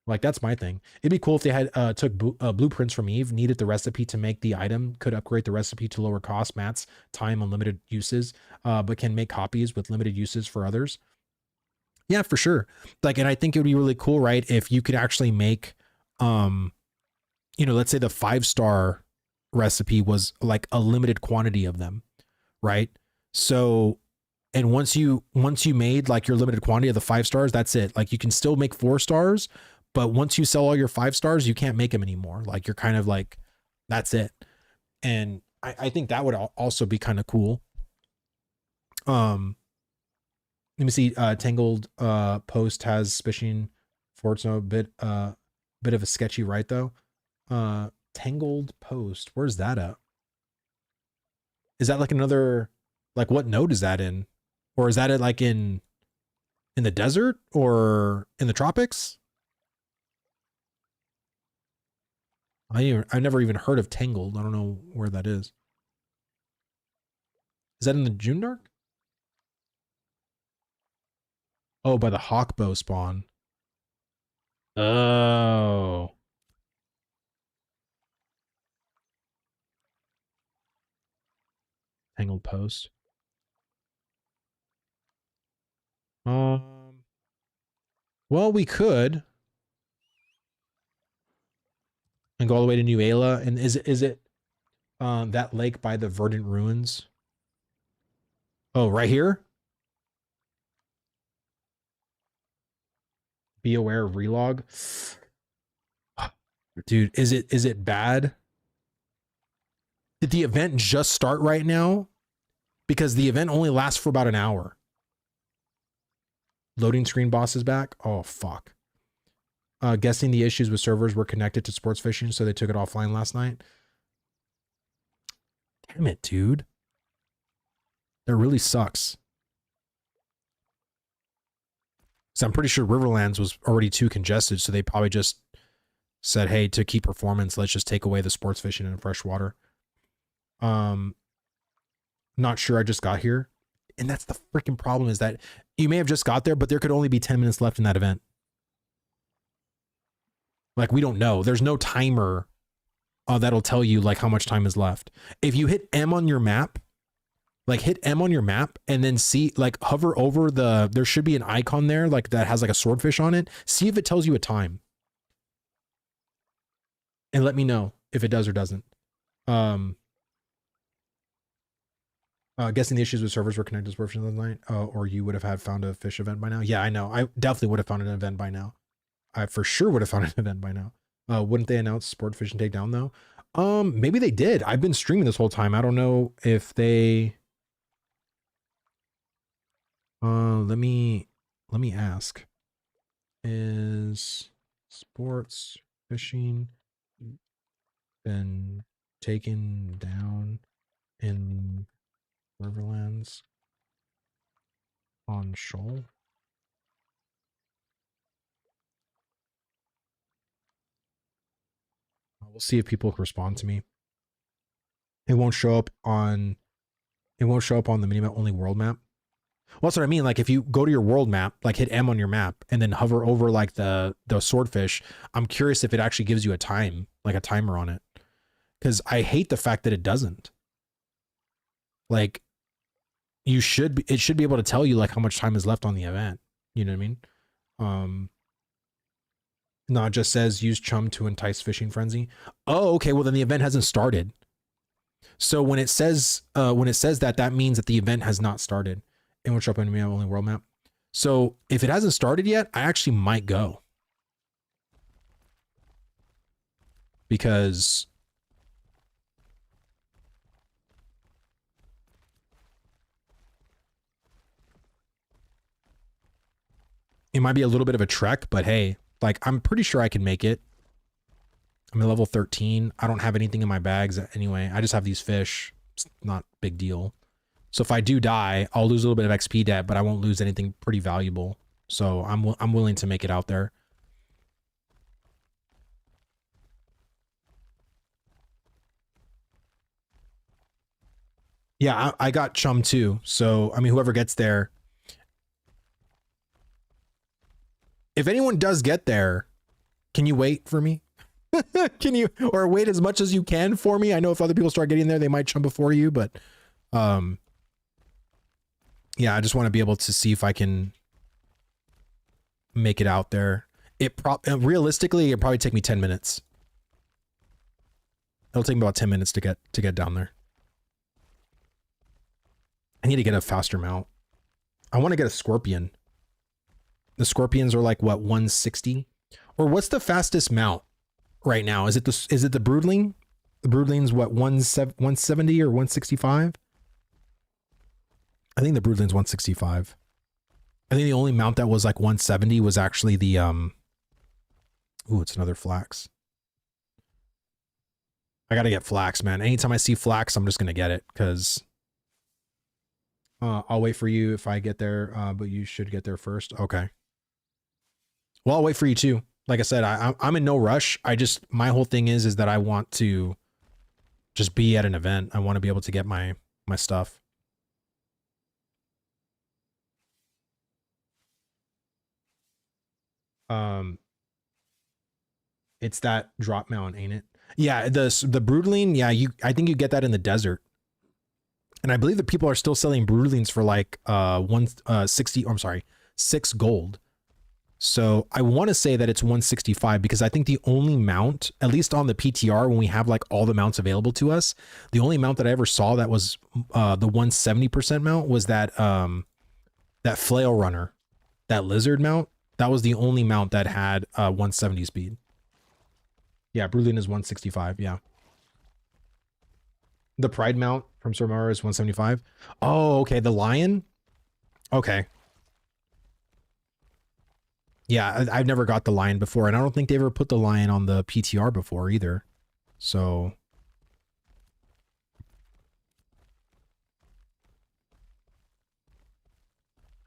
Like, that's my thing. It'd be cool if they had took blueprints from Eve, needed the recipe to make the item, could upgrade the recipe to lower cost, mats, time, unlimited uses, but can make copies with limited uses for others. Yeah, for sure. Like, and I think it would be really cool, right? If you could actually make you know, let's say the 5-star recipe was like a limited quantity of them, right? So, and once you made like your limited quantity of the 5 stars, that's it. Like you can still make 4 stars, but once you sell all your 5 stars, you can't make them anymore. Like you're kind of like, that's it. And I think that would also be kind of cool. Let me see. Tangled post has fishing Forza, a bit of a sketchy right though. Tangled post, where's that at? Is that like another, like what node is that in? Or is that it like in the desert or in the tropics? I've never even heard of Tangled. I don't know where that is. Is that in the June Dark? Oh, by the Hawkbow spawn. Oh. Tangled post. Well, we could. And go all the way to New Ayla. And is it that lake by the Verdant Ruins? Oh, right here? Be aware of relog. Dude, is it bad? Did the event just start right now? Because the event only lasts for about an hour. Loading screen boss is back. Oh, fuck. Guessing the issues with servers were connected to sports fishing, so they took it offline last night. Damn it, dude. That really sucks. So I'm pretty sure Riverlands was already too congested, so they probably just said, hey, to keep performance, let's just take away the sports fishing and freshwater. Not sure, I just got here. And that's the freaking problem, is that you may have just got there, but there could only be 10 minutes left in that event. Like, we don't know. There's no timer that'll tell you like how much time is left. If you hit M on your map, like hit M on your map and then see, like hover over there should be an icon there like that has like a swordfish on it. See if it tells you a time. And let me know if it does or doesn't. Guessing the issues with servers were connected to sports fishing last night, or you would have had found a fish event by now. Yeah, I know. I definitely would have found an event by now. I for sure would have found an event by now. Wouldn't they announce sport fishing takedown though? Maybe they did. I've been streaming this whole time. I don't know if they. Let me ask. Is sports fishing been taken down in Riverlands on Shoal? We'll see if people respond to me. It won't show up on the minimap only world map. Well, that's what I mean. Like if you go to your world map, like hit M on your map and then hover over like the swordfish, I'm curious if it actually gives you a time, like a timer on it. Because I hate the fact that it doesn't. Like it should be able to tell you like how much time is left on the event. You know what I mean? No, it just says use chum to entice fishing frenzy. Oh, okay. Well, then the event hasn't started. So when it says that, that means that the event has not started. And which up in only world map. So if it hasn't started yet, I actually might go. Because it might be a little bit of a trek, but hey, like I'm pretty sure I can make it. I'm at level 13. I don't have anything in my bags anyway. I just have these fish. It's not a big deal. So if I do die, I'll lose a little bit of XP debt, but I won't lose anything pretty valuable. So I'm willing to make it out there. Yeah, I got chum too. So I mean, whoever gets there, if anyone does get there, can you wait for me? Can you, or wait as much as you can for me? I know if other people start getting there, they might chum before you, but yeah, I just want to be able to see if I can make it out there. Realistically, it'd probably take me 10 minutes. It'll take me about 10 minutes to get down there. I need to get a faster mount. I want to get a Scorpion. The Scorpions are like what, 160? Or what's the fastest mount right now? Is it the Broodling? The Broodling's what, 170 or 165? I think the Broodling's 165. I think the only mount that was like 170 was actually the ooh, it's another flax. I gotta get flax, man. Anytime I see flax, I'm just gonna get it because I'll wait for you if I get there, but you should get there first. Okay. Well, I'll wait for you too. Like I said, I'm in no rush. My whole thing is that I want to just be at an event. I want to be able to get my stuff. It's that drop mount, ain't it? Yeah, the Broodling, yeah, I think you get that in the desert. And I believe that people are still selling Broodlings for like 160, I'm sorry, 6 gold. So I want to say that it's 165 because I think the only mount, at least on the PTR, when we have like all the mounts available to us, the only mount that I ever saw that was the 170% mount was that Flail Runner, that lizard mount. That was the only mount that had 170 speed. Yeah, Broodling is 165, yeah. The Pride mount from Sir Mario is 175. Oh, okay, the Lion? Okay. Yeah, I've never got the Lion before, and I don't think they ever put the Lion on the PTR before either. So...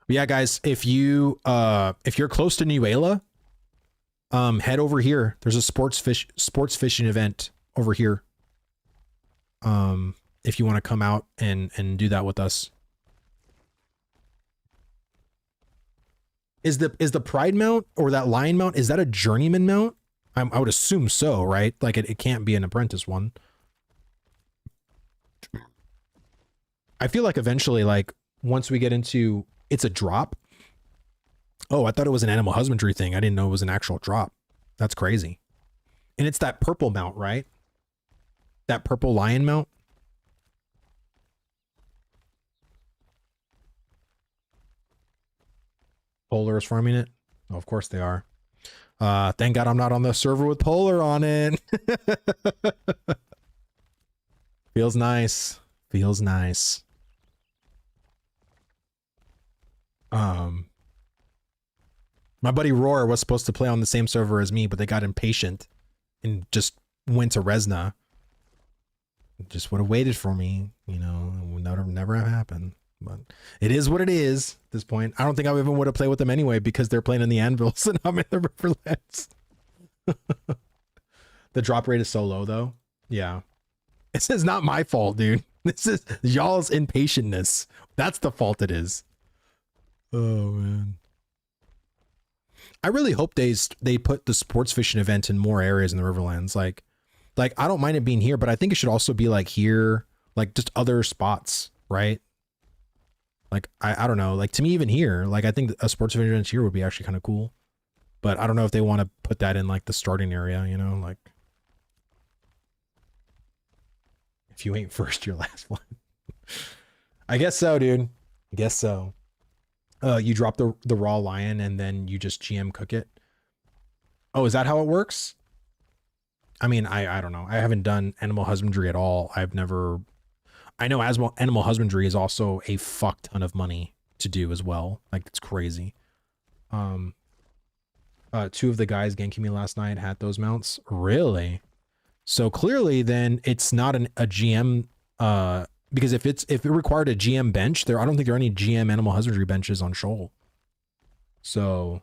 But yeah, guys, if you're close to Nuela, head over here. There's a sports fishing event over here. If you want to come out and do that with us. Is the Pride mount or that Lion mount, is that a journeyman mount? I would assume so, right? Like it can't be an apprentice one. I feel like eventually, like once we get into, it's a drop. Oh, I thought it was an animal husbandry thing. I didn't know it was an actual drop. That's crazy. And it's that purple mount, right? That purple Lion mount. Polar is farming it. Oh, of course they are. Thank God I'm not on the server with Polar on it. Feels nice. Feels nice. My buddy Roar was supposed to play on the same server as me, but they got impatient and just went to Resna. Just would have waited for me, you know, it would never have happened. But it is what it is at this point. I don't think I even would have played with them anyway because they're playing in the Anvils and I'm in the Riverlands. The drop rate is so low though. Yeah. This is not my fault, dude. This is y'all's impatientness. That's the fault it is. Oh man. I really hope they put the sports fishing event in more areas in the Riverlands. Like I don't mind it being here, but I think it should also be like here, like just other spots, right? Like I don't know, like to me even here, like I think a sports fishing event here would be actually kind of cool. But I don't know if they want to put that in like the starting area, you know, like if you ain't first, you're last one. I guess so, dude. I guess so. You drop the raw lion and then you just GM cook it. Oh, is that how it works? I mean, I don't know. I haven't done animal husbandry at all. I know animal husbandry is also a fuck ton of money to do as well. Like it's crazy. 2 of the guys ganking me last night had those mounts. Really? So clearly then it's not a GM, because if it required a GM bench there, I don't think there are any GM animal husbandry benches on Shoal. So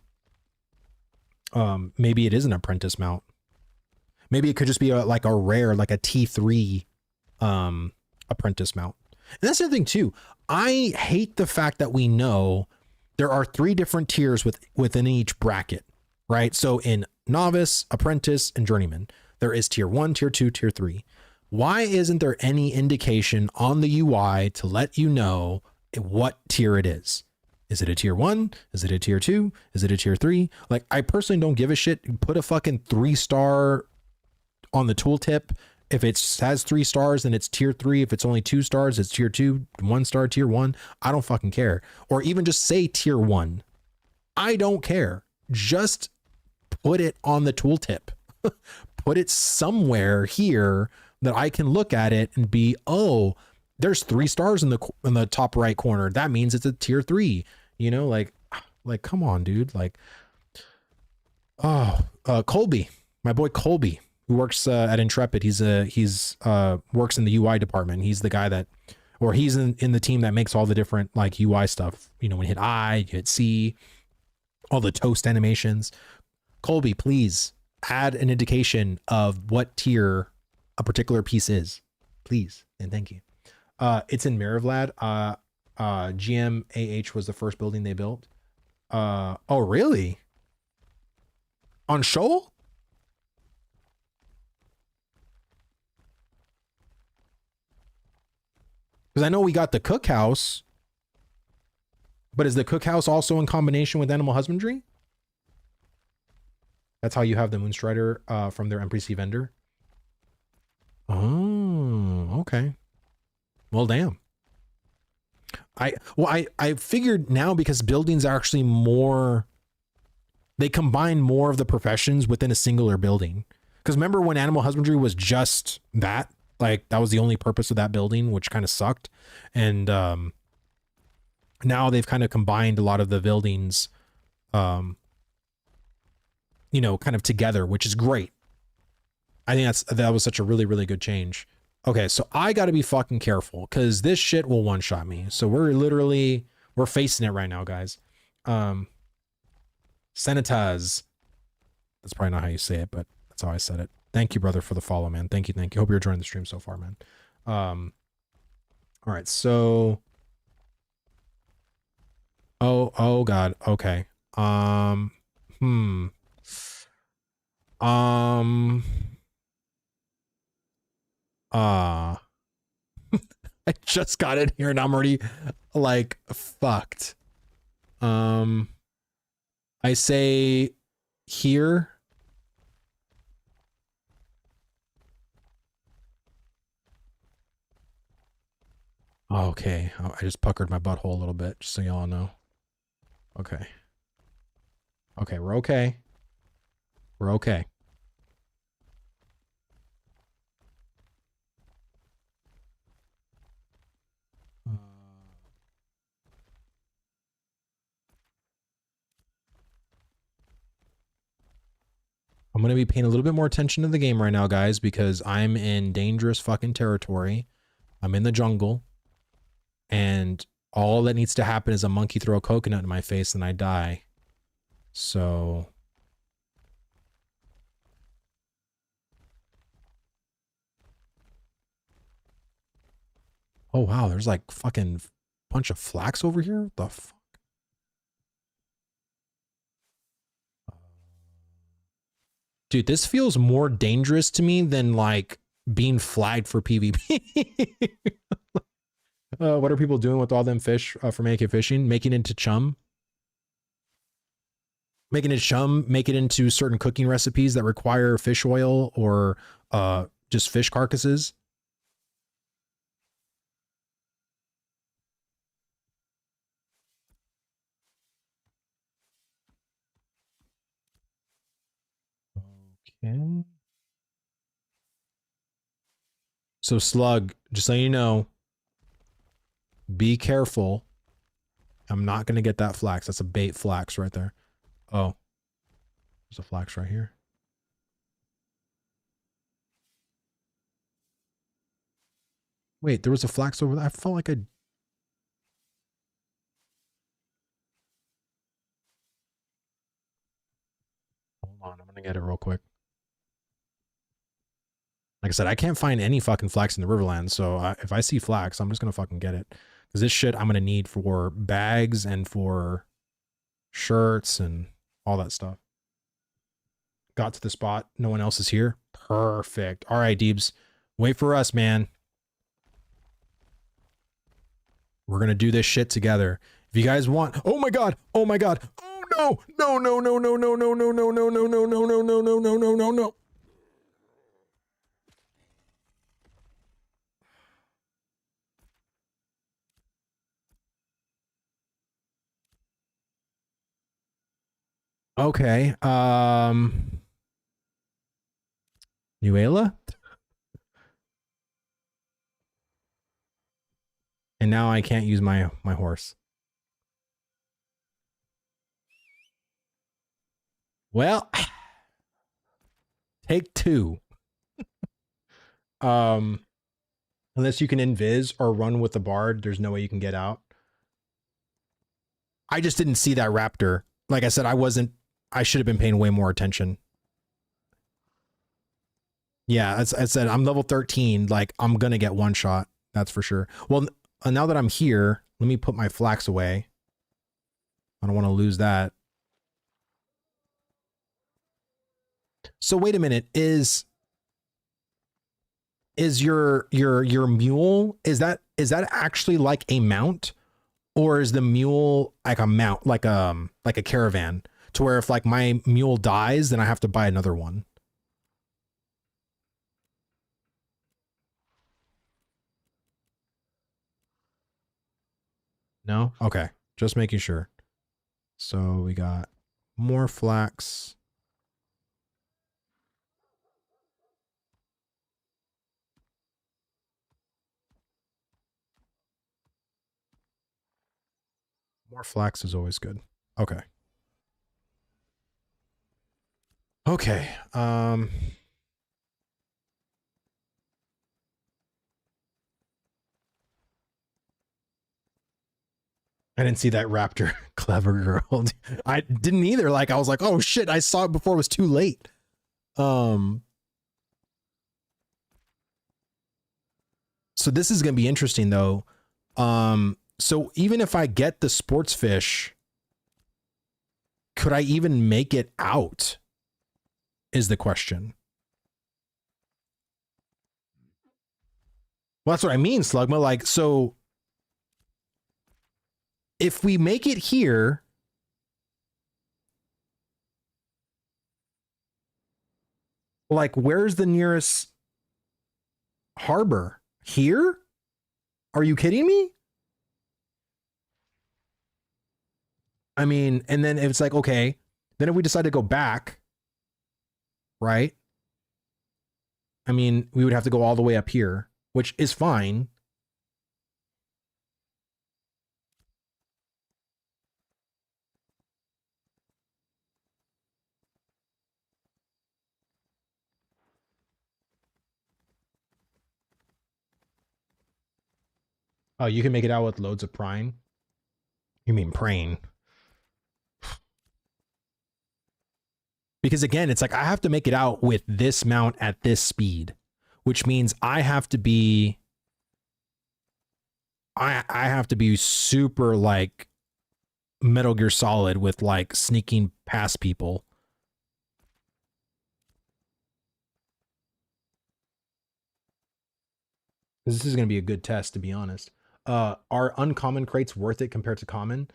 maybe it is an apprentice mount. Maybe it could just be like a rare, like a T3 apprentice mount. And that's the thing too. I hate the fact that we know there are 3 different tiers within each bracket, right? So in novice, apprentice, and journeyman, there is tier 1, tier 2, tier 3. Why isn't there any indication on the UI to let you know what tier it is? Is it a tier 1? Is it a tier 2? Is it a tier 3? Like, I personally don't give a shit. Put a fucking 3-star on the tooltip If it has 3 stars, then it's tier 3. If it's only 2 stars, it's tier 2, 1 star, tier 1. I don't fucking care. Or even just say tier 1. I don't care. Just put it on the tooltip. Put it somewhere here that I can look at it and be, oh, there's 3 stars in the top right corner. That means it's a tier 3. You know, like come on, dude. Like, Colby, my boy Colby, who works at Intrepid. He's works in the UI department. He's the guy that, or he's in the team that makes all the different like UI stuff. You know, when you hit I, you hit C, all the toast animations. Colby, please add an indication of what tier a particular piece is, please, and thank you. It's in Maravlad. GMAH was the first building they built. Oh really? On Shoal? Because I know we got the cookhouse, but is the cookhouse also in combination with animal husbandry? That's how you have the Moonstrider from their NPC vendor. Oh, okay. Well, damn. I figured now, because buildings are actually more, they combine more of the professions within a singular building. Because remember when animal husbandry was just that? Like that was the only purpose of that building, which kind of sucked. And now they've kind of combined a lot of the buildings, you know, kind of together, which is great. I think that was such a really, really good change. Okay, so I got to be fucking careful because this shit will one-shot me. So we're facing it right now, guys. Sanitize. That's probably not how you say it, but that's how I said it. Thank you, brother, for the follow, man. Thank you. Hope you're enjoying the stream so far, man. All right, so. Oh God. Okay. I just got in here and I'm already like fucked. I say here. Okay, I just puckered my butthole a little bit, just so y'all know. Okay. Okay, we're okay. We're okay. I'm going to be paying a little bit more attention to the game right now, guys, because I'm in dangerous fucking territory. I'm in the jungle. And all that needs to happen is a monkey throw a coconut in my face and I die. So... oh, wow. There's like fucking bunch of flax over here. What the fuck? Dude, this feels more dangerous to me than like being flagged for PvP. What are people doing with all them fish for AK fishing? Making it into chum? Making it chum, make it into certain cooking recipes that require fish oil or just fish carcasses. Okay. So Slug, just so you know, be careful. I'm not going to get that flax. That's a bait flax right there. Oh, there's a flax right here. Wait, there was a flax over there. I felt like I... hold on, I'm going to get it real quick. Like I said, I can't find any fucking flax in the Riverlands, so if I see flax, I'm just going to fucking get it. Because this shit I'm going to need for bags and for shirts and all that stuff. Got to the spot. No one else is here. Perfect. All right, Deebs. Wait for us, man. We're going to do this shit together. If you guys want... oh my God. Oh my God. Oh no. No, no, no, no, no, no, no, no, no, no, no, no, no, no, no, no, no, no, no. Okay. Nuela? And now I can't use my horse. Well, take two. Um, unless you can invis or run with the bard, there's no way you can get out. I just didn't see that raptor. Like I said, I should have been paying way more attention. Yeah, as I said, I'm level 13. Like, I'm going to get one shot. That's for sure. Well, now that I'm here, let me put my flax away. I don't want to lose that. So wait a minute. Is your mule, is that actually like a mount? Or is the mule like a mount, like a caravan, to where if like my mule dies, then I have to buy another one? No? Okay. Just making sure. So we got more flax. More flax is always good. Okay. Okay. I didn't see that raptor. Clever girl. I didn't either. Like, I was like, oh shit, I saw it before it was too late. So this is gonna be interesting though. So even if I get the sports fish, could I even make it out? Is the question. Well, that's what I mean, Slugma. Like, so if we make it here, like, where's the nearest harbor? Here? Are you kidding me? I mean, and then if it's like, okay, then if we decide to go back, right? I mean, we would have to go all the way up here, which is fine. Oh, you can make it out with loads of prime. You mean prane? Because again, it's like I have to make it out with this mount at this speed, which means I have to be I have to be super like Metal Gear Solid with like sneaking past people. This is going to be a good test, to be honest. Are uncommon crates worth it compared to common?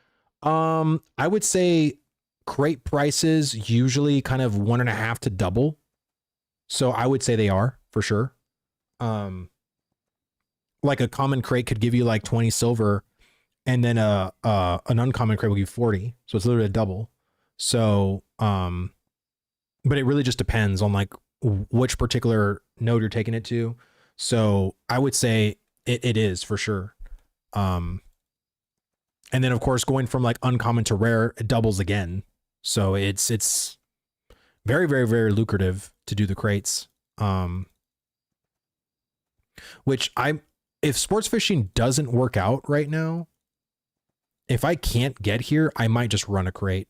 I would say crate prices usually kind of 1.5 to double. So I would say they are for sure. Like a common crate could give you like 20 silver, and then an uncommon crate will give you 40. So it's literally a double. So but it really just depends on like which particular node you're taking it to. So I would say it is for sure. And then of course going from like uncommon to rare, it doubles again. So it's very, very, very lucrative to do the crates. Which if sports fishing doesn't work out right now, if I can't get here, I might just run a crate.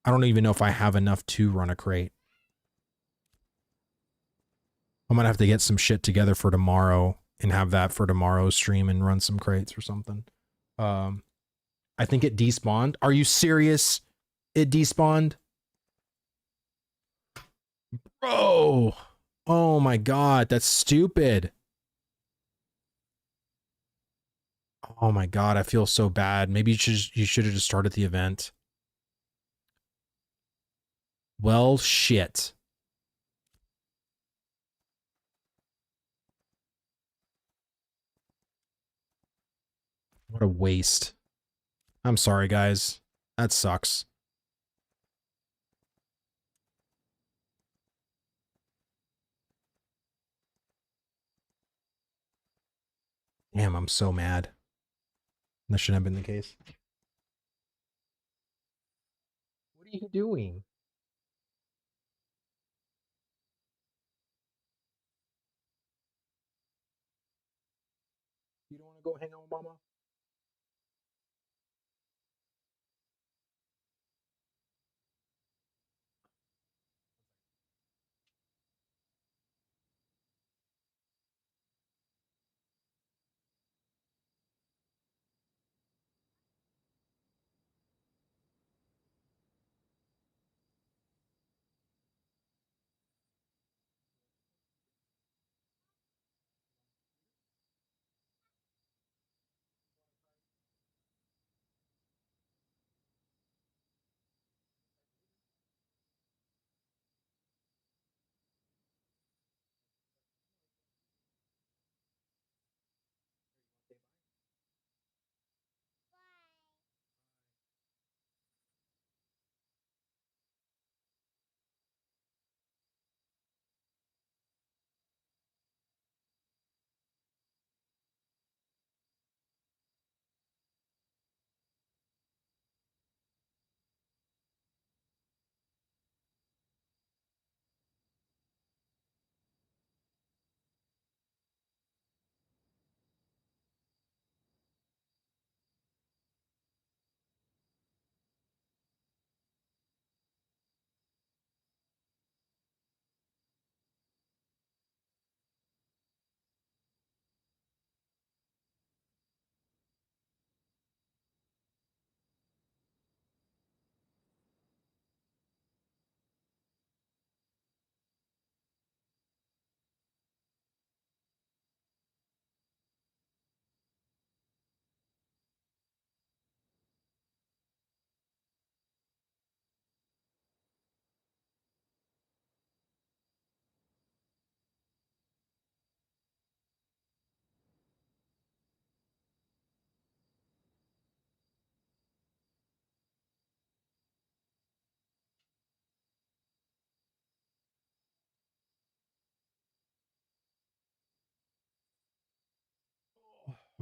I don't even know if I have enough to run a crate. I might have to get some shit together for tomorrow and have that for tomorrow's stream and run some crates or something. I think it despawned. Are you serious? It despawned? Bro. Oh my god, that's stupid. Oh my god, I feel so bad. Maybe you should have just started the event. Well, shit. What a waste. I'm sorry, guys. That sucks. Damn, I'm so mad. That shouldn't have been the case. What are you doing? You don't want to go hang out with mama?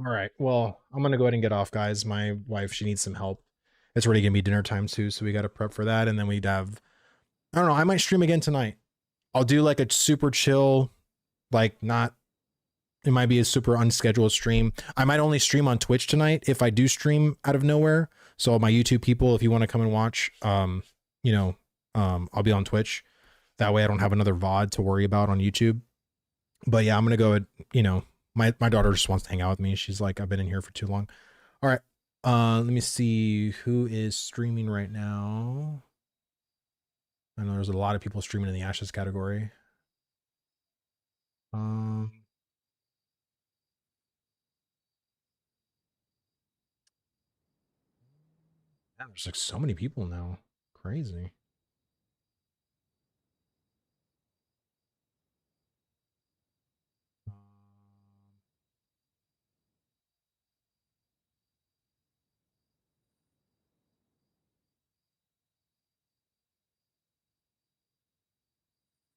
All right. Well, I'm gonna go ahead and get off, guys. My wife, she needs some help. It's already gonna be dinner time too, so we gotta prep for that. And then we'd have, I don't know, I might stream again tonight. I'll do like a super chill, like not, it might be a super unscheduled stream. I might only stream on Twitch tonight if I do stream out of nowhere. So my YouTube people, if you want to come and watch, you know, I'll be on Twitch. That way I don't have another VOD to worry about on YouTube. But yeah, I'm gonna go, you know, my daughter just wants to hang out with me. She's like, I've been in here for too long. All right. Let me see who is streaming right now. I know there's a lot of people streaming in the Ashes category. Um, man, there's like so many people now. Crazy.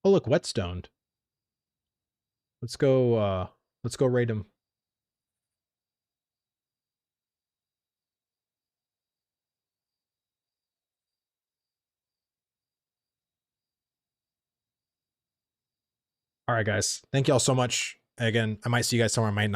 Oh, look, Whetstone. Let's go. Let's go raid him. All right, guys. Thank you all so much. Again, I might see you guys somewhere. I might not.